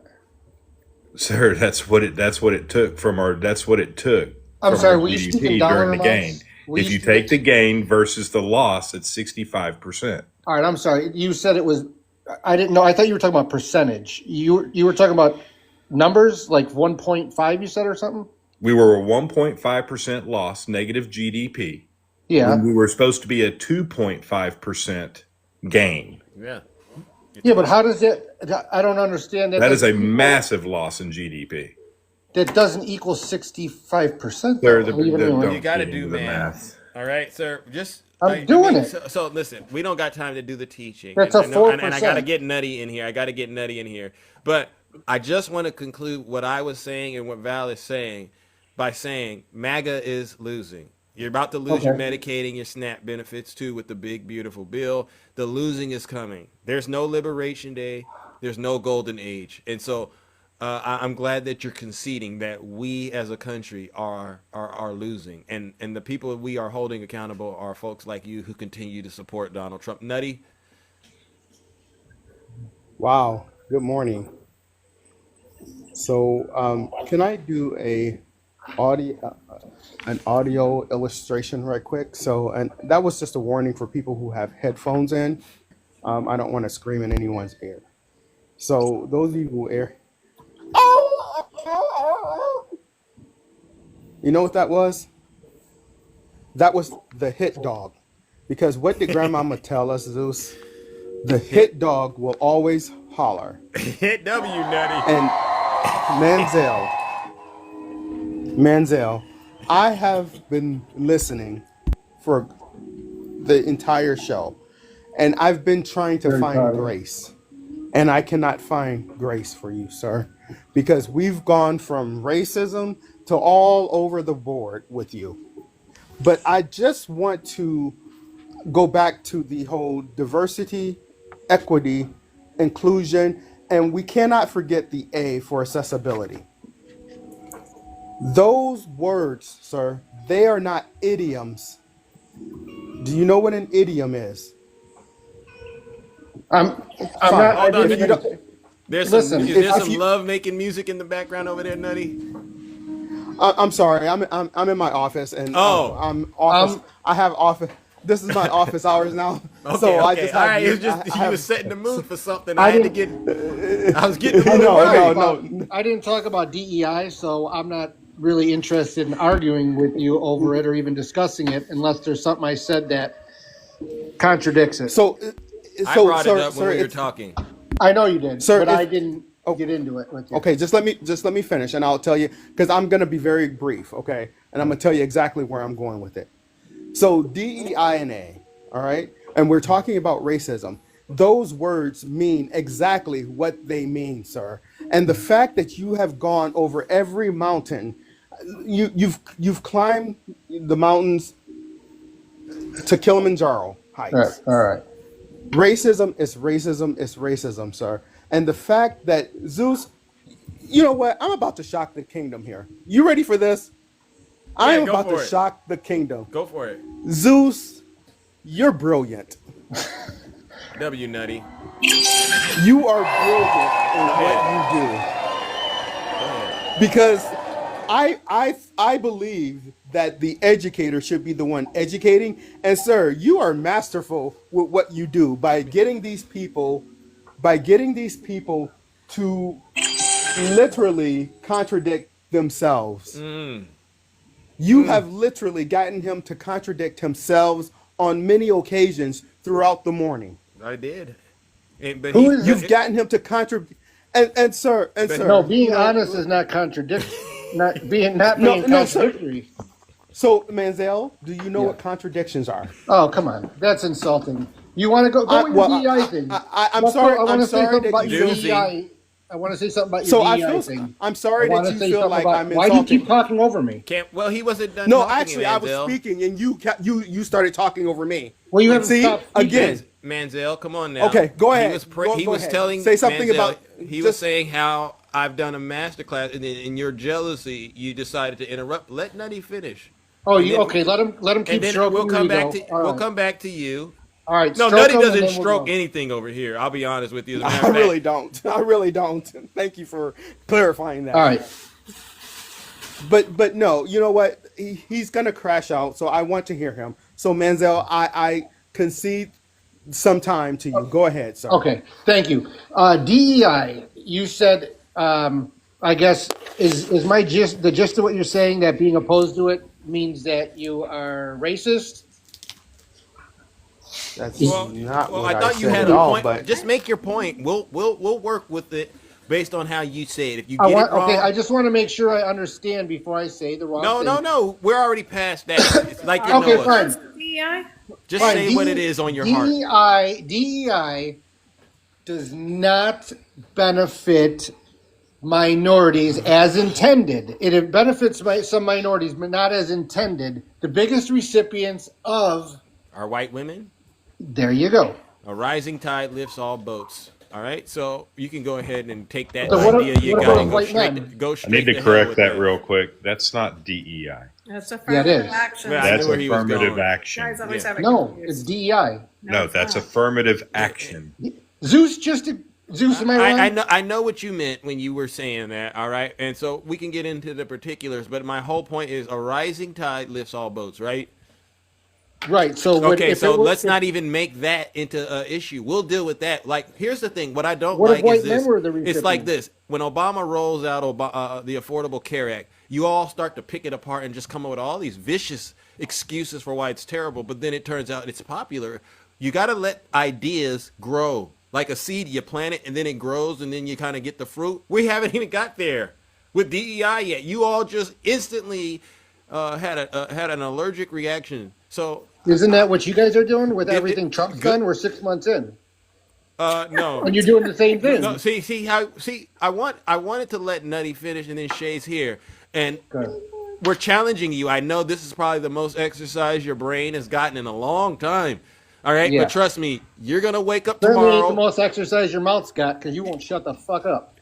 Sir, that's what it took from our. That's what it took. I'm sorry, were you speaking dollar during the gain? If you take the gain versus the loss, it's 65%. All right, I'm sorry. You said it was. I didn't know. I thought you were talking about percentage. You were talking about numbers like 1.5. You said or something. We were a 1.5% loss, negative GDP. Yeah. When we were supposed to be a 2.5% gain. Yeah. Yeah, but how does it? I don't understand that. That is a massive loss in GDP. That doesn't equal 65%. You got to do math. All right, sir. I'm doing it. So listen, we don't got time to do the teaching. That's a 4%. And I got to get nutty in here. But I just want to conclude what I was saying and what Val is saying by saying MAGA is losing. You're about to lose your Medicaid and your SNAP benefits too with the big, beautiful bill. The losing is coming. There's no Liberation Day. There's no golden age. And so I'm glad that you're conceding that we as a country are losing. And the people we are holding accountable are folks like you who continue to support Donald Trump. Nutty? Wow. Good morning. So can I do an audio illustration right quick? So, and that was just a warning for people who have headphones in. I don't want to scream in anyone's ear. So those of you You know what that was? That was the hit dog. Because what did Grandmama tell us, Zeus? The hit dog will always holler. Hit W, Nutty. And Manziel, I have been listening for the entire show, and I've been trying to find grace, and I cannot find grace for you, sir, because we've gone from racism to all over the board with you. But I just want to go back to the whole diversity, equity, inclusion, and we cannot forget the A for accessibility. Those words, sir, they are not idioms. Do you know what an idiom is? Hold on. There's some love-making music in the background over there, Nutty. I'm sorry. I'm in my office, and I have office. This is my office hours now. Okay, so I okay. just All have, right, it was just you was setting the mood for something. I was getting a little worried. I didn't talk about DEI, so I'm not really interested in arguing with you over it or even discussing it unless there's something I said that contradicts it. So I brought it up when we were talking. I know you did, Sir, but I didn't get into it with you. Okay, just let me finish, and I'll tell you, because I'm gonna be very brief, okay, and I'm gonna tell you exactly where I'm going with it. So DEI&A, all right, and we're talking about racism. Those words mean exactly what they mean, sir. And the fact that you have gone over every mountain, you've climbed the mountains to Kilimanjaro heights. All right. Racism is racism is racism, sir. And the fact that Zeus, you know what? I'm about to shock the kingdom here. You ready for this? I am about to shock the kingdom. Go for it. Zeus, you're brilliant. W, Nutty. You are brilliant in what you do. Because I believe that the educator should be the one educating. And sir, you are masterful with what you do by getting these people to literally contradict themselves. You have literally gotten him to contradict himself on many occasions throughout the morning. I did. But you've gotten him to contradict, and sir, no, being honest is not contradictory. Not being contradictory. So, Manziel, do you know what contradictions are? Oh, come on, that's insulting. You want to go with the DEI thing? I'm sorry. I want to say something about you your DEI. I want to say something about your DEI thing. I'm sorry that you feel like I'm insulting. Why do you keep talking over me? Well, he wasn't done. No, talking, actually, I was speaking, and you started talking over me. Well, you haven't see stopped again. Manziel, come on now. Okay, go ahead. He was telling. Say something Manziel, about. He was saying how I've done a masterclass, and in your jealousy, you decided to interrupt. Let Nutty finish. Oh, okay. Let him keep stroking. We'll come back to you. All right. No, Nutty doesn't stroke anything over here. I'll be honest with you. I really don't. I really don't. Thank you for clarifying that. All right. But no, you know what? He's gonna crash out. So I want to hear him. So Manziel, I concede some time to you. Go ahead, sir. Okay. Thank you. DEI. You said. I guess is the gist of what you're saying, that being opposed to it means that you are racist? That's not what I thought you had a point. But just make your point. We'll work with it based on how you say it. If you get it wrong, okay, I just want to make sure I understand before I say the wrong thing. No. We're already past that. It's like you okay, know fine. us. Just say what it is on your heart. DEI does not benefit minorities as intended. It benefits some minorities, but not as intended. The biggest recipients of are white women. There you go. A rising tide lifts all boats. All right, so you can go ahead and take that idea you got and go straight. I need to correct that real quick. That's not DEI. That's affirmative action. That's affirmative action. No, it's DEI. No, that's affirmative action. Zeus, am I wrong? I know what you meant when you were saying that, all right? And so we can get into the particulars, but my whole point is a rising tide lifts all boats, right? Right. So let's not even make that into an issue. We'll deal with that. Like, here's the thing. What I don't like is this. It's like this. When Obama rolls out the Affordable Care Act, you all start to pick it apart and just come up with all these vicious excuses for why it's terrible. But then it turns out it's popular. You got to let ideas grow. Like a seed, you plant it and then it grows and then you kind of get the fruit. We haven't even got there with DEI yet. You all just instantly had an allergic reaction. So isn't that what you guys are doing with everything Trump's done? We're 6 months in. No. And you're doing the same thing. No, I wanted to let Nutty finish and then Shay's here. And we're challenging you. I know this is probably the most exercise your brain has gotten in a long time. All right, Yeah. but trust me, you're gonna wake up Certainly ain't tomorrow. the most exercise your mouth's got because you won't shut the fuck up.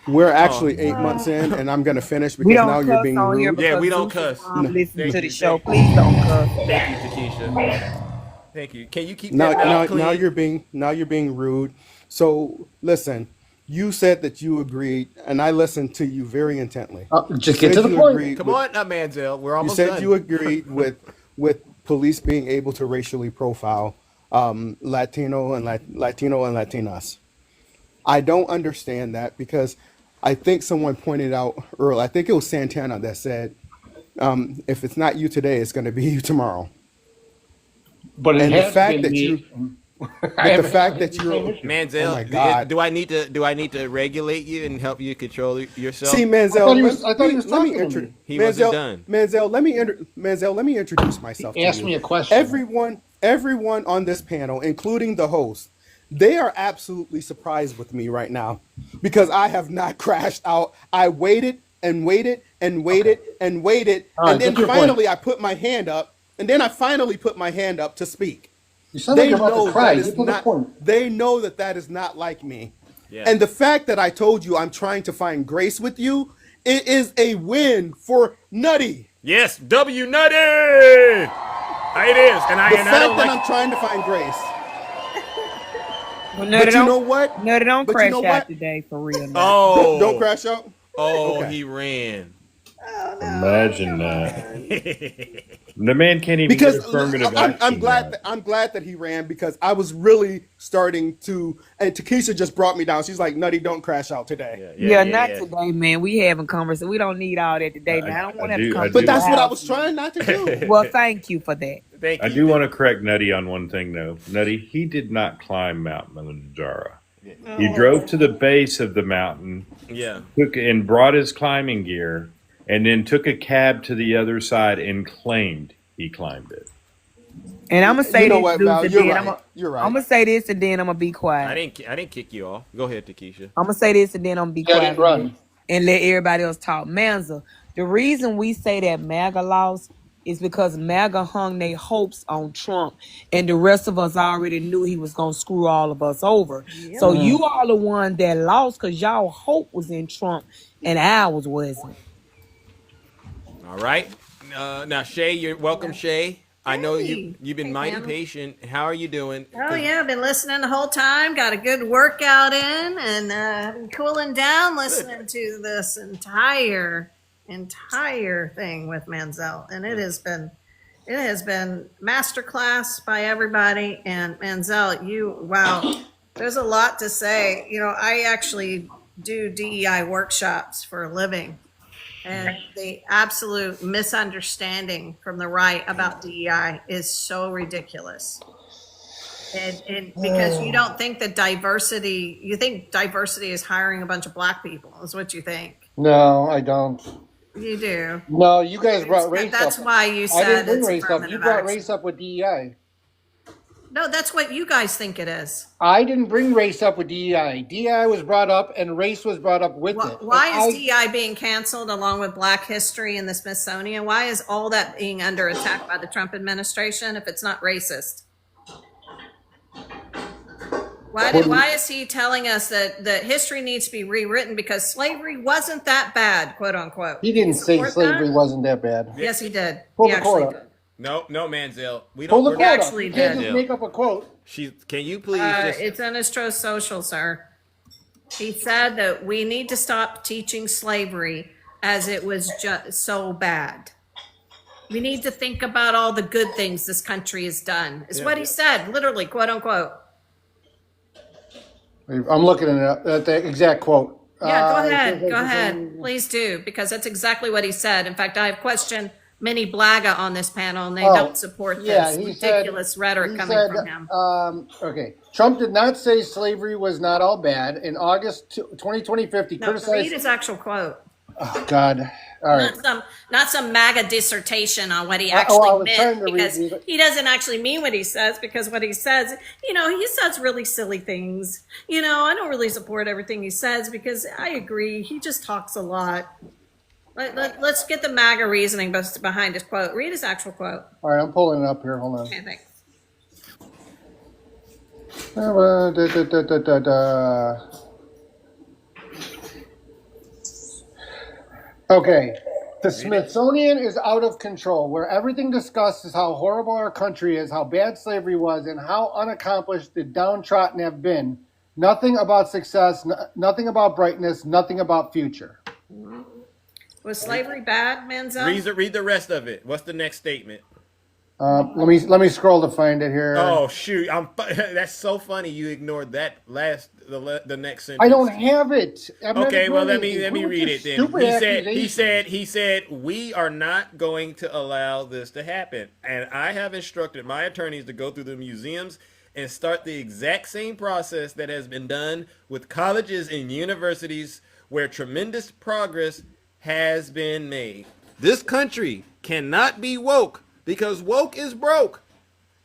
We're actually 8 months in, and I'm gonna finish We because don't now you're cuss being on here rude. Yeah, because we don't Zeus is cuss. Listen to the show. Please don't cuss. Thank you, Takesha. Thank you. Can you keep Now, that mouth clean? now you're being rude. So listen, you said that you agreed, and I listened to you very intently. Just You get said to the you point. agreed Come with- on, Manziel. We're You almost said done. you agreed with police being able to racially profile Latino and Latinas. I don't understand that because I think someone pointed out earlier. I think it was Santana that said, "If it's not you today, it's going to be you tomorrow." But it And the has fact been that me. you, but the fact that you're, Manziel, oh my God. do I need to regulate you and help you control yourself? See, Manziel, I thought he was talking to me. He wasn't done. Manziel, let me introduce myself to Ask you. me a question. Everyone on this panel, including the host, they are absolutely surprised with me right now because I have not crashed out. I waited and waited and waited and waited, All right, and then get to your finally point. I put my hand up, and then I finally put my hand up to speak. You sound like you're about to know cry. that is Get to the not- point. They know that is not like me. Yeah. And the fact that I told you I'm trying to find grace with you, it is a win for Nutty. Yes, W Nutty. It is, and I The and I fact don't that like. I'm trying to find grace. Well, But you know what? No, they don't But you crash know out what? today for real. Oh, Don't crash out. Oh, Okay. he ran. Imagine that. The man can't even Because get affirmative I'm action glad now. I'm glad that he ran because I was really starting to, and Takesha just brought me down. She's like, "Nutty, don't crash out today." Yeah, not today, man. We having conversation. We don't need all that today. Now I don't want to have to come. But that's what I was trying not to do. Well, thank you for that. Thank I do want to correct Nutty on one thing, though. Nutty, he did not climb Mount Kilimanjaro. He drove to the base of the mountain, Yeah. and brought his climbing gear, and then took a cab to the other side and claimed he climbed it. And I'm gonna say You know this, what, Deuce, Val? and You're then right. You're right. I'm gonna say this, and then I'm gonna be quiet. I didn't kick you off. Go ahead, Takesha. I'm gonna say this, and then I'm gonna be Let quiet it run. and let everybody else talk. Manza, the reason we say that MAGA lost is because MAGA hung their hopes on Trump, and the rest of us already knew he was gonna screw all of us over. So you are the one that lost because y'all hope was in Trump, and ours wasn't. All right. Now, Shay, you're welcome, Shay. I know you've been mighty ma'am. patient. How are you doing? Oh yeah, I've been listening the whole time. Got a good workout in, and been cooling down listening to this entire thing with Manziel, and it has been masterclass by everybody. And Manziel, wow, there's a lot to say. You know, I actually do DEI workshops for a living. And the absolute misunderstanding from the right about DEI is so ridiculous. And because you don't think that diversity, you think diversity is hiring a bunch of black people, is what you think. No, I don't. You do. No, you guys brought race up. That's why you I said didn't bring it's race up. You affirmative brought action. race up with DEI. No, that's what you guys think it is. I didn't bring race up with DEI. DEI was brought up, and race was brought up with it. Why And is DEI being canceled along with Black History and the Smithsonian? Why is all that being under attack by the Trump administration if it's not racist? Why is he telling us that history needs to be rewritten because slavery wasn't that bad, quote unquote? He didn't say support slavery that? wasn't that bad. Yes, he did. Pull He the actually quote did. up. No, Manziel. We Pull don't. the we're quote not- up. You can't just make up a quote. Can you please just? It's on his Truth Social, sir. He said that we need to stop teaching slavery as it was just so bad. We need to think about all the good things this country has done. Is what he said, literally, quote unquote. I'm looking at the exact quote. Yeah, go it ahead. says that Go for ahead. some reason- Please do, because that's exactly what he said. In fact, I have questioned many Blaga on this panel, and they Oh, don't support yeah, this he said- ridiculous rhetoric he coming said, from him. Okay, Trump did not say slavery was not all bad. In August 2025, he No, criticized. read his actual quote. Oh God! All right. Not some MAGA dissertation on what he I actually was trying meant, to read because these. he doesn't actually mean what he says, because what he says, he says really silly things. I don't really support everything he says, because I agree, he just talks a lot. Let's get the MAGA reasoning behind his quote. Read his actual quote. All right, I'm pulling it up here. Hold on. Okay, thanks. Okay. The Smithsonian is out of control, where everything discussed is how horrible our country is, how bad slavery was, and how unaccomplished the downtrodden have been. Nothing about success, nothing about brightness, nothing about future. Was slavery bad, Manziel? Read the rest of it. What's the next statement? Let me scroll to find it here. Oh shoot! That's so funny. You ignored that the next sentence. I don't have it. Okay, well let me read it then. He said we are not going to allow this to happen, and I have instructed my attorneys to go through the museums and start the exact same process that has been done with colleges and universities, where tremendous progress has been made. This country cannot be woke, because woke is broke.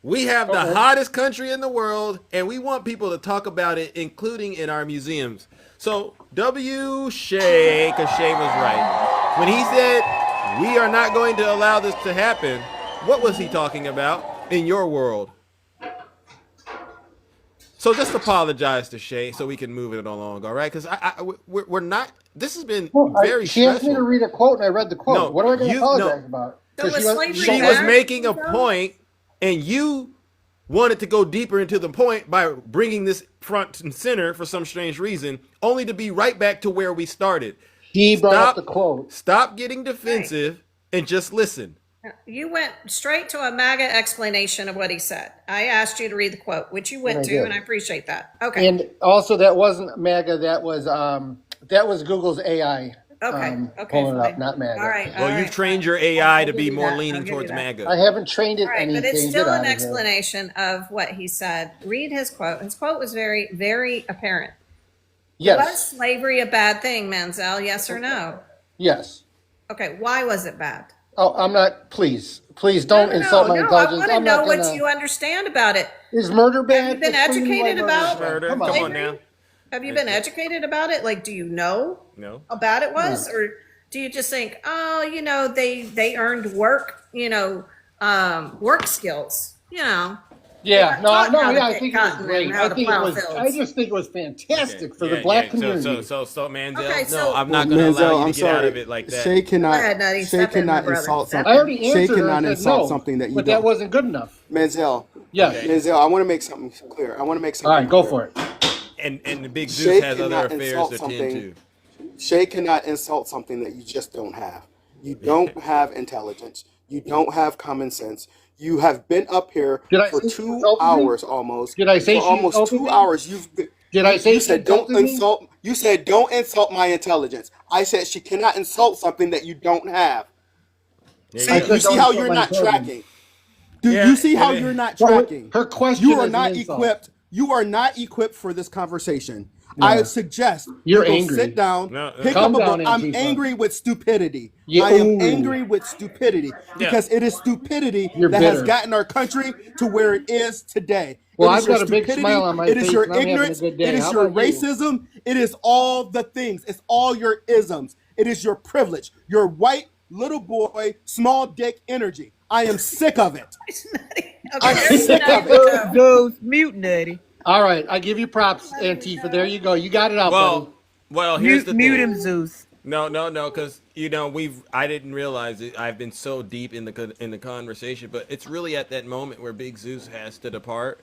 We have the hottest country in the world, and we want people to talk about it, including in our museums. So W. Shea, because Shea was right. When he said we are not going to allow this to happen, what was he talking about in your world? So just apologize to Shea so we can move it along, all right? Because we're not. This has been very She asked me stressful. to read a quote, and I read the quote. No, what am I going to you- apologize no. about? So was slavery She was making a point, and you wanted to go deeper into the point by bringing this front and center for some strange reason, only to be right back to where we started. He brought up the quote. Stop getting defensive and just listen. You went straight to a MAGA explanation of what he said. I asked you to read the quote, which you went And I to, did. and I appreciate that. Okay. And also, that wasn't MAGA. That was Google's AI. Okay. Pulling it up, not MAGA. All right. Well, you've trained your AI to be give you more that. leaning I'll give you towards that. MAGA. I haven't trained it All right, anything. but it's Get still out an of here. explanation of what he said. Read his quote. His quote was very, very apparent. Yes. Was slavery a bad thing, Manziel? Yes or no? Yes. Okay. Why was it bad? Oh, I'm not. Please don't insult my I intelligence. want to I'm know not what gonna. you understand about it. Is murder bad? Have you been Explain to me why educated murder is about bad. Murder? Come Come on. on now. Have you been educated about it? Like, do you know No. how bad it was, or do you just think, oh, they earned work, work skills, Yeah, no, taught how to I pick think it was cotton great. and how I to think it plow was. fields. I just think it was fantastic for the Yeah, black yeah. community. So Manziel, Okay, no, so- I'm not going to Manziel, allow you I'm to get out sorry. of it like that. Shay cannot. Go ahead, Nutty. Shay Step in, my cannot brother. insult Step something. I already Shay answered her. cannot I said insult no, something that you but don't. that wasn't good enough. Manziel. Yes. Okay. Manziel, I want to make something clear. I want to make something. All right, go clear. for it. And the Big Shay Zeus has other cannot affairs insult to tend something. to. Shay cannot insult something that you just don't have. You don't have intelligence. You don't have common sense. You have been up here Did I for say she 2 insulted me? hours almost. Did I say for she almost insulted 2 me? hours? You've been, Did I say you she said don't insulted me? insult. You said don't insult my intelligence. I said she cannot insult something that you don't have. There See, you go. you see how you're not tracking. Do Yeah, you see how and it- you're not Well, tracking? her question You are is an not insult. equipped. You are not equipped for this conversation. No. I suggest You're you go angry. sit down, No, pick Calm up a down, book. I'm Antifa. angry with stupidity. Yeah, I am ooh. angry with stupidity because it is stupidity You're that has bitter. gotten our country to where it is today. Well, It is I've your got a big stupidity, smile on my it is face your and I'm having a ignorance, good day. it is How your about you? racism, it is all the things. It's all your isms. It is your privilege, your white little boy, small dick energy. I am sick of it. I'm sick of it. Goes mute, Nutty. All right, I give you props, Antifa. There you go. You got it out, buddy. Well, here's the Mute thing. him, Zeus. No, because I didn't realize it. I've been so deep in the conversation, but it's really at that moment where Big Zeus has to depart,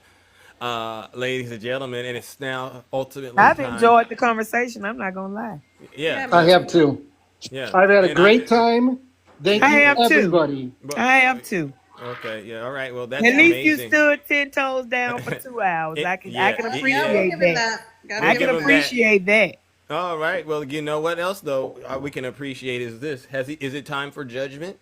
ladies and gentlemen, and it's now ultimately I've time. enjoyed the conversation. I'm not gonna lie. Yeah, I have too. yeah. I've had a And great time. Thank I you, have too. everybody. I have too. Okay, yeah, all right. Well, that's At least you amazing. stood 10 toes down for 2 hours. I can Yeah, appreciate Yeah, we'll give him that. that. Gotta I give can him that. appreciate that. All right. Well, you know what else though we can appreciate is this. Is it time for judgment?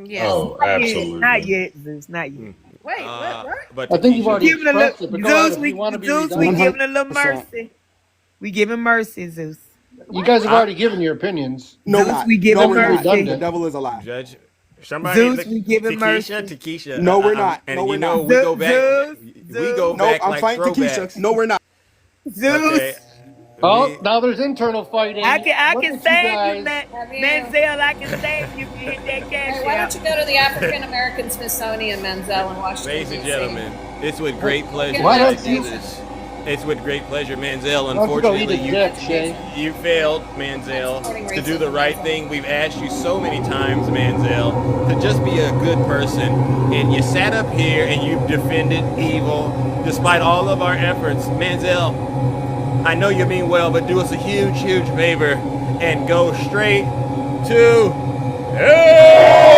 Yes. Oh, absolutely. Not yet, Zeus. Not yet. Wait, what? But I think you've already Giving a expressed little, it, but go ahead Zeus, if we, you want to be Zeus, we redundant. giving a little 100%. mercy. We giving mercy, Zeus. You guys have already given your opinions. No, Zeus, not. we No, giving we're not. mercy. The devil is a lie. Judge. Somebody, Zeus, we giving mercy. Takesha. No, we're not. And No, you we're know not. we go back. Zeus, We go No, back I'm like fighting throwbacks. Takesha. No, we're not. Zeus. Okay. Oh, now there's internal fighting. I Look can at save you, guys. Manziel. I can save you if you hit that cash Hey, why out. don't you go to the African American Smithsonian, Menzel, in Washington, Ladies and D.C.? gentlemen, it's with great pleasure Why that I don't do you- this. It's with great pleasure, Manziel. Why don't you go eat Unfortunately, a dick, Shay? you failed, Manziel, to do the right thing. We've asked you so many times, Manziel, to just be a good person. And you sat up here and you defended evil despite all of our efforts. Manziel, I know you mean well, but do us a huge, huge favor and go straight to hell!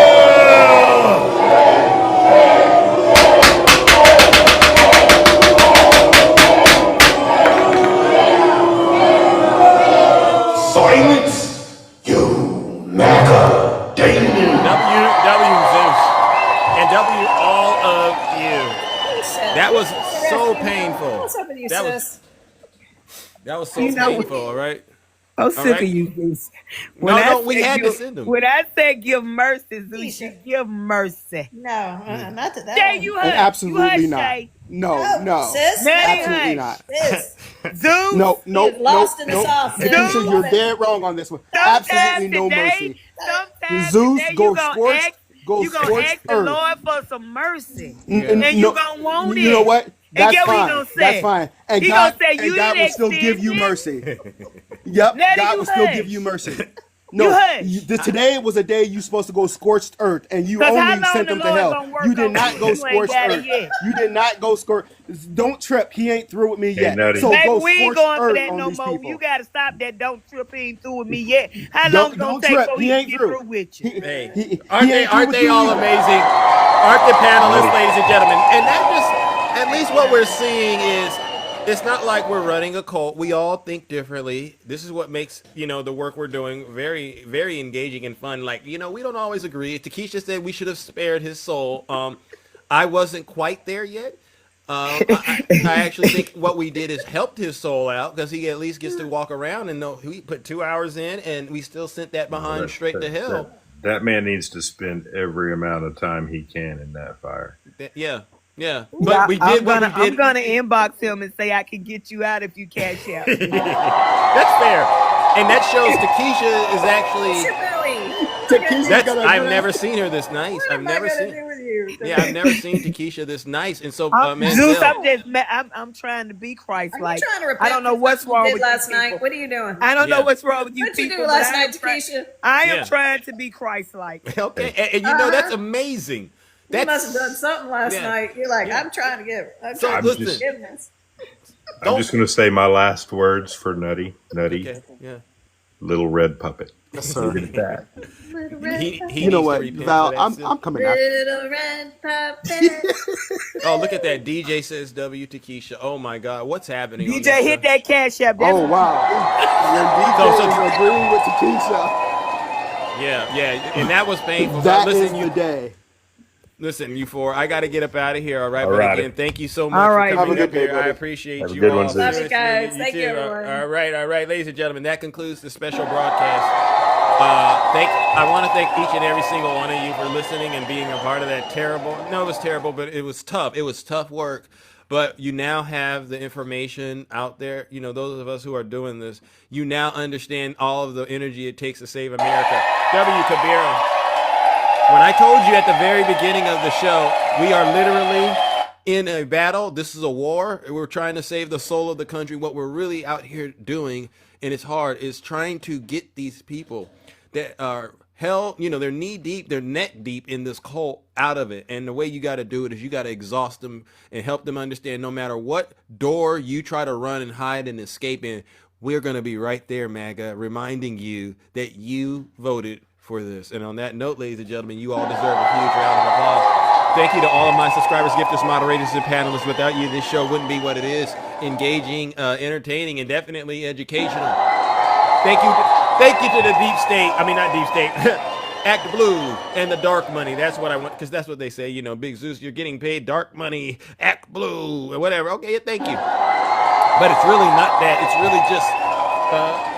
Silence, you MAGA Damon. W Zeus and W all of you. That was so painful. What's up with you, That sis? That was so You know- painful, all right? I'm All sick right? of you, Zeus. No, we had to send them. When I say give mercy, Zeus, you give mercy. No, not to that. Shay, one. you And hush. absolutely you hush, not. Shay. No, no. Sis, Absolutely not. Sis. Zeus. No, no, He is lost no, in the no. sauce, sis. Takesha, Love you're it. dead wrong on this one. Sometimes Absolutely no today- mercy. Sometimes Zeus, today go you gonna scorched, ask, go you gonna scorched ask the earth. Lord for some mercy, N- and you no, gonna want it. You know what? That's guess what he fine. gonna say? That's fine. And He God, gonna say, "You and God will didn't still give you extend mercy. Yep, Now God you will still hush. give you mercy. You No, hush. today was a day you supposed to go scorched earth, and you 'Cause how only long sent the them to Lord hell. gonna work You did on not you? go You ain't scorched got it earth. yet. You did not go scorched. Don't trip. He ain't through with me yet. Nutty. So Baby, go we ain't scorched going for earth that on no these more. people. You gotta stop that. Don't trip. He ain't through with me yet. How long Don't gonna take trip. for He he ain't get through. through with you? Hey, He aren't ain't through they with you all either. amazing? Aren't the panelists, ladies and gentlemen? And that just, at least what we're seeing is, it's not like we're running a cult. We all think differently. This is what makes, the work we're doing very, very engaging and fun. Like, we don't always agree. Takesha said we should have spared his soul. I wasn't quite there yet. I actually think what we did is helped his soul out because he at least gets to walk around and know we put 2 hours in and we still sent that behind straight to hell. That man needs to spend every amount of time he can in that fire. Yeah. But we did what we did. I'm gonna inbox him and say I can get you out if you cash out. That's fair. And that shows Takesha is actually. I've never seen her this nice. I've never seen. Yeah, I've never seen Takesha this nice. And so, Zeus, Manziel, I'm trying to be Christ-like. Are you trying to repent I don't know for what's something you wrong did with last you night? people. What are you doing? I don't know what's wrong with you What'd you people. do last but I am night, try- Takesha? I am Yeah. trying to be Christ-like. okay, and that's amazing. You must have done something last night. You're like, I'm trying to get. I'm So trying to listen. get forgiveness. I'm just going to say my last words for Nutty. Okay, yeah. Little red puppet. Yes, sir. Leave it at that. He You know needs what, to repent Val? for that I'm still. coming after. Little red puppet. Oh, look at that. DJ says W Takesha. Oh my God, what's happening? on DJ, this hit show? that cash app. Oh wow! When So- DJ is agreeing with Takesha, Yeah, and that was painful. that is Listen, the day. Listen, you four, I got to get up out of here. All right, All but righty. again, thank you so much All for right. coming Have a up good day, here. I buddy. appreciate Have a you good all. one, Zeus. Love you guys. You Thank too. you, everyone. All right, ladies and gentlemen, that concludes the special broadcast. I want to thank each and every single one of you for listening and being a part of that terrible. No, it was terrible, but it was tough. It was tough work. But you now have the information out there. Those of us who are doing this, you now understand all of the energy it takes to save America. W. Kabira. When I told you at the very beginning of the show, we are literally in a battle. This is a war. We're trying to save the soul of the country. What we're really out here doing, and it's hard, is trying to get these people that are they're knee deep, they're neck deep in this cult out of it. And the way you got to do it is you got to exhaust them and help them understand no matter what door you try to run and hide and escape in, we're going to be right there, MAGA, reminding you that you voted for this. And on that note, ladies and gentlemen, you all deserve a huge round of applause. Thank you to all of my subscribers, gifters, moderators, and panelists. Without you, this show wouldn't be what it is. Engaging, entertaining, and definitely educational. Thank you to the deep state. I mean, not deep state. Act Blue and the dark money. That's what I want, because that's what they say. You know, Big Zeus, you're getting paid dark money. Act Blue or whatever. Okay, yeah, thank you. But it's really not that. It's really just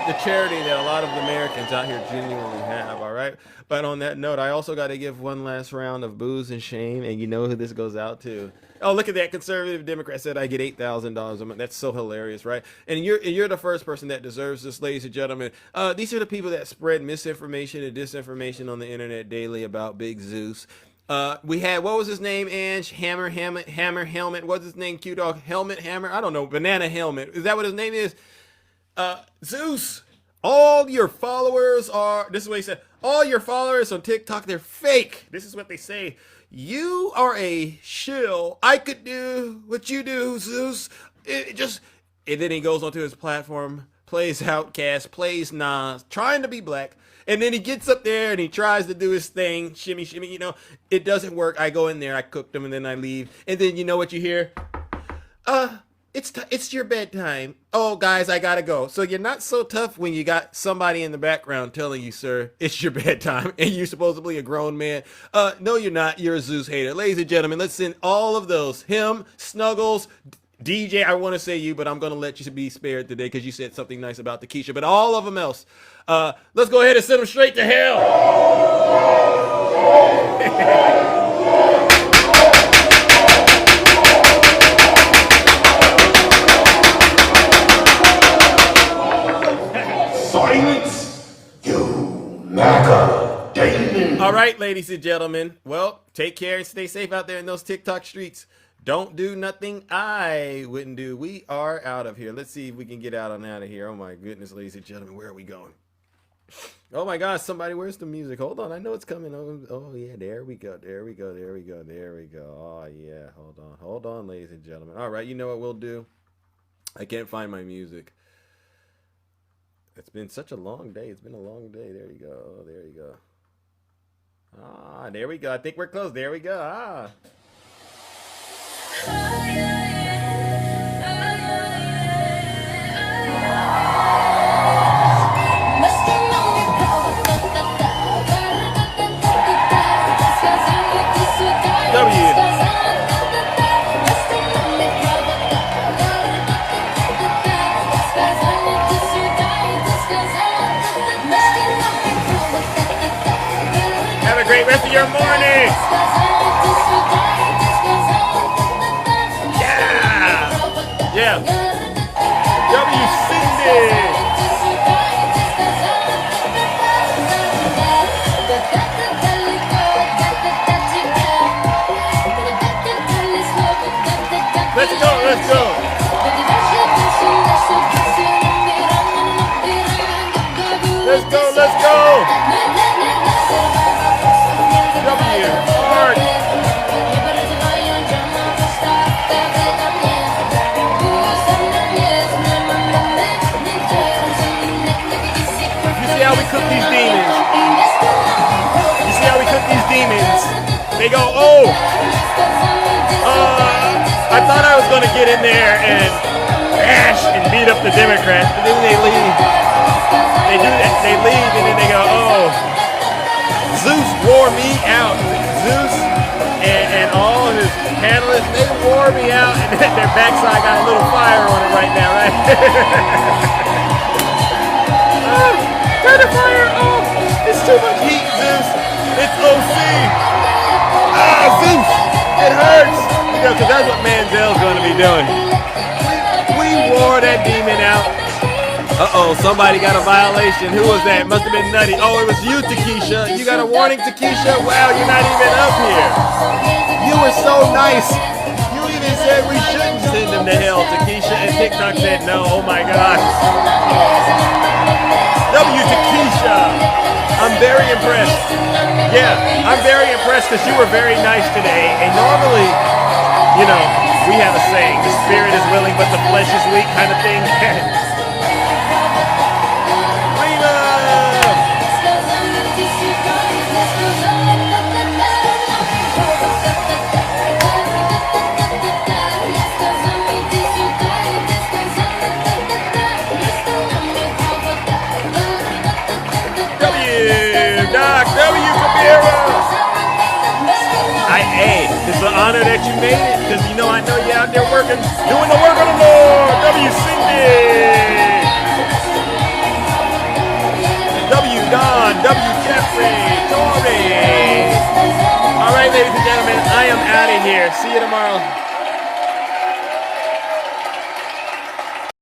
the charity that a lot of Americans out here genuinely have. All right. But on that note, I also got to give one last round of booze and shame, and you know who this goes out to. Oh, look at that. Conservative Democrat said I get $8,000 a month. That's so hilarious, right? And you're the first person that deserves this, ladies and gentlemen. These are the people that spread misinformation and disinformation on the internet daily about Big Zeus. We had, what was his name, Ange? Hammer, Helmet. What's his name? Q-Dog, Helmet, Hammer? I don't know. Banana Helmet. Is that what his name is? Zeus, all your followers are, this is what he said, all your followers on TikTok, they're fake. This is what they say. You are a shill. I could do what you do, Zeus. And then he goes onto his platform, plays Outkast, plays Nas, trying to be black. And then he gets up there and he tries to do his thing, shimmy, shimmy, you know. It doesn't work. I go in there, I cook them, and then I leave. And then you know what you hear? It's your bedtime. Oh, guys, I gotta go. So you're not so tough when you got somebody in the background telling you, sir, it's your bedtime, and you're supposedly a grown man. No, you're not. You're a Zeus hater. Ladies and gentlemen, let's send all of those. Him, Snuggles, DJ, I want to say you, but I'm going to let you be spared today because you said something nice about the Keisha, but all of them else. Let's go ahead and send them straight to hell. Silence, you MAGA demon. All right, ladies and gentlemen. Well, take care and stay safe out there in those TikTok streets. Don't do nothing I wouldn't do. We are out of here. Let's see if we can get out of here. Oh my goodness, ladies and gentlemen, where are we going? Oh my gosh, somebody, where's the music? Hold on, I know it's coming. Oh yeah, there we go. Oh yeah, hold on, ladies and gentlemen. All right, you know what we'll do? I can't find my music. It's been such a long day. It's been a long day. There you go. Ah, there we go. I think we're close. There we go. Ah. Have a great rest of your morning. Yeah. W. Cindy. Let's go. W. Hard. How we cook these demons. You see how we cook these demons? They go, I thought I was gonna get in there and bash and beat up the Democrats, but then they leave. They do that, they leave, and then they go, Zeus wore me out. Zeus and all of his panelists, they wore me out, and their backside got a little fire on it right now, right? Turn the fire off! It's too much heat, Zeus! It's OC! Zeus! It hurts! You know, because that's what Manziel's going to be doing. We wore that demon out. Somebody got a violation. Who was that? Must have been Nutty. Oh, it was you, Takesha. You got a warning, Takesha? Wow, you're not even up here. You were so nice. You even said we shouldn't send him to hell, Takesha, and TikTok said no. Oh my gosh. W. Takesha. I'm very impressed. Yeah, I'm very impressed because you were very nice today. And normally, you know, we have a saying, the spirit is willing, but the flesh is weak kind of thing. honored that you made it because I know you're out there working, doing the work of the Lord. W. Cindy. W. Don. W. Jeffrey. Tori. All right, ladies and gentlemen, I am out of here. See you tomorrow.